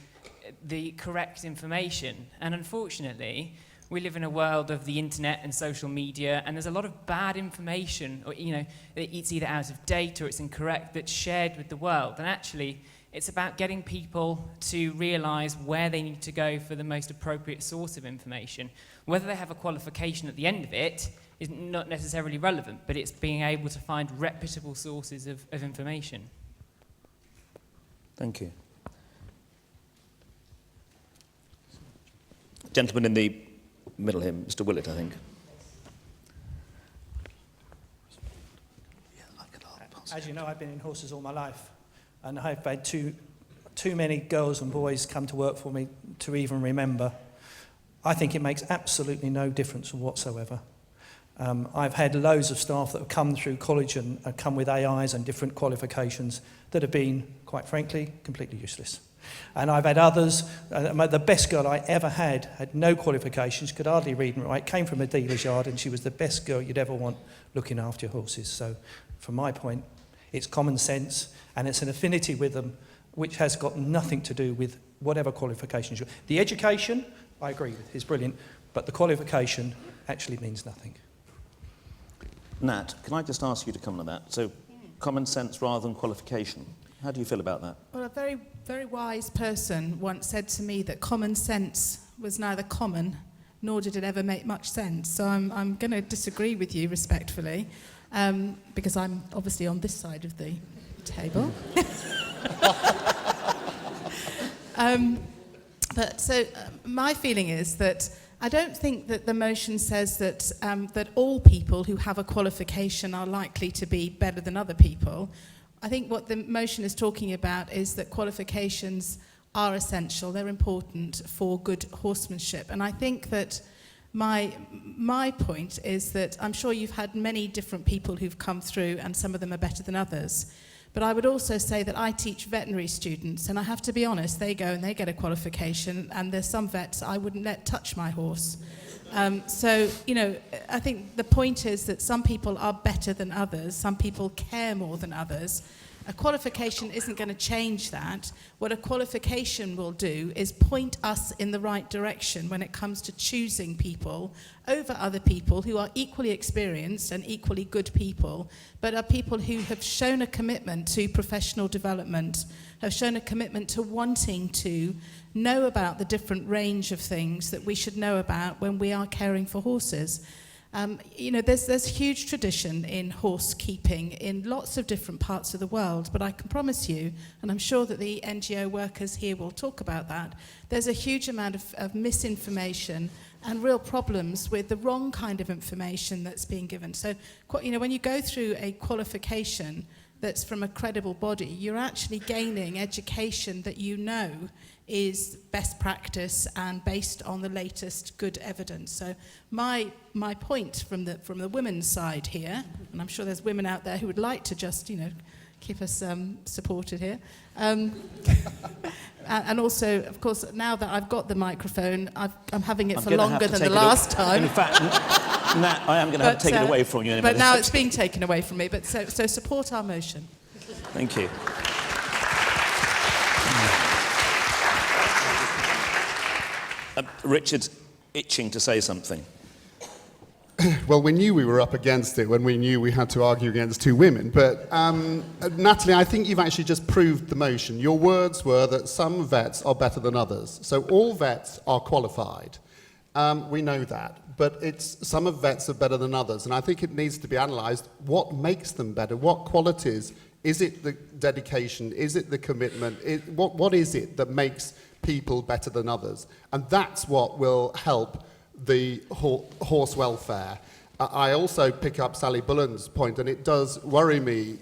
the correct information. And unfortunately, we live in a world of the internet and social media, and there's a lot of bad information, or it's either out of date or it's incorrect, that's shared with the world. And actually, it's about getting people to realise where they need to go for the most appropriate source of information. Whether they have a qualification at the end of it is not necessarily relevant, but it's being able to find reputable sources of information. Thank you. Gentleman in the middle here, Mr. Willett, I think. As you know, I've been in horses all my life, and I've had too many girls and boys come to work for me to even remember. I think it makes absolutely no difference whatsoever. I've had loads of staff that have come through college and come with AIs and different qualifications that have been, quite frankly, completely useless. And I've had others, the best girl I ever had no qualifications, could hardly read and write, came from a dealer's yard, and she was the best girl you'd ever want looking after your horses. So from my point, it's common sense, and it's an affinity with them, which has got nothing to do with whatever qualifications you... The education, I agree with, is brilliant, but the qualification actually means nothing. Nat, can I just ask you to comment on that? So, common sense rather than qualification. How do you feel about that? Well, a very, very wise person once said to me that common sense was neither common, nor did it ever make much sense. So I'm going to disagree with you respectfully, because I'm obviously on this side of the table. My feeling is that I don't think that the motion says that that all people who have a qualification are likely to be better than other people. I think what the motion is talking about is that qualifications are essential, they're important for good horsemanship. And I think that my point is that I'm sure you've had many different people who've come through, and some of them are better than others. But I would also say that I teach veterinary students, and I have to be honest, they go and they get a qualification, and there's some vets I wouldn't let touch my horse. I think the point is that some people are better than others, some people care more than others. A qualification isn't going to change that. What a qualification will do is point us in the right direction when it comes to choosing people over other people who are equally experienced and equally good people, but are people who have shown a commitment to professional development, have shown a commitment to wanting to know about the different range of things that we should know about when we are caring for horses. There's huge tradition in horse keeping in lots of different parts of the world, but I can promise you, and I'm sure that the NGO workers here will talk about that, there's a huge amount of misinformation and real problems with the wrong kind of information that's being given. So, when you go through a qualification that's from a credible body, you're actually gaining education that you know is best practice and based on the latest good evidence. So my point from the women's side here, and I'm sure there's women out there who would like to just keep us supported here, and also, of course, now that I've got the microphone, I'm having it for longer than the last time. In fact, Nat, I am going to have to take it away from you in a minute. But now it's being taken away from me. But so support our motion. Thank you. Richard's itching to say something. Well, we knew we were up against it when we knew we had to argue against two women. But Natalie, I think you've actually just proved the motion. Your words were that some vets are better than others. So all vets are qualified. We know that. But some of vets are better than others. And I think it needs to be analysed what makes them better, what qualities. Is it the dedication? Is it the commitment? What is it that makes people better than others? And that's what will help the horse welfare. I also pick up Sally Bullen's point, and it does worry me,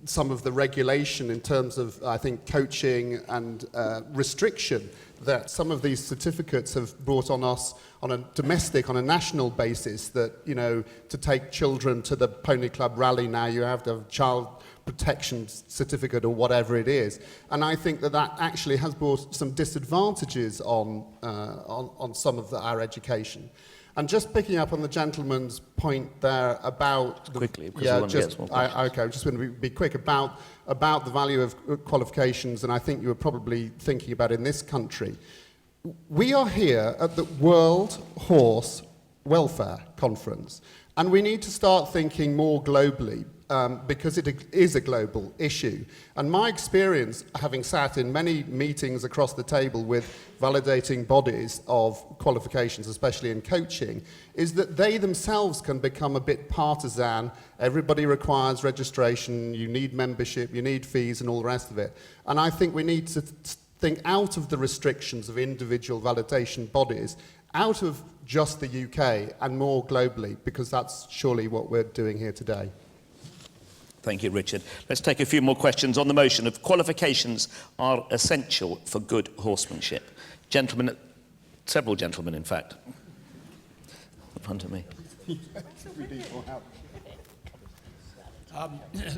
some of the regulation in terms of, I think, coaching and restriction that some of these certificates have brought on us on a domestic, on a national basis, that, you know, to take children to the Pony Club rally now, you have to have a child protection certificate or whatever it is. And I think that that actually has brought some disadvantages on some of our education. And just picking up on the gentleman's point there about... Quickly, because yeah, we want to get some more questions. okay, I just want to be quick about the value of qualifications, and I think you were probably thinking about in this country. We are here at the World Horse Welfare Conference, and we need to start thinking more globally, because it is a global issue. And my experience, having sat in many meetings across the table with validating bodies of qualifications, especially in coaching, is that they themselves can become a bit partisan. Everybody requires registration, you need membership, you need fees and all the rest of it. And I think we need to think out of the restrictions of individual validation bodies, out of just the UK and more globally, because that's surely what we're doing here today. Thank you, Richard. Let's take a few more questions on the motion of qualifications are essential for good horsemanship. Gentlemen, several gentlemen, in fact, in front of me.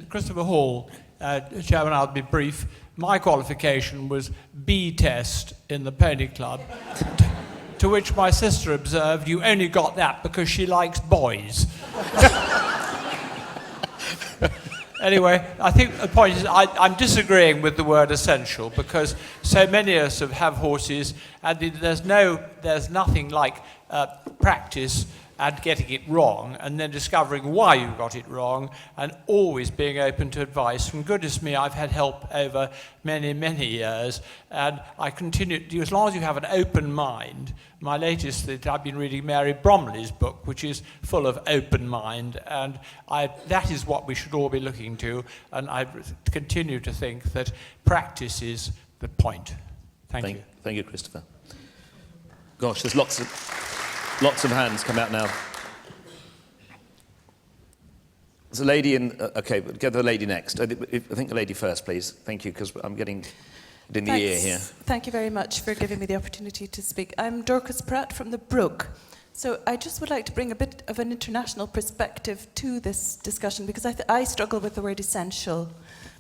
Christopher Hall, Chairman, I'll be brief. My qualification was B test in the Pony Club, to which my sister observed, "You only got that because she likes boys." Anyway, I think the point is I'm disagreeing with the word essential, because so many of us have horses, and there's nothing like practice and getting it wrong, and then discovering why you got it wrong, and always being open to advice. And goodness me, I've had help over many, many years, and I continue, as long as you have an open mind. My latest, that I've been reading Mary Bromley's book, which is full of open mind, and that is what we should all be looking to, and I continue to think that practice is the point. Thank you. Thank you, Christopher. Gosh, there's lots of hands come out now. There's a lady in... okay, we'll get the lady next. I think the lady first, please. Thank you, because I'm getting it in the ear here. Thank you very much for giving me the opportunity to speak. I'm Dorcas Pratt from the Brook. So I just would like to bring a bit of an international perspective to this discussion, because I struggle with the word essential,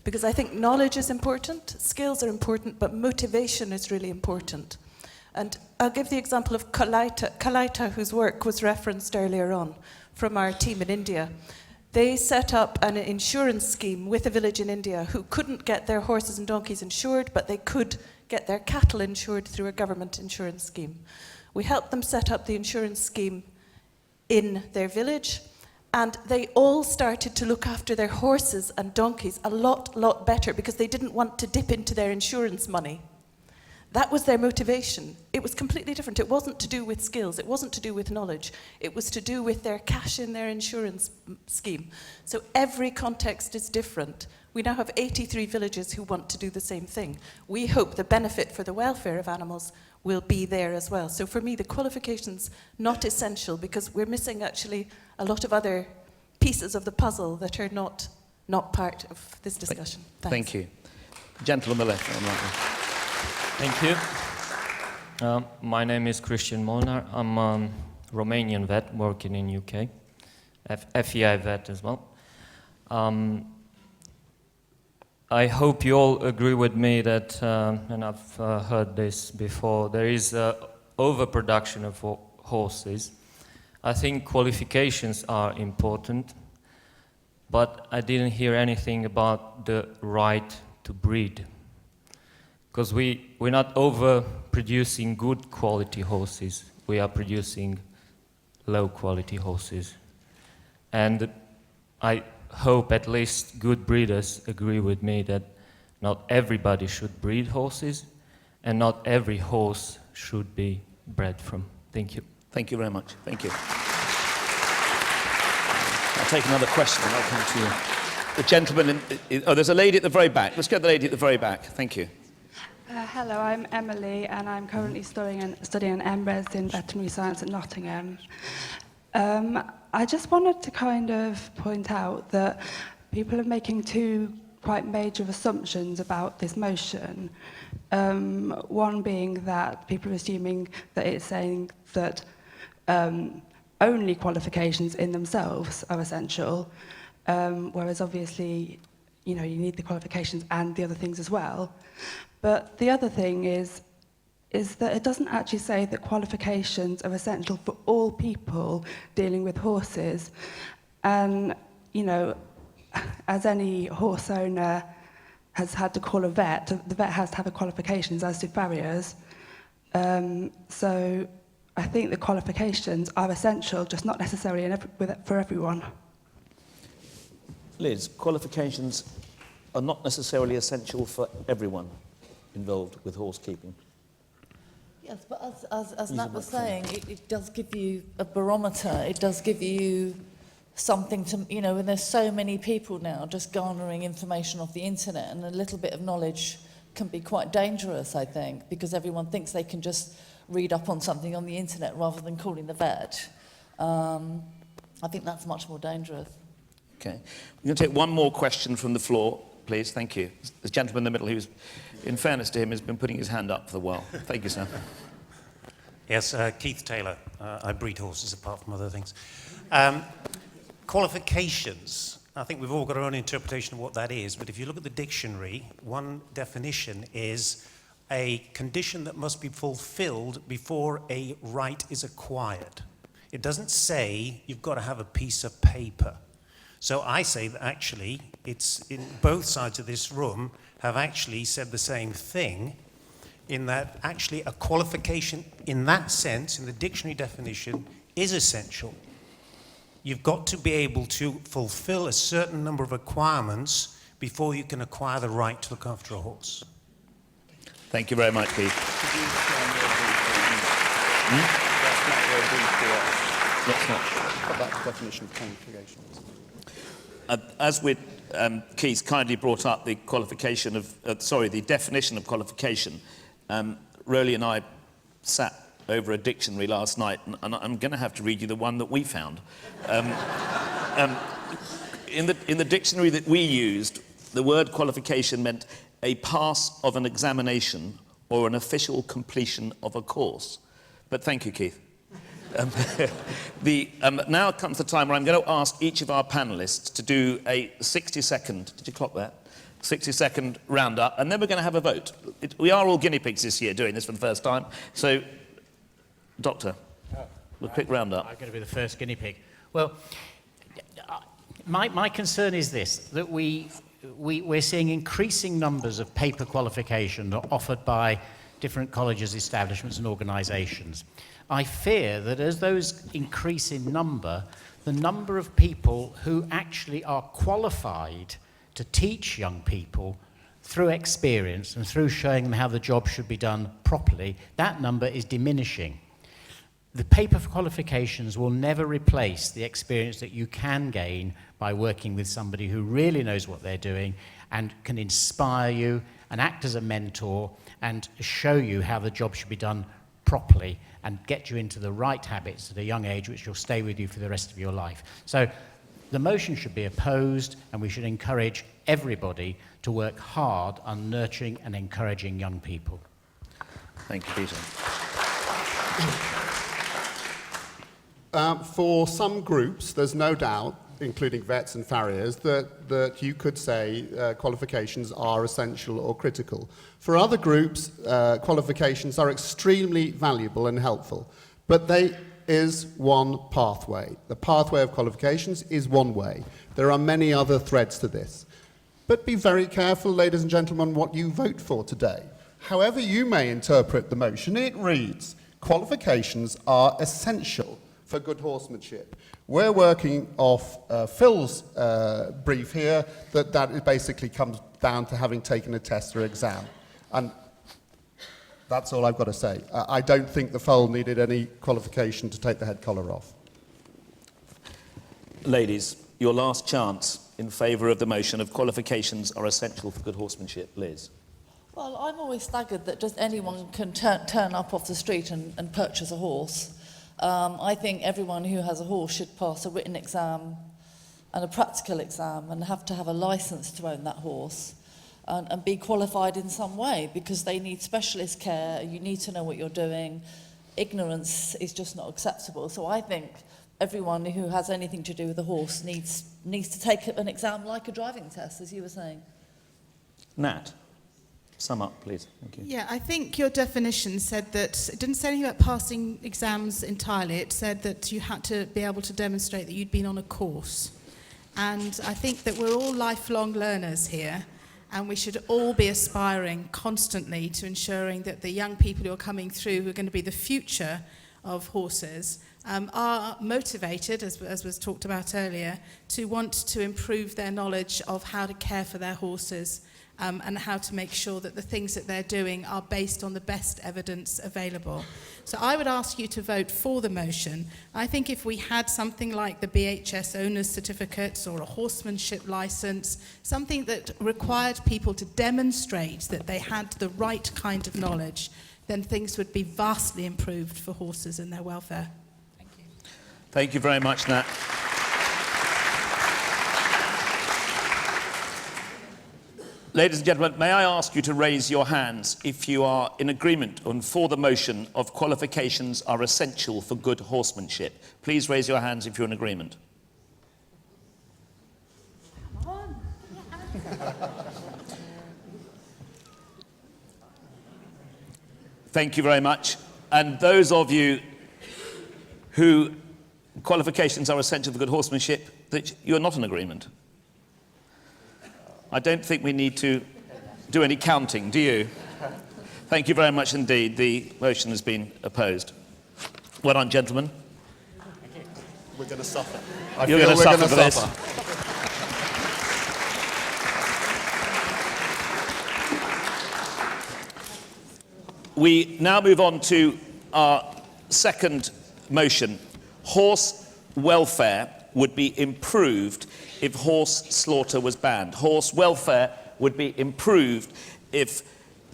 because I think knowledge is important, skills are important, but motivation is really important. And I'll give the example of Kalaita, whose work was referenced earlier on from our team in India. They set up an insurance scheme with a village in India who couldn't get their horses and donkeys insured, but they could get their cattle insured through a government insurance scheme. We helped them set up the insurance scheme in their village, and they all started to look after their horses and donkeys a lot better, because they didn't want to dip into their insurance money. That was their motivation. It was completely different. It wasn't to do with skills. It wasn't to do with knowledge. It was to do with their cash in their insurance scheme. So every context is different. We now have 83 villages who want to do the same thing. We hope the benefit for the welfare of animals will be there as well. So for me, the qualification's not essential, because we're missing actually a lot of other pieces of the puzzle that are not part of this discussion. Thanks. Thank you. Gentleman on the left. Thank you. My name is Christian Molnar. I'm a Romanian vet working in UK, FEI vet as well. I hope you all agree with me that, and I've heard this before, there is overproduction of horses. I think qualifications are important, but I didn't hear anything about the right to breed. Because we're not overproducing good quality horses, we are producing low quality horses. And I hope at least good breeders agree with me that not everybody should breed horses, and not every horse should be bred from. Thank you. Thank you very much. Thank you. I'll take another question and I'll come to you. The gentleman, there's a lady at the very back. Let's get the lady at the very back. Thank you. Hello, I'm Emily, and I'm currently studying an MRes in veterinary science at Nottingham. I just wanted to kind of point out that people are making two quite major assumptions about this motion. One being that people are assuming that it's saying that only qualifications in themselves are essential, whereas obviously, you know, you need the qualifications and the other things as well. But the other thing is that it doesn't actually say that qualifications are essential for all people dealing with horses. And, you know, as any horse owner has had to call a vet, the vet has to have the qualifications, as do farriers. So I think the qualifications are essential, just not necessarily for everyone. Liz, qualifications are not necessarily essential for everyone involved with horse keeping. Yes, but as Nat was saying, it does give you a barometer. It does give you something to, you know, and there's so many people now just garnering information off the internet, and a little bit of knowledge can be quite dangerous, I think, because everyone thinks they can just read up on something on the internet rather than calling the vet. I think that's much more dangerous. Okay. We're going to take one more question from the floor, please. Thank you. The gentleman in the middle, who's, in fairness to him, has been putting his hand up for a while. Thank you, sir. Yes, Keith Taylor. I breed horses apart from other things. Qualifications. I think we've all got our own interpretation of what that is, but if you look at the dictionary, one definition is a condition that must be fulfilled before a right is acquired. It doesn't say you've got to have a piece of paper. So I say that actually it's in both sides of this room have actually said the same thing, in that actually a qualification in that sense, in the dictionary definition, is essential. You've got to be able to fulfill a certain number of requirements before you can acquire the right to look after a horse. Thank you very much, Keith. Let's not put that definition of qualifications. As with Keith kindly brought up the qualification of, the definition of qualification, Roly and I sat over a dictionary last night, and I'm going to have to read you the one that we found. In the dictionary that we used, the word qualification meant a pass of an examination or an official completion of a course. But thank you, Keith. Now comes the time where I'm going to ask each of our panellists to do a 60-second, did you clock that? 60-second roundup, and then we're going to have a vote. We are all guinea pigs this year doing this for the first time. So, Doctor, a quick roundup. I'm going to be the first guinea pig. Well, my concern is this, that we're seeing increasing numbers of paper qualifications offered by different colleges, establishments and organisations. I fear that as those increase in number, the number of people who actually are qualified to teach young people through experience and through showing them how the job should be done properly, that number is diminishing. The paper qualifications will never replace the experience that you can gain by working with somebody who really knows what they're doing and can inspire you and act as a mentor and show you how the job should be done properly and get you into the right habits at a young age, which will stay with you for the rest of your life. So the motion should be opposed, and we should encourage everybody to work hard on nurturing and encouraging young people. Thank you, Peter. For some groups, there's no doubt, including vets and farriers, that you could say qualifications are essential or critical. For other groups, qualifications are extremely valuable and helpful, but they is one pathway. The pathway of qualifications is one way. There are many other threads to this. But be very careful, ladies and gentlemen, what you vote for today. However you may interpret the motion, it reads, qualifications are essential for good horsemanship. We're working off Phil's brief here that it basically comes down to having taken a test or exam. And that's all I've got to say. I don't think the foal needed any qualification to take the head collar off. Ladies, your last chance in favour of the motion of qualifications are essential for good horsemanship. Liz. Well, I'm always staggered that just anyone can turn up off the street and purchase a horse. I think everyone who has a horse should pass a written exam and a practical exam and have to have a license to own that horse and be qualified in some way, because they need specialist care. You need to know what you're doing. Ignorance is just not acceptable. So I think everyone who has anything to do with a horse needs to take an exam like a driving test, as you were saying. Nat, sum up, please. Thank you. Yeah, I think your definition said that, it didn't say anything about passing exams entirely. It said that you had to be able to demonstrate that you'd been on a course. And I think that we're all lifelong learners here, and we should all be aspiring constantly to ensuring that the young people who are coming through, who are going to be the future of horses, are motivated, as was talked about earlier, to want to improve their knowledge of how to care for their horses, and how to make sure that the things that they're doing are based on the best evidence available. So I would ask you to vote for the motion. I think if we had something like the BHS owner's certificates or a horsemanship license, something that required people to demonstrate that they had the right kind of knowledge, then things would be vastly improved for horses and their welfare. Thank you. Thank you very much, Nat. Ladies and gentlemen, may I ask you to raise your hands if you are in agreement and for the motion of qualifications are essential for good horsemanship. Please raise your hands if you're in agreement. Thank you very much. And those of you who qualifications are essential for good horsemanship, that you're not in agreement. I don't think we need to do any counting, do you? Thank you very much indeed. The motion has been opposed. Well done, gentlemen. We're going to suffer. You're going to suffer for this. We now move on to our second motion. Horse welfare would be improved if horse slaughter was banned. Horse welfare would be improved if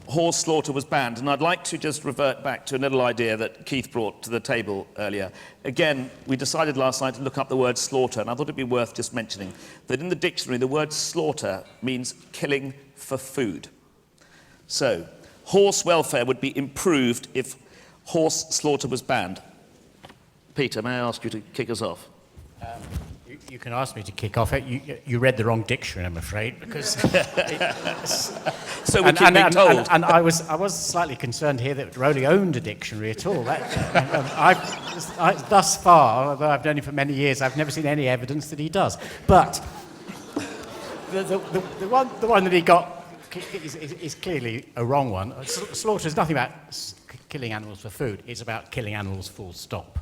horse slaughter was banned. And I'd like to just revert back to a little idea that Keith brought to the table earlier. Again, we decided last night to look up the word slaughter, and I thought it'd be worth just mentioning that in the dictionary, the word slaughter means killing for food. So, horse welfare would be improved if horse slaughter was banned. Peter, may I ask you to kick us off? You can ask me to kick off. You read the wrong dictionary, I'm afraid, because so we keep being told. And I was slightly concerned here that Roly owned a dictionary at all. Thus far, although I've known him for many years, I've never seen any evidence that he does. But the one that he got is clearly a wrong one. Slaughter is nothing about killing animals for food. It's about killing animals full stop.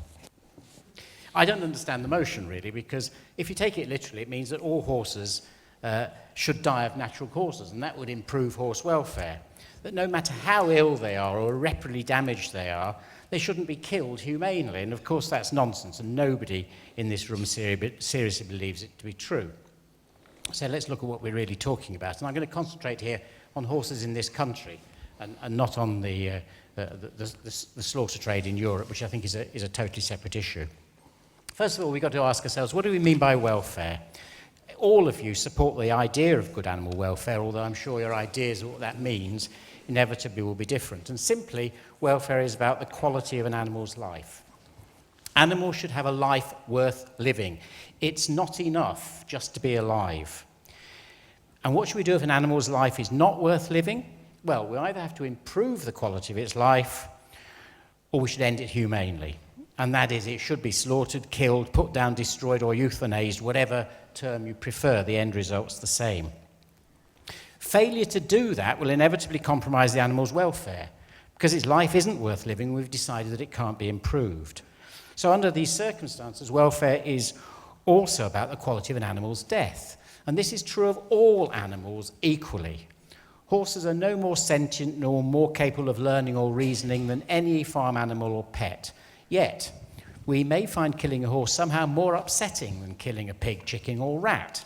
I don't understand the motion, really, because if you take it literally, it means that all horses should die of natural causes, and that would improve horse welfare. That no matter how ill they are or irreparably damaged they are, they shouldn't be killed humanely. And, of course, that's nonsense, and nobody in this room seriously believes it to be true. So let's look at what we're really talking about. And I'm going to concentrate here on horses in this country and not on the slaughter trade in Europe, which I think is a totally separate issue. First of all, we've got to ask ourselves, what do we mean by welfare? All of you support the idea of good animal welfare, although I'm sure your ideas of what that means inevitably will be different. And simply, welfare is about the quality of an animal's life. Animals should have a life worth living. It's not enough just to be alive. And what should we do if an animal's life is not worth living? Well, we either have to improve the quality of its life, or we should end it humanely. And that is, it should be slaughtered, killed, put down, destroyed, or euthanized, whatever term you prefer. The end result's the same. Failure to do that will inevitably compromise the animal's welfare. Because its life isn't worth living, we've decided that it can't be improved. So under these circumstances, welfare is also about the quality of an animal's death. And this is true of all animals equally. Horses are no more sentient nor more capable of learning or reasoning than any farm animal or pet. Yet, we may find killing a horse somehow more upsetting than killing a pig, chicken, or rat.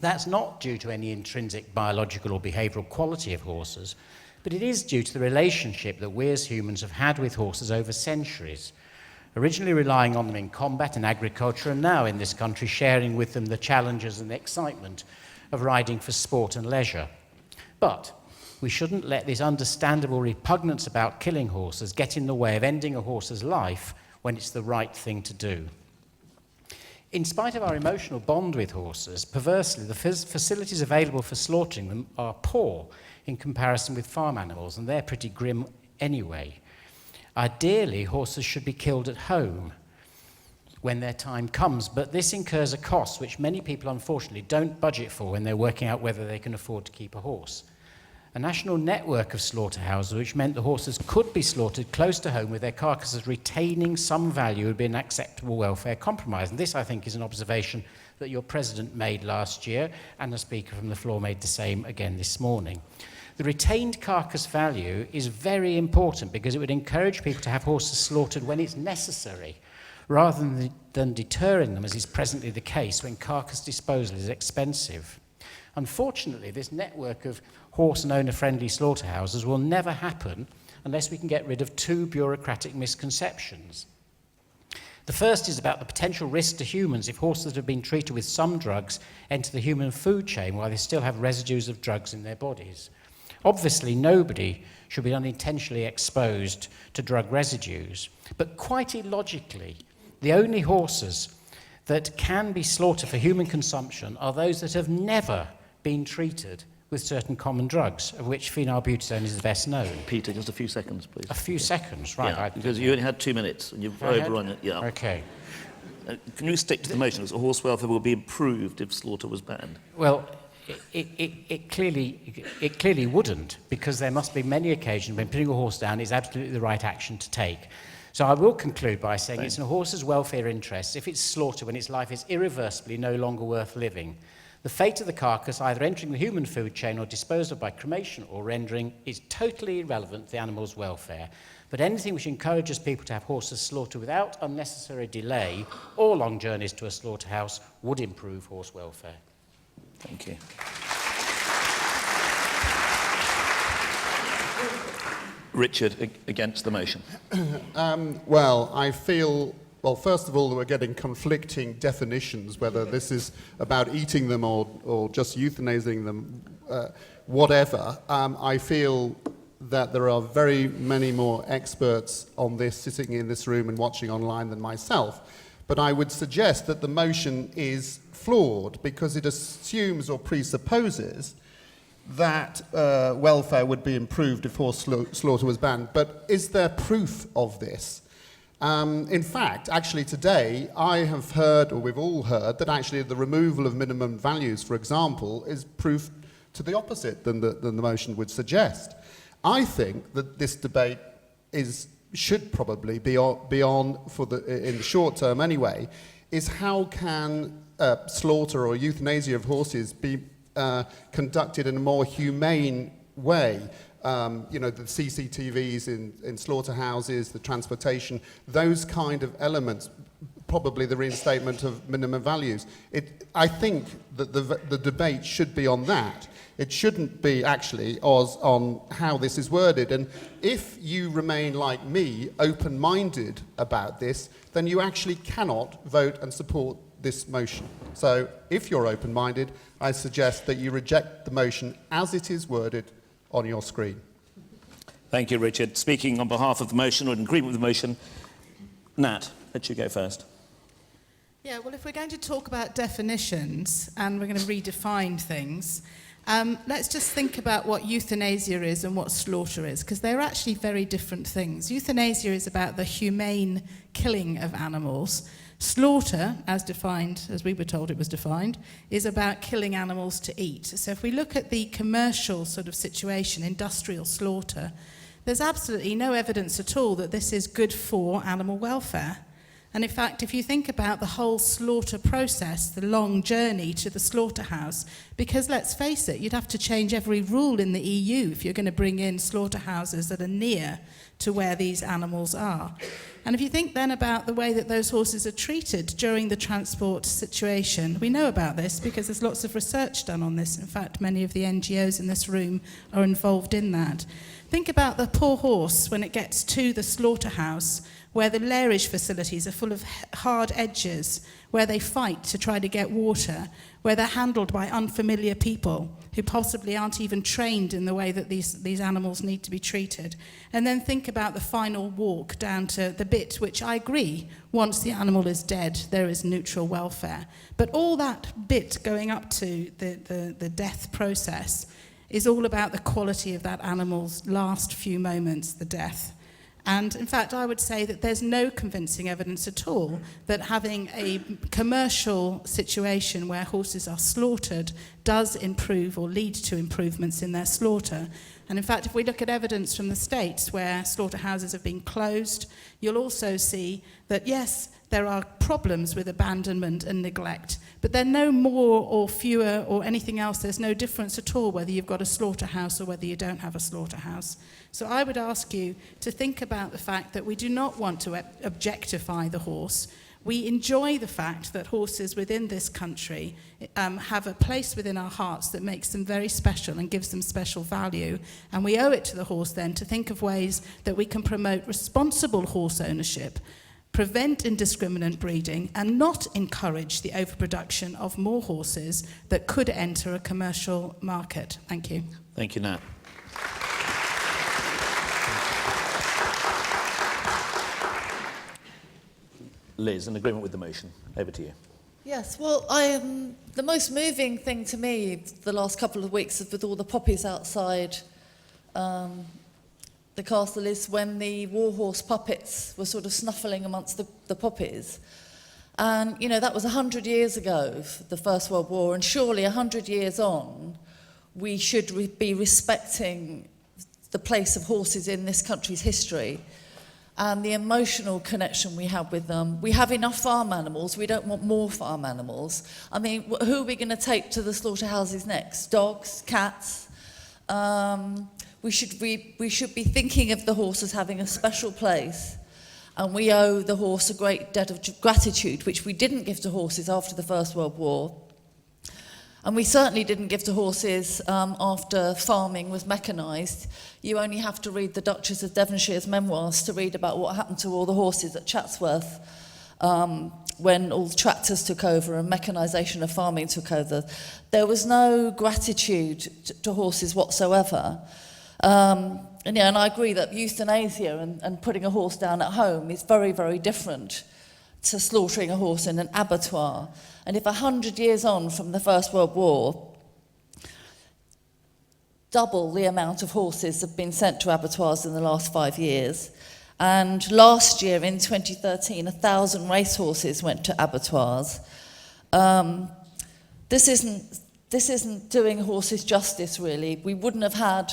That's not due to any intrinsic biological or behavioural quality of horses, but it is due to the relationship that we as humans have had with horses over centuries. originally relying on them in combat and agriculture, and now in this country sharing with them the challenges and the excitement of riding for sport and leisure. But we shouldn't let this understandable repugnance about killing horses get in the way of ending a horse's life when it's the right thing to do. In spite of our emotional bond with horses, perversely, the facilities available for slaughtering them are poor in comparison with farm animals, and they're pretty grim anyway. Ideally, horses should be killed at home when their time comes, but this incurs a cost which many people unfortunately don't budget for when they're working out whether they can afford to keep a horse. A national network of slaughterhouses, which meant the horses could be slaughtered close to home with their carcasses retaining some value, would be an acceptable welfare compromise. And this, I think, is an observation that your president made last year, and the speaker from the floor made the same again this morning. The retained carcass value is very important because it would encourage people to have horses slaughtered when it's necessary, rather than deterring them, as is presently the case, when carcass disposal is expensive. Unfortunately, this network of horse and owner-friendly slaughterhouses will never happen unless we can get rid of two bureaucratic misconceptions. The first is about the potential risk to humans if horses that have been treated with some drugs enter the human food chain while they still have residues of drugs in their bodies. Obviously, nobody should be unintentionally exposed to drug residues, but quite illogically, the only horses that can be slaughtered for human consumption are those that have never been treated with certain common drugs, of which phenylbutazone is the best known. Peter, just a few seconds, please. A few seconds, right. Yeah, because you only had 2 minutes, and you've overrun it. Yeah. Okay. Can you stick to the motion? Because horse welfare will be improved if slaughter was banned. Well, it clearly wouldn't, because there must be many occasions when putting a horse down is absolutely the right action to take. So I will conclude by saying it's in a horse's welfare interests if it's slaughtered when its life is irreversibly no longer worth living. The fate of the carcass, either entering the human food chain or disposed of by cremation or rendering, is totally irrelevant to the animal's welfare. But anything which encourages people to have horses slaughtered without unnecessary delay or long journeys to a slaughterhouse would improve horse welfare. Thank you. Richard, against the motion. Well, I feel, well, first of all, we're getting conflicting definitions, whether this is about eating them or just euthanizing them, whatever. I feel that there are very many more experts on this sitting in this room and watching online than myself. But I would suggest that the motion is flawed because it assumes or presupposes that welfare would be improved if horse slaughter was banned. But is there proof of this? In fact, actually today, I have heard, or we've all heard, that actually the removal of minimum values, for example, is proof to the opposite than the motion would suggest. I think that this debate should probably be on for in the short term anyway, is how can slaughter or euthanasia of horses be conducted in a more humane way. You know, the CCTVs in slaughterhouses, the transportation, those kind of elements, probably the reinstatement of minimum values. I think that the debate should be on that. It shouldn't be actually on how this is worded. And if you remain like me, open-minded about this, then you actually cannot vote and support this motion. So if you're open-minded, I suggest that you reject the motion as it is worded on your screen. Thank you, Richard. Speaking on behalf of the motion or in agreement with the motion, Nat, let you go first. Yeah, well, if we're going to talk about definitions and we're going to redefine things, let's just think about what euthanasia is and what slaughter is, because they're actually very different things. Euthanasia is about the humane killing of animals. Slaughter, as defined, as we were told it was defined, is about killing animals to eat. So if we look at the commercial sort of situation, industrial slaughter, there's absolutely no evidence at all that this is good for animal welfare. And in fact, if you think about the whole slaughter process, the long journey to the slaughterhouse, because let's face it, you'd have to change every rule in the EU if you're going to bring in slaughterhouses that are near to where these animals are. And if you think then about the way that those horses are treated during the transport situation, we know about this because there's lots of research done on this. In fact, many of the NGOs in this room are involved in that. Think about the poor horse when it gets to the slaughterhouse, where the lairage facilities are full of hard edges, where they fight to try to get water, where they're handled by unfamiliar people who possibly aren't even trained in the way that these animals need to be treated. And then think about the final walk down to the bit, which I agree, once the animal is dead, there is neutral welfare. But all that bit going up to the death process is all about the quality of that animal's last few moments, the death. And in fact, I would say that there's no convincing evidence at all that having a commercial situation where horses are slaughtered does improve or lead to improvements in their slaughter. And in fact, if we look at evidence from the States where slaughterhouses have been closed, you'll also see that, yes, there are problems with abandonment and neglect, but they're no more or fewer or anything else. There's no difference at all whether you've got a slaughterhouse or whether you don't have a slaughterhouse. So I would ask you to think about the fact that we do not want to objectify the horse. We enjoy the fact that horses within this country have a place within our hearts that makes them very special and gives them special value. And we owe it to the horse then to think of ways that we can promote responsible horse ownership, prevent indiscriminate breeding, and not encourage the overproduction of more horses that could enter a commercial market. Thank you. Thank you, Nat. Liz, in agreement with the motion, over to you. Yes, well, the most moving thing to me the last couple of weeks with all the poppies outside the castle is when the warhorse puppets were sort of snuffling amongst the poppies. And, you know, that was 100 years ago, the First World War, and surely 100 years on, we should be respecting the place of horses in this country's history and the emotional connection we have with them. We have enough farm animals. We don't want more farm animals. I mean, who are we going to take to the slaughterhouses next? Dogs? Cats? We should be thinking of the horse as having a special place, and we owe the horse a great debt of gratitude, which we didn't give to horses after the First World War. And we certainly didn't give to horses after farming was mechanised. You only have to read the Duchess of Devonshire's memoirs to read about what happened to all the horses at Chatsworth when all the tractors took over and mechanisation of farming took over. There was no gratitude to horses whatsoever. And I agree that euthanasia and putting a horse down at home is very, very different to slaughtering a horse in an abattoir. And if 100 years on from the First World War, double the amount of horses have been sent to abattoirs in the last 5 years. And last year, in 2013, 1,000 racehorses went to abattoirs. This isn't doing horses justice, really. We wouldn't have had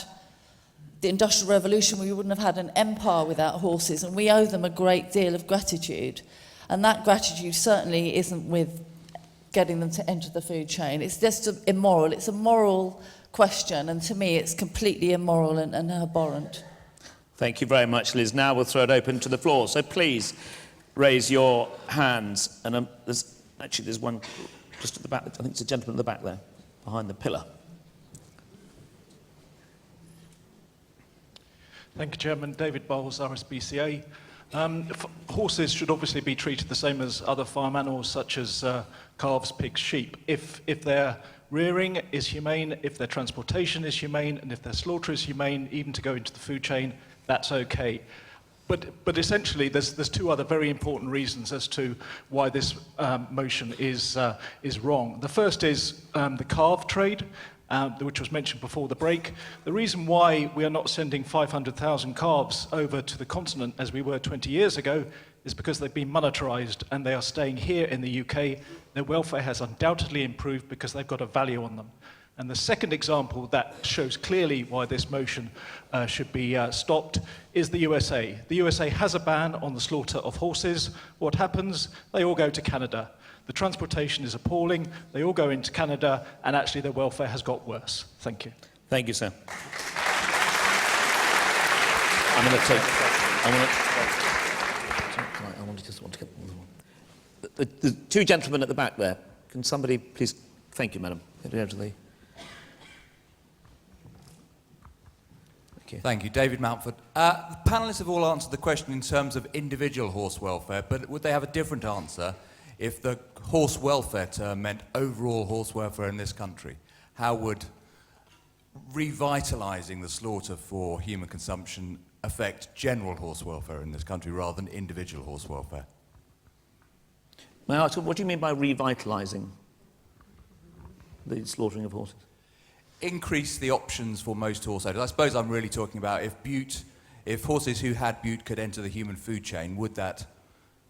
the Industrial Revolution, we wouldn't have had an empire without horses, and we owe them a great deal of gratitude. And that gratitude certainly isn't with getting them to enter the food chain. It's just immoral. It's a moral question, and to me it's completely immoral and abhorrent. Thank you very much, Liz. Now we'll throw it open to the floor. So please raise your hands. And there's one just at the back. I think it's a gentleman at the back there, behind the pillar. Thank you, Chairman. David Bowles, RSBCA. Horses should obviously be treated the same as other farm animals, such as calves, pigs, sheep. If their rearing is humane, if their transportation is humane, and if their slaughter is humane, even to go into the food chain, that's okay. But essentially, there's two other very important reasons as to why this motion is wrong. The first is the calf trade, which was mentioned before the break. The reason why we are not sending 500,000 calves over to the continent as we were 20 years ago is because they've been monetarised and they are staying here in the UK. Their welfare has undoubtedly improved because they've got a value on them. And the second example that shows clearly why this motion should be stopped is the USA. The USA has a ban on the slaughter of horses. What happens? They all go to Canada. The transportation is appalling. They all go into Canada, and actually their welfare has got worse. Thank you. Thank you, sir. I want to get the two gentlemen at the back there. Can somebody please? Thank you, madam. Over to the. Thank you. David Mountford. The panellists have all answered the question in terms of individual horse welfare, but would they have a different answer if the horse welfare term meant overall horse welfare in this country? How would revitalising the slaughter for human consumption affect general horse welfare in this country rather than individual horse welfare? May I ask, what do you mean by revitalising the slaughtering of horses? Increase the options for most horse owners. I suppose I'm really talking about if horses who had bute could enter the human food chain, would that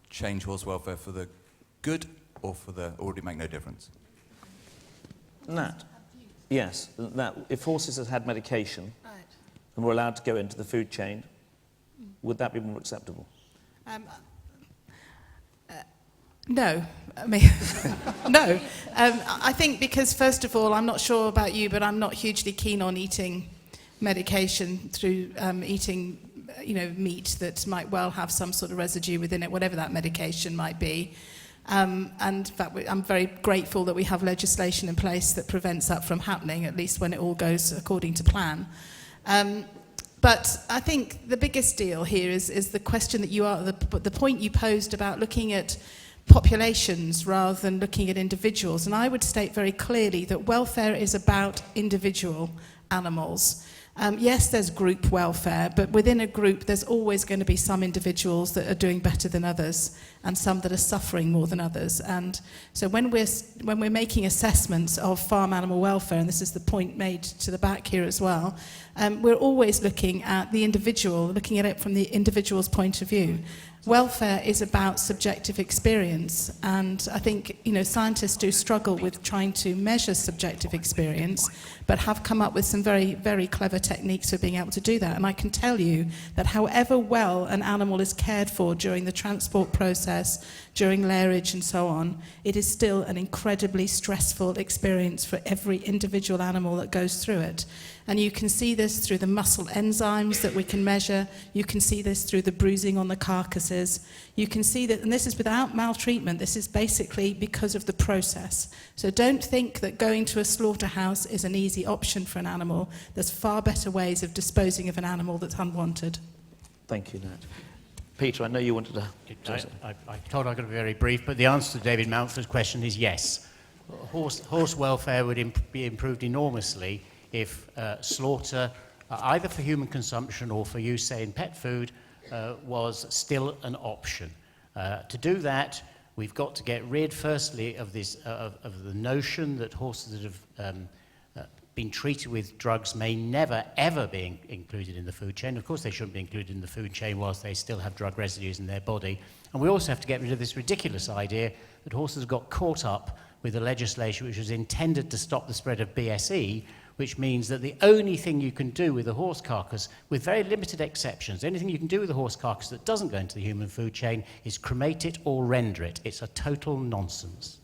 change horse welfare for the good or would it make no difference? Nat, yes, that if horses had medication and were allowed to go into the food chain, would that be more acceptable? No, I mean, no. I think because, first of all, I'm not sure about you, but I'm not hugely keen on eating medication through eating, meat that might well have some sort of residue within it, whatever that medication might be. And in fact, I'm very grateful that we have legislation in place that prevents that from happening, at least when it all goes according to plan. But I think the biggest deal here is the question that the point you posed about looking at populations rather than looking at individuals. And I would state very clearly that welfare is about individual animals. Yes, there's group welfare, but within a group there's always going to be some individuals that are doing better than others and some that are suffering more than others. And so when we're making assessments of farm animal welfare, and this is the point made to the back here as well, we're always looking at the individual, looking at it from the individual's point of view. Welfare is about subjective experience, and I think scientists do struggle with trying to measure subjective experience, but have come up with some very, very clever techniques for being able to do that. And I can tell you that however well an animal is cared for during the transport process, during lairage and so on, it is still an incredibly stressful experience for every individual animal that goes through it. And you can see this through the muscle enzymes that we can measure. You can see this through the bruising on the carcasses. You can see that, and this is without maltreatment, this is basically because of the process. So don't think that going to a slaughterhouse is an easy option for an animal. There's far better ways of disposing of an animal that's unwanted. Thank you, Nat. Peter, I know you wanted to... I told I was going to be very brief, but the answer to David Mountford's question is yes. Horse welfare would be improved enormously if slaughter, either for human consumption or for use, say, in pet food, was still an option. To do that, we've got to get rid, firstly, of this of the notion that horses that have been treated with drugs may never, ever be included in the food chain. Of course, they shouldn't be included in the food chain whilst they still have drug residues in their body. And we also have to get rid of this ridiculous idea that horses got caught up with the legislation which was intended to stop the spread of BSE, which means that the only thing you can do with a horse carcass, with very limited exceptions, the only thing you can do with a horse carcass that doesn't go into the human food chain is cremate it or render it. It's a total nonsense.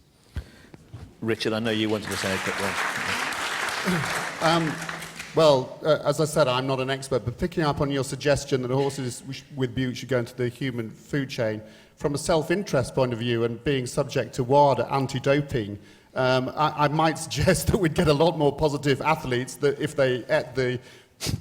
Richard, I know you wanted to say a quick word. As I said, I'm not an expert, but picking up on your suggestion that horses with bute should go into the human food chain, from a self-interest point of view and being subject to WADA anti-doping, I might suggest that we'd get a lot more positive athletes if they ate the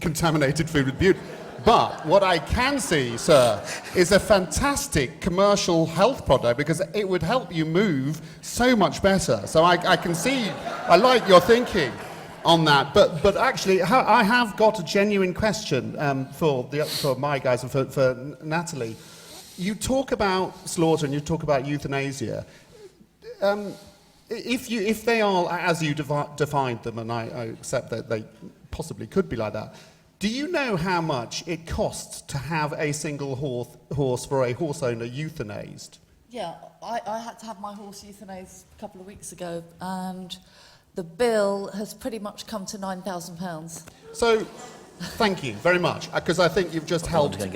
contaminated food with bute. But what I can see, sir, is a fantastic commercial health product because it would help you move so much better. So I can see, I like your thinking on that. But actually, I have got a genuine question for my guys and for Natalie. You talk about slaughter and you talk about euthanasia. If they are, as you defined them, and I accept that they possibly could be like that, do you know how much it costs to have a single horse for a horse owner euthanized? Yeah, I had to have my horse euthanized a couple of weeks ago, and the bill has pretty much come to £9,000. So, thank you very much, because I think you've just helped me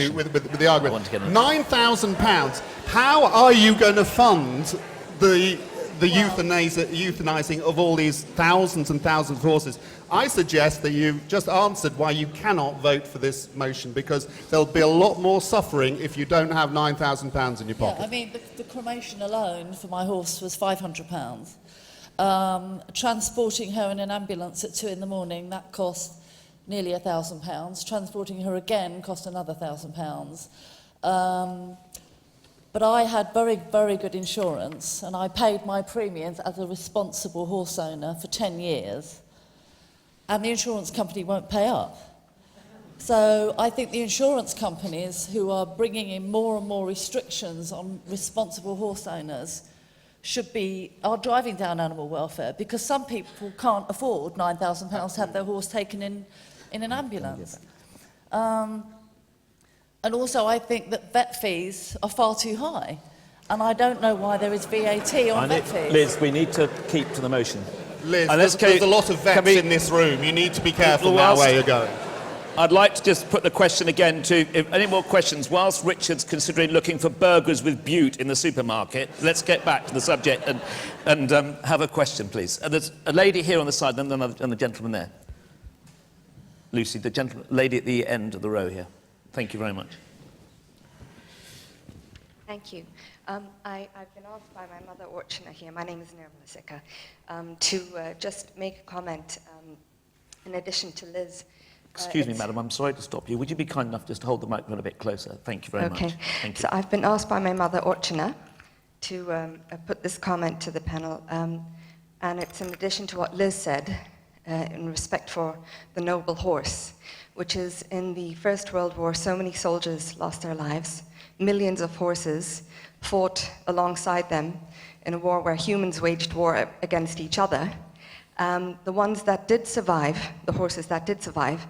with the argument. £9,000. How are you going to fund the the euthanizing of all these thousands and thousands of horses. I suggest that you've just answered why you cannot vote for this motion, because there'll be a lot more suffering if you don't have £9,000 in your pocket. Yeah, I mean, the cremation alone for my horse was £500. Transporting her in an ambulance at 2 a.m, that cost nearly £1,000. Transporting her again cost another £1,000. But I had very, very good insurance, and I paid my premiums as a responsible horse owner for 10 years, and the insurance company won't pay up. So I think the insurance companies who are bringing in more and more restrictions on responsible horse owners are driving down animal welfare, because some people can't afford £9,000 to have their horse taken in an ambulance. And also I think that vet fees are far too high, and I don't know why there is VAT on vet fees. Liz, we need to keep to the motion. Liz, there's a lot of vets in this room. You need to be careful now where you're going. I'd like to just put the question again to, if any more questions, whilst Richard's considering looking for burgers with bute in the supermarket, let's get back to the subject and have a question, please. There's a lady here on the side, and the gentleman there. Lucy, the lady at the end of the row here. Thank you very much. Thank you. I've been asked by my mother, Orchana, here, my name is Nirmala Sikka, to just make a comment in addition to Liz. Excuse me, madam, I'm sorry to stop you. Would you be kind enough just to hold the microphone a bit closer? Thank you very much. Okay. Thank you. So I've been asked by my mother, Orchana, to put this comment to the panel, and it's in addition to what Liz said in respect for the noble horse, which is in the First World War, so many soldiers lost their lives. Millions of horses fought alongside them in a war where humans waged war against each other. The ones that did survive, the horses that did survive,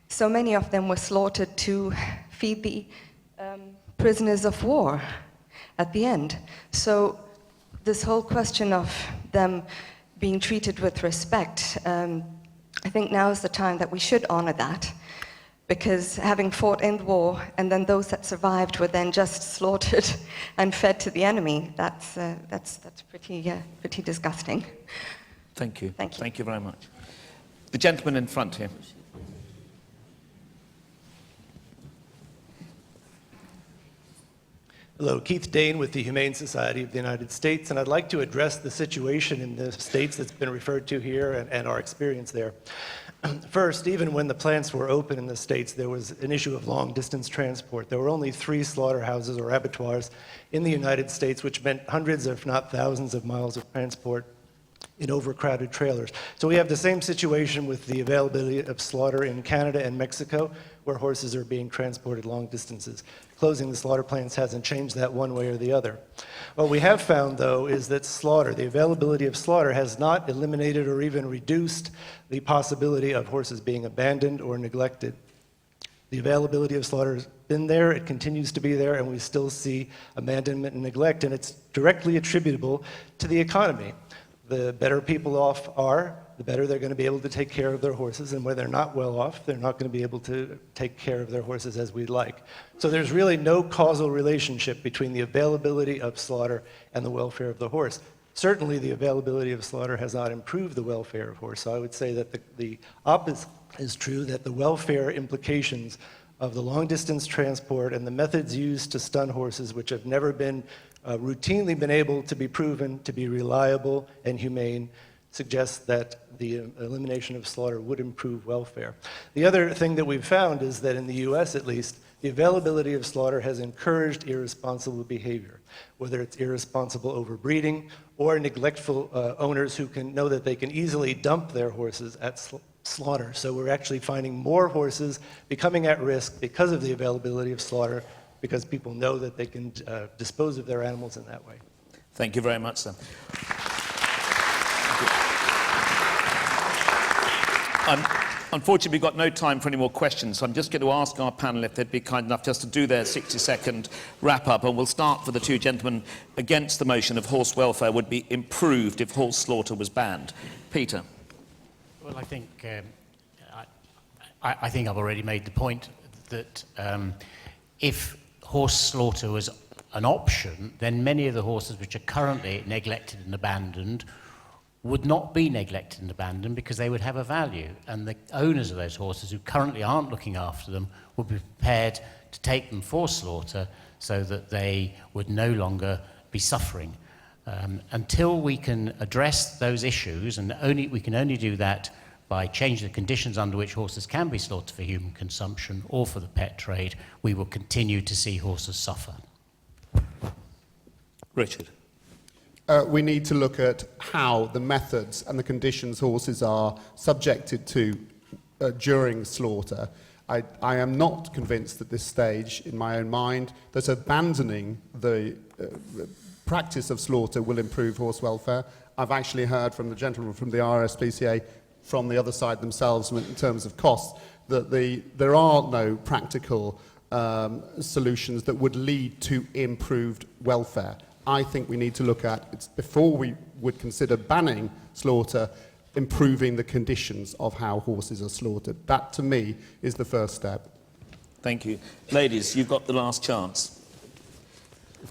so many of them were slaughtered to feed the prisoners of war at the end. So this whole question of them being treated with respect, I think now is the time that we should honor that. Because having fought in the war, and then those that survived were then just slaughtered and fed to the enemy, that's pretty disgusting. Thank you. Thank you. Thank you very much. The gentleman in front here. Hello, Keith Dane with the Humane Society of the United States, and I'd like to address the situation in the States that's been referred to here and our experience there. First, even when the plants were open in the States, there was an issue of long-distance transport. There were only 3 slaughterhouses or abattoirs in the United States, which meant hundreds, if not thousands, of miles of transport in overcrowded trailers. So we have the same situation with the availability of slaughter in Canada and Mexico, where horses are being transported long distances. Closing the slaughter plants hasn't changed that one way or the other. What we have found, though, is that the availability of slaughter has not eliminated or even reduced the possibility of horses being abandoned or neglected. The availability of slaughter has been there, it continues to be there, and we still see abandonment and neglect, and it's directly attributable to the economy. The better people off are, the better they're going to be able to take care of their horses, and where they're not well off, they're not going to be able to take care of their horses as we'd like. So there's really no causal relationship between the availability of slaughter and the welfare of the horse. Certainly the availability of slaughter has not improved the welfare of horse, so I would say that the opposite is true, that the welfare implications of the long-distance transport and the methods used to stun horses, which have never been routinely been able to be proven to be reliable and humane, suggests that the elimination of slaughter would improve welfare. The other thing that we've found is that in the US, at least, the availability of slaughter has encouraged irresponsible behavior, whether it's irresponsible overbreeding or neglectful owners who can know that they can easily dump their horses at slaughter. So we're actually finding more horses becoming at risk because of the availability of slaughter, because people know that they can dispose of their animals in that way. Thank you very much, sir. Unfortunately, we've got no time for any more questions, so I'm just going to ask our panel if they'd be kind enough just to do their 60-second wrap-up, and we'll start for the 2 gentlemen against the motion of horse welfare would be improved if horse slaughter was banned. Peter. Well, I think I've already made the point that if horse slaughter was an option, then many of the horses which are currently neglected and abandoned would not be neglected and abandoned because they would have a value. And the owners of those horses who currently aren't looking after them would be prepared to take them for slaughter so that they would no longer be suffering. Until we can address those issues, and we can only do that by changing the conditions under which horses can be slaughtered for human consumption or for the pet trade, we will continue to see horses suffer. Richard. We need to look at how the methods and the conditions horses are subjected to during slaughter. I am not convinced at this stage, in my own mind, that abandoning the practice of slaughter will improve horse welfare. I've actually heard from the gentleman from the RSPCA, from the other side themselves, in terms of costs, that there are no practical solutions that would lead to improved welfare. I think we need to look at, before we would consider banning slaughter, improving the conditions of how horses are slaughtered. That, to me, is the first step. Thank you. Ladies, you've got the last chance.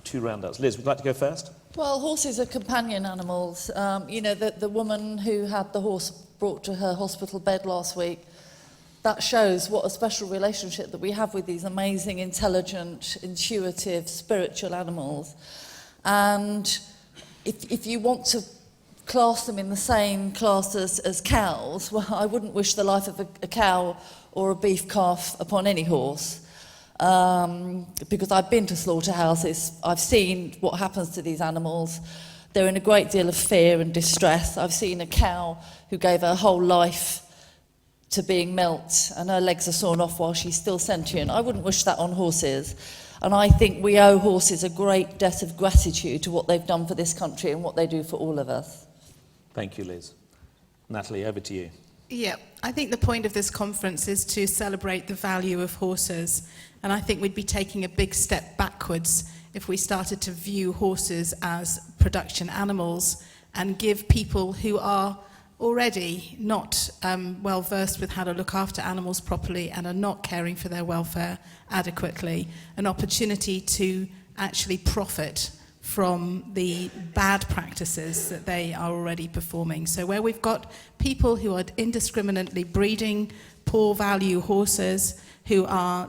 2 roundouts. Liz, would you like to go first? Well, horses are companion animals. You know, the woman who had the horse brought to her hospital bed last week, that shows what a special relationship that we have with these amazing, intelligent, intuitive, spiritual animals. And if you want to class them in the same class as cows, well, I wouldn't wish the life of a cow or a beef calf upon any horse. Because I've been to slaughterhouses, I've seen what happens to these animals. They're in a great deal of fear and distress. I've seen a cow who gave her whole life to being milked and her legs are sawn off while she's still sentient. I wouldn't wish that on horses. And I think we owe horses a great debt of gratitude to what they've done for this country and what they do for all of us. Thank you, Liz. Natalie, over to you. Yeah, I think the point of this conference is to celebrate the value of horses. And I think we'd be taking a big step backwards if we started to view horses as production animals and give people who are already not well versed with how to look after animals properly and are not caring for their welfare adequately an opportunity to actually profit from the bad practices that they are already performing. So where we've got people who are indiscriminately breeding poor value horses, who are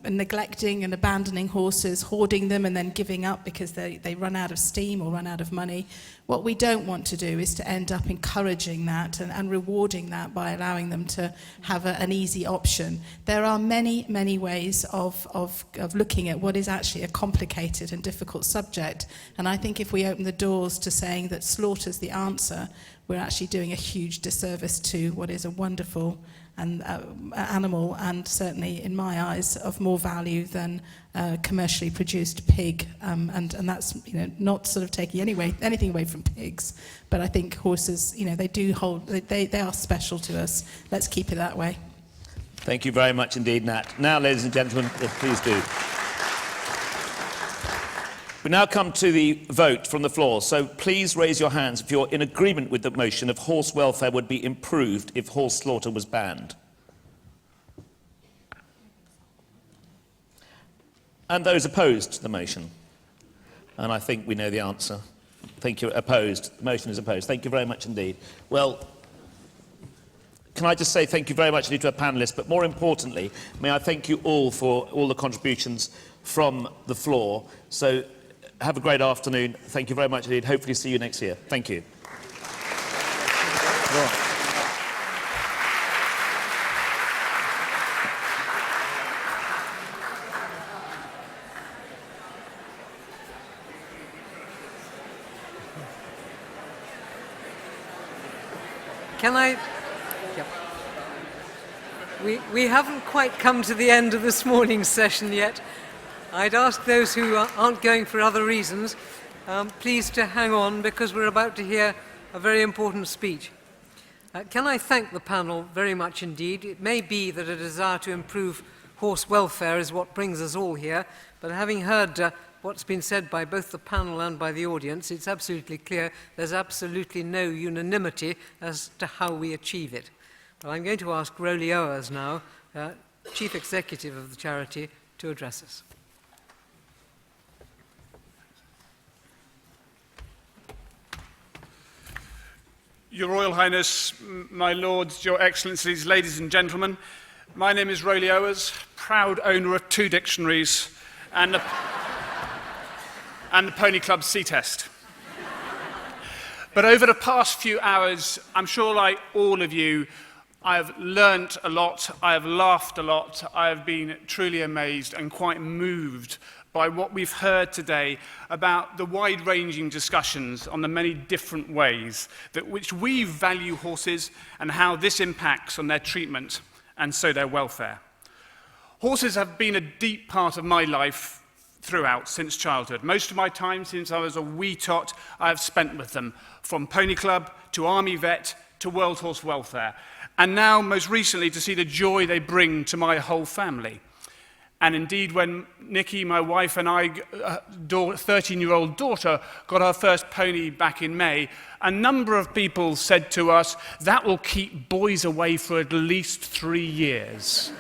neglecting and abandoning horses, hoarding them and then giving up because they run out of steam or run out of money. What we don't want to do is to end up encouraging that and rewarding that by allowing them to have an easy option. There are many, many ways of looking at what is actually a complicated and difficult subject. And I think if we open the doors to saying that slaughter's the answer, we're actually doing a huge disservice to what is a wonderful and animal, and certainly in my eyes of more value than commercially produced pig, and that's not sort of taking anything away from pigs, but I think horses they do hold they are special to us. Let's keep it that way. Thank you very much indeed, Nat. Now, ladies and gentlemen, please do. We now come to the vote from the floor, so please raise your hands if you're in agreement with the motion of horse welfare would be improved if horse slaughter was banned. And those opposed to the motion? And I think we know the answer. Thank you. Opposed. The motion is opposed. Thank you very much indeed. Well, can I just say thank you very much indeed to our panellists, but more importantly, may I thank you all for all the contributions from the floor. So, have a great afternoon. Thank you very much indeed. Hopefully see you next year. Thank you. Can I? Yep. We haven't quite come to the end of this morning's session yet. I'd ask those who aren't going for other reasons, please to hang on because we're about to hear a very important speech. Can I thank the panel very much indeed? It may be that a desire to improve horse welfare is what brings us all here, but having heard what's been said by both the panel and by the audience, it's absolutely clear there's absolutely no unanimity as to how we achieve it. Well, I'm going to ask Roly Owers now, Chief Executive of the charity, to address us. Your Royal Highness, my lords, your excellencies, ladies and gentlemen, my name is Roly Owers, proud owner of 2 dictionaries and the Pony Club C-Test. But over the past few hours, I'm sure like all of you, I have learnt a lot, I have laughed a lot, I have been truly amazed and quite moved by what we've heard today about the wide-ranging discussions on the many different ways that which we value horses and how this impacts on their treatment and so their welfare. Horses have been a deep part of my life throughout since childhood. Most of my time since I was a wee tot, I have spent with them, from Pony Club to Army Vet to World Horse Welfare, and now most recently to see the joy they bring to my whole family. And indeed, when Nikki, my wife, and I, 13-year-old daughter, got our first pony back in May, a number of people said to us, that will keep boys away for at least 3 years.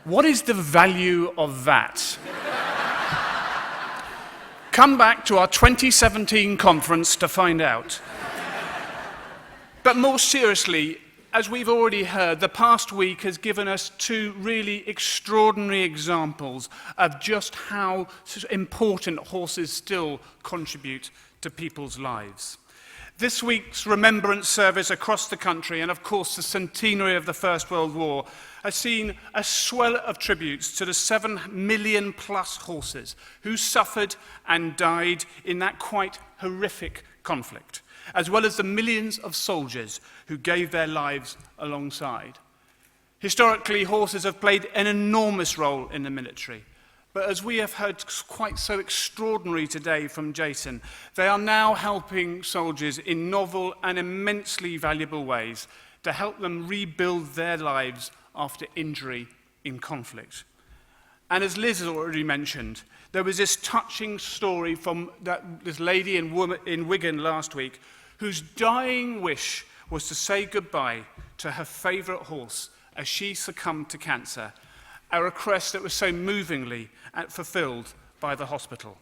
What is the value of that? Come back to our 2017 conference to find out. But more seriously, as we've already heard, the past week has given us 2 really extraordinary examples of just how important horses still contribute to people's lives. This week's remembrance service across the country, and of course the centenary of the First World War, has seen a swell of tributes to the 7 million plus horses who suffered and died in that quite horrific conflict, as well as the millions of soldiers who gave their lives alongside. Historically, horses have played an enormous role in the military, but as we have heard quite so extraordinary today from Jason, they are now helping soldiers in novel and immensely valuable ways to help them rebuild their lives after injury in conflict. And as Liz has already mentioned, there was this touching story from this lady in Wigan last week whose dying wish was to say goodbye to her favourite horse as she succumbed to cancer, a request that was so movingly fulfilled by the hospital.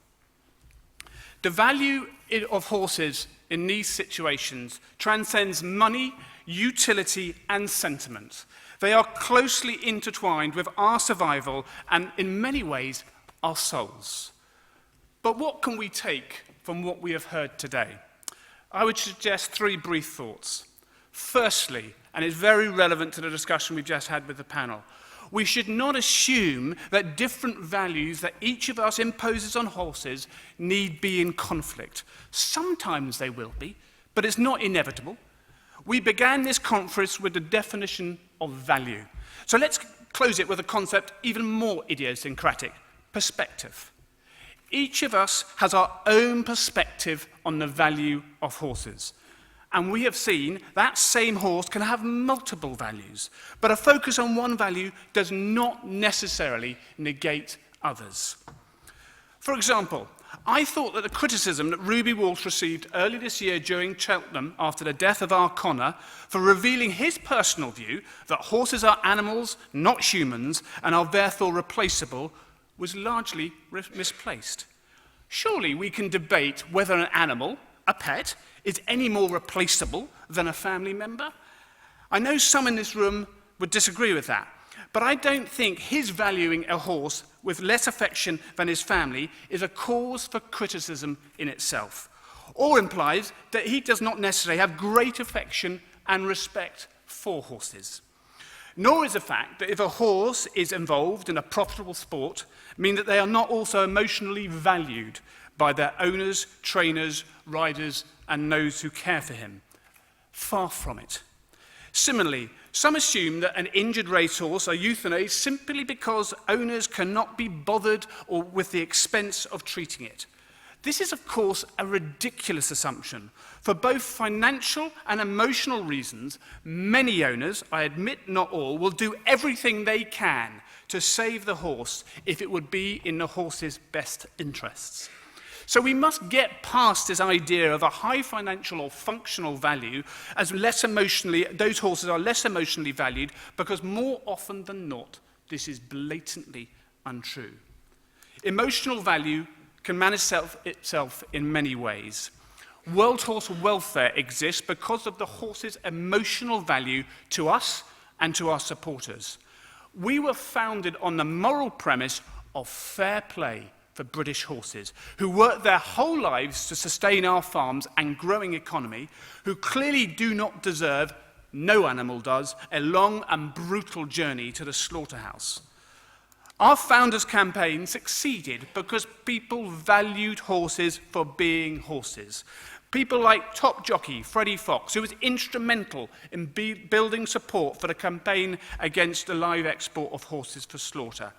The value of horses in these situations transcends money, utility, and sentiment. They are closely intertwined with our survival and, in many ways, our souls. But what can we take from what we have heard today? I would suggest 3 brief thoughts. Firstly, and it's very relevant to the discussion we've just had with the panel, we should not assume that different values that each of us imposes on horses need be in conflict. Sometimes they will be, but it's not inevitable. We began this conference with the definition of value. So let's close it with a concept even more idiosyncratic: perspective. Each of us has our own perspective on the value of horses. And we have seen that same horse can have multiple values, but a focus on one value does not necessarily negate others. For example, I thought that the criticism that Ruby Walsh received early this year during Cheltenham after the death of our Connor for revealing his personal view that horses are animals, not humans, and are therefore replaceable was largely misplaced. Surely we can debate whether an animal, a pet, is any more replaceable than a family member? I know some in this room would disagree with that, but I don't think his valuing a horse with less affection than his family is a cause for criticism in itself, or implies that he does not necessarily have great affection and respect for horses. Nor is the fact that if a horse is involved in a profitable sport mean that they are not also emotionally valued by their owners, trainers, riders, and those who care for him. Far from it. Similarly, some assume that an injured racehorse are euthanized simply because owners cannot be bothered or with the expense of treating it. This is, of course, a ridiculous assumption. For both financial and emotional reasons, many owners, I admit not all, will do everything they can to save the horse if it would be in the horse's best interests. So we must get past this idea of a high financial or functional value as those horses are less emotionally valued, because more often than not, this is blatantly untrue. Emotional value can manifest itself in many ways. World Horse Welfare exists because of the horse's emotional value to us and to our supporters. We were founded on the moral premise of fair play for British horses, who work their whole lives to sustain our farms and growing economy, who clearly do not deserve, no animal does, a long and brutal journey to the slaughterhouse. Our founders' campaign succeeded because people valued horses for being horses. People like top jockey Freddie Fox, who was instrumental in building support for the campaign against the live export of horses for slaughter.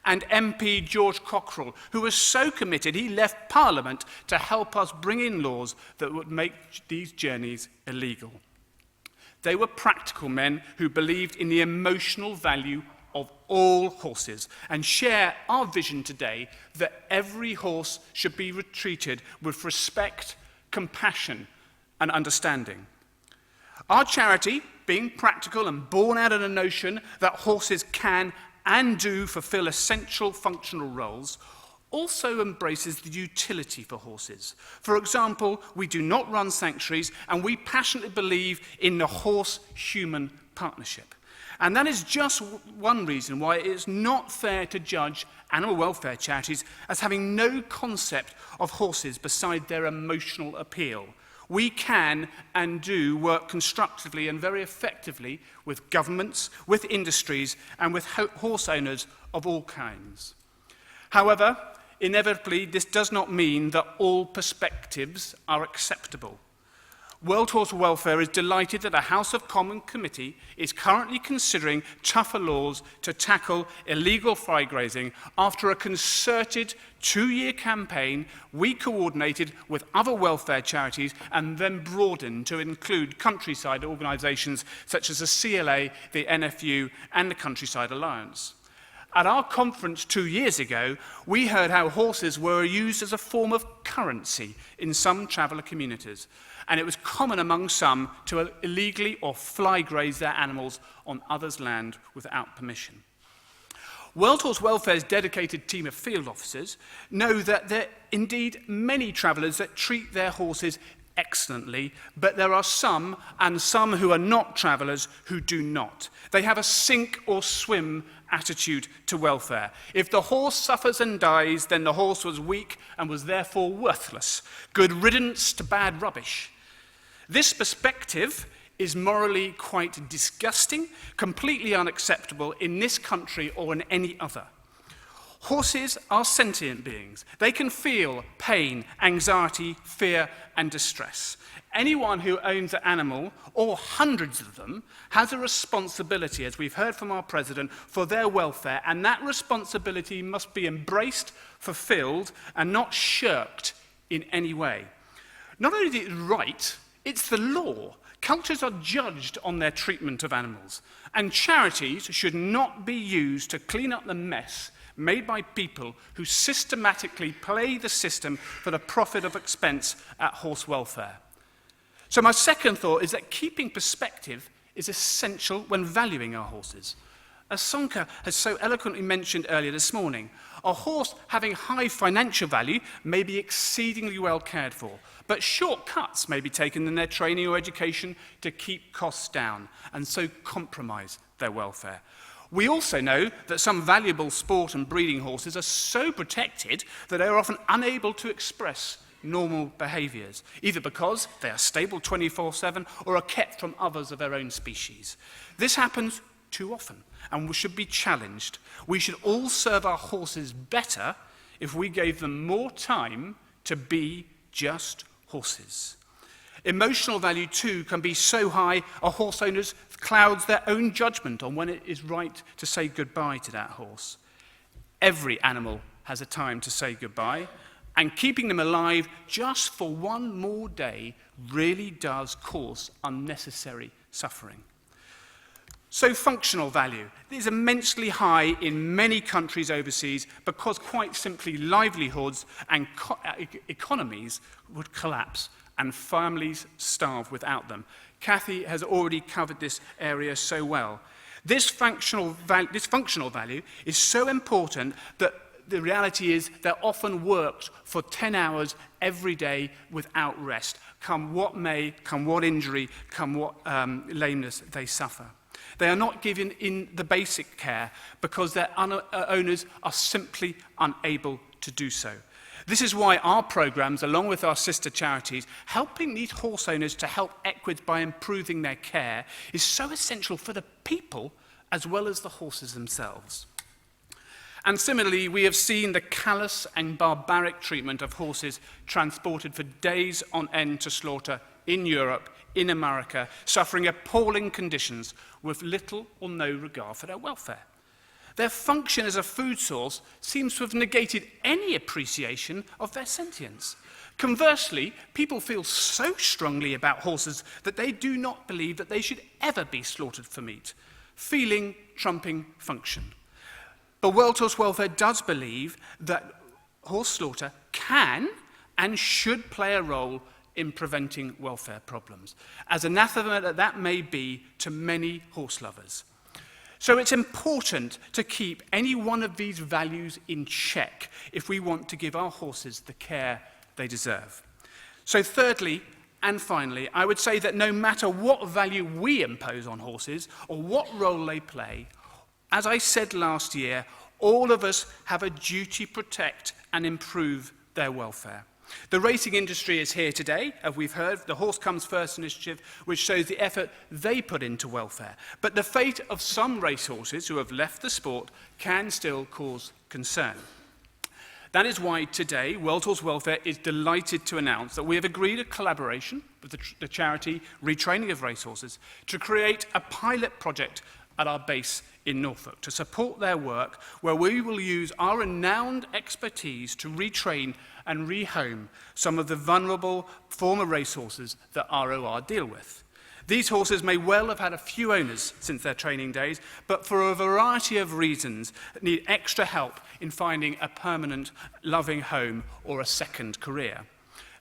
And MP George Cockerell, who was so committed he left Parliament to help us bring in laws that would make these journeys illegal. They were practical men who believed in the emotional value of all horses and share our vision today that every horse should be treated with respect, compassion and understanding. Our charity, being practical and born out of the notion that horses can and do fulfill essential functional roles, also embraces the utility for horses. For example, we do not run sanctuaries and we passionately believe in the horse-human partnership. And that is just one reason why it is not fair to judge animal welfare charities as having no concept of horses beside their emotional appeal. We can and do work constructively and very effectively with governments, with industries, and with horse owners of all kinds. However, inevitably, this does not mean that all perspectives are acceptable. World Horse Welfare is delighted that the House of Commons Committee is currently considering tougher laws to tackle illegal fly grazing after a concerted 2-year campaign we coordinated with other welfare charities and then broadened to include countryside organisations such as the CLA, the NFU and the Countryside Alliance. At our conference 2 years ago, we heard how horses were used as a form of currency in some traveller communities, and it was common among some to illegally or fly graze their animals on others' land without permission. World Horse Welfare's dedicated team of field officers know that there are indeed many travellers that treat their horses excellently, but there are some, and some who are not travellers, who do not. They have a sink or swim attitude to welfare. If the horse suffers and dies, then the horse was weak and was therefore worthless. Good riddance to bad rubbish. This perspective is morally quite disgusting, completely unacceptable in this country or in any other. Horses are sentient beings. They can feel pain, anxiety, fear, and distress. Anyone who owns an animal, or hundreds of them, has a responsibility, as we've heard from our president, for their welfare, and that responsibility must be embraced, fulfilled, and not shirked in any way. Not only is it right, it's the law. Cultures are judged on their treatment of animals, and charities should not be used to clean up the mess made by people who systematically play the system for the profit of expense at horse welfare. So my second thought is that keeping perspective is essential when valuing our horses. As Soenke has so eloquently mentioned earlier this morning, a horse having high financial value may be exceedingly well cared for, but shortcuts may be taken in their training or education to keep costs down and so compromise their welfare. We also know that some valuable sport and breeding horses are so protected that they are often unable to express normal behaviours, either because they are stable 24/7 or are kept from others of their own species. This happens too often and should be challenged. We should all serve our horses better if we gave them more time to be just horses. Emotional value too can be so high a horse owner clouds their own judgment on when it is right to say goodbye to that horse. Every animal has a time to say goodbye, and keeping them alive just for one more day really does cause unnecessary suffering. So functional value is immensely high in many countries overseas because quite simply livelihoods and economies would collapse and families starve without them. Cathy has already covered this area so well. This functional value is so important that the reality is they're often worked for 10 hours every day without rest, come what may, come what injury, come what lameness they suffer. They are not given in the basic care because their owners are simply unable to do so. This is why our programs, along with our sister charities, helping these horse owners to help equids by improving their care, is so essential for the people as well as the horses themselves. And similarly, we have seen the callous and barbaric treatment of horses transported for days on end to slaughter in Europe, in America, suffering appalling conditions with little or no regard for their welfare. Their function as a food source seems to have negated any appreciation of their sentience. Conversely, people feel so strongly about horses that they do not believe that they should ever be slaughtered for meat, feeling trumping function. But World Horse Welfare does believe that horse slaughter can and should play a role in preventing welfare problems, as anathema that may be to many horse lovers. So it's important to keep any one of these values in check if we want to give our horses the care they deserve. So thirdly, and finally, I would say that no matter what value we impose on horses or what role they play, as I said last year, all of us have a duty to protect and improve their welfare. The racing industry is here today, as we've heard, the Horse Comes First initiative, which shows the effort they put into welfare. But the fate of some racehorses who have left the sport can still cause concern. That is why today, World Horse Welfare is delighted to announce that we have agreed a collaboration with the charity Retraining of Racehorses to create a pilot project at our base in Norfolk to support their work, where we will use our renowned expertise to retrain and rehome some of the vulnerable former racehorses that ROR deal with. These horses may well have had a few owners since their training days, but for a variety of reasons need extra help in finding a permanent, loving home or a second career.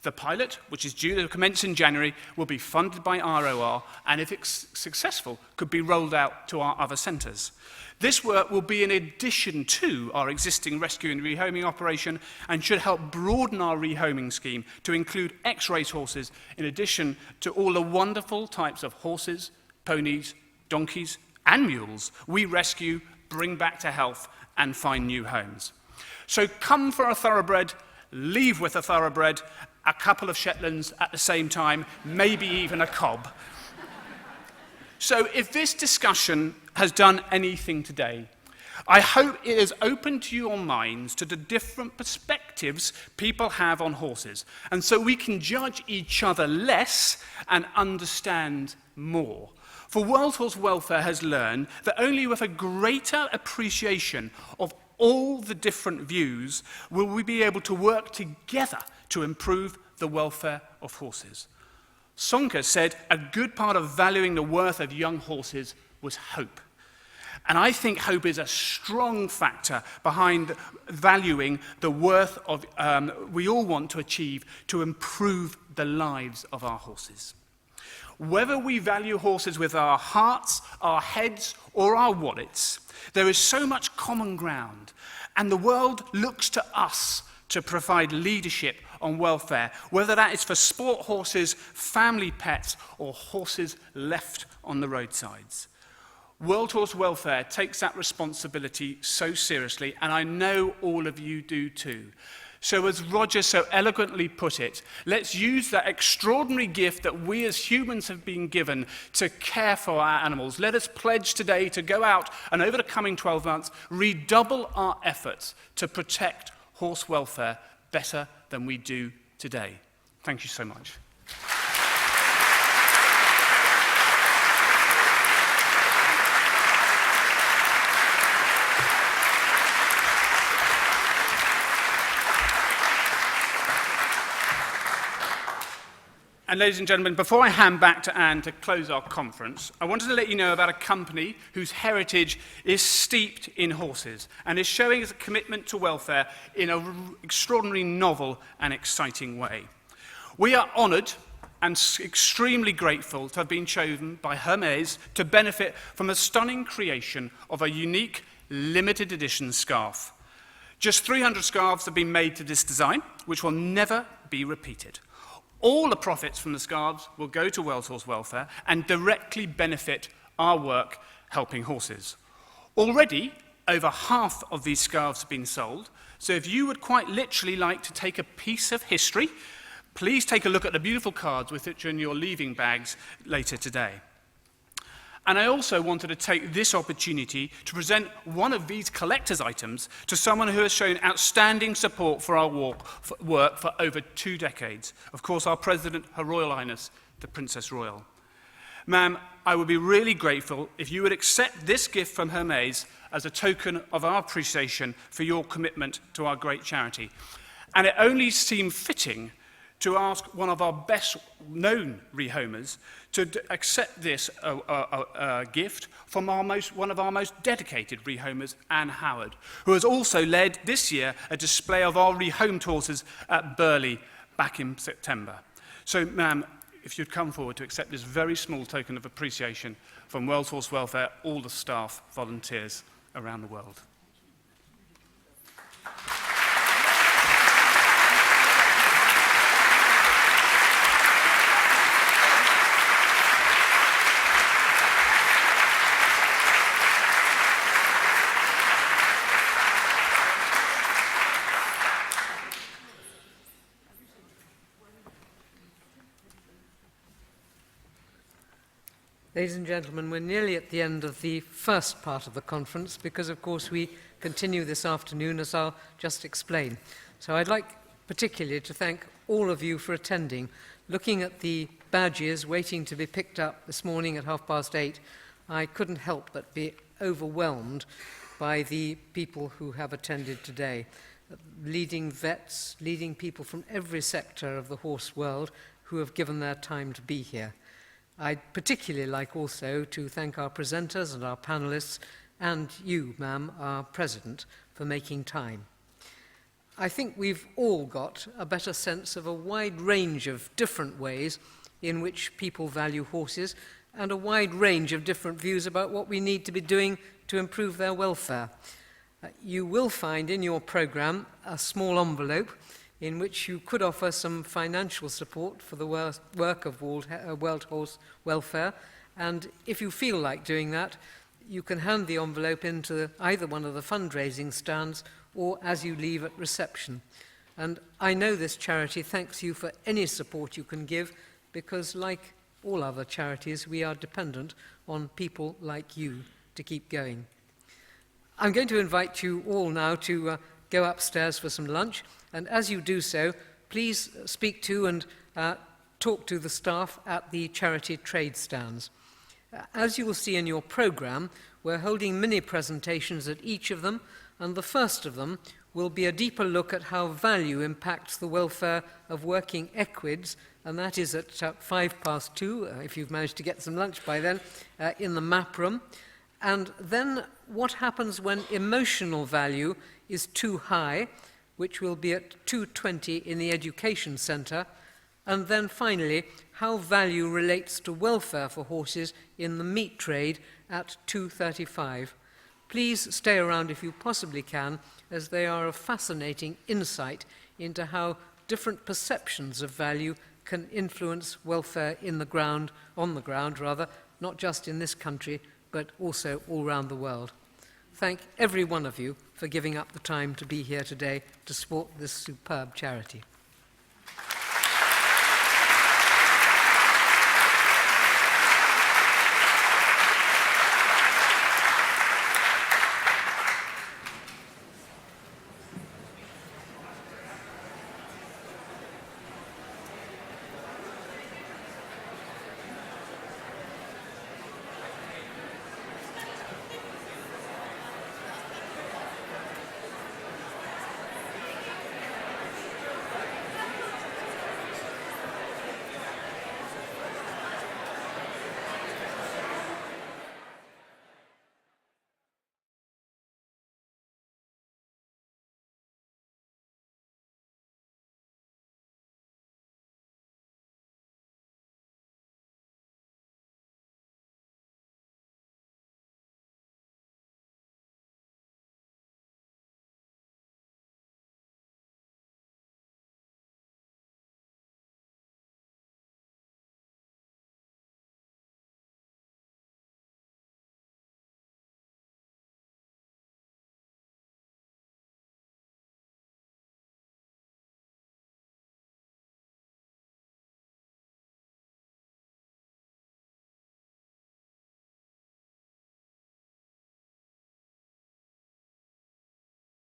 The pilot, which is due to commence in January, will be funded by ROR and, if it's successful, could be rolled out to our other centres. This work will be in addition to our existing rescue and rehoming operation and should help broaden our rehoming scheme to include ex-race horses in addition to all the wonderful types of horses, ponies, donkeys and mules we rescue, bring back to health and find new homes. So come for a thoroughbred, leave with a thoroughbred, a couple of Shetlands at the same time, maybe even a cob. So if this discussion has done anything today, I hope it has opened your minds to the different perspectives people have on horses, and so we can judge each other less and understand more. For World Horse Welfare has learned that only with a greater appreciation of all the different views will we be able to work together to improve the welfare of horses. Soenke said a good part of valuing the worth of young horses was hope. And I think hope is a strong factor behind valuing the worth of we all want to achieve to improve the lives of our horses. Whether we value horses with our hearts, our heads, or our wallets, there is so much common ground, and the world looks to us to provide leadership on welfare, whether that is for sport horses, family pets, or horses left on the roadsides. World Horse Welfare takes that responsibility so seriously, and I know all of you do too. So as Roger so eloquently put it, let's use that extraordinary gift that we as humans have been given to care for our animals. Let us pledge today to go out and over the coming 12 months, redouble our efforts to protect horse welfare better than we do today. Thank you so much. And ladies and gentlemen, before I hand back to Anne to close our conference, I wanted to let you know about a company whose heritage is steeped in horses and is showing its commitment to welfare in an extraordinarily novel and exciting way. We are honoured and extremely grateful to have been chosen by Hermes to benefit from a stunning creation of a unique limited edition scarf. Just 300 scarves have been made to this design, which will never be repeated. All the profits from the scarves will go to Welsh Horse Welfare and directly benefit our work helping horses. Already, over half of these scarves have been sold, so if you would quite literally like to take a piece of history, please take a look at the beautiful cards with which are in your leaving bags later today. And I also wanted to take this opportunity to present one of these collector's items to someone who has shown outstanding support for our work for over 2 decades. Of course, our President, Her Royal Highness, the Princess Royal. Ma'am, I would be really grateful if you would accept this gift from Hermes as a token of our appreciation for your commitment to our great charity. And it only seemed fitting to ask one of our best-known rehomers to accept this gift from one of our most dedicated rehomers, Anne Howard, who has also led this year a display of our rehomed horses at Burley back in September. So, ma'am, if you'd come forward to accept this very small token of appreciation from Welsh Horse Welfare, all the staff, volunteers around the world. Ladies and gentlemen, we're nearly at the end of the first part of the conference because, of course, we continue this afternoon, as I'll just explain. So I'd like particularly to thank all of you for attending. Looking at the badges waiting to be picked up this morning at 8:30, I couldn't help but be overwhelmed by the people who have attended today. Leading vets, leading people from every sector of the horse world who have given their time to be here. I'd particularly like also to thank our presenters and our panelists and you, ma'am, our president, for making time. I think we've all got a better sense of a wide range of different ways in which people value horses and a wide range of different views about what we need to be doing to improve their welfare. You will find in your programme a small envelope in which you could offer some financial support for the work of World Horse Welfare. And if you feel like doing that, you can hand the envelope into either one of the fundraising stands or as you leave at reception. And I know this charity thanks you for any support you can give, because like all other charities, we are dependent on people like you to keep going. I'm going to invite you all now to go upstairs for some lunch. And as you do so, please speak to and talk to the staff at the charity trade stands. As you will see in your programme, we're holding mini presentations at each of them, and the first of them will be a deeper look at how value impacts the welfare of working equids, and that is at 2:05, if you've managed to get some lunch by then, in the map room. And then what happens when emotional value is too high, which will be at 2:20 in the Education Centre, and then finally, how value relates to welfare for horses in the meat trade at 2:35. Please stay around if you possibly can, as they are a fascinating insight into how different perceptions of value can influence welfare on the ground, not just in this country, but also all around the world. Thank every one of you for giving up the time to be here today to support this superb charity.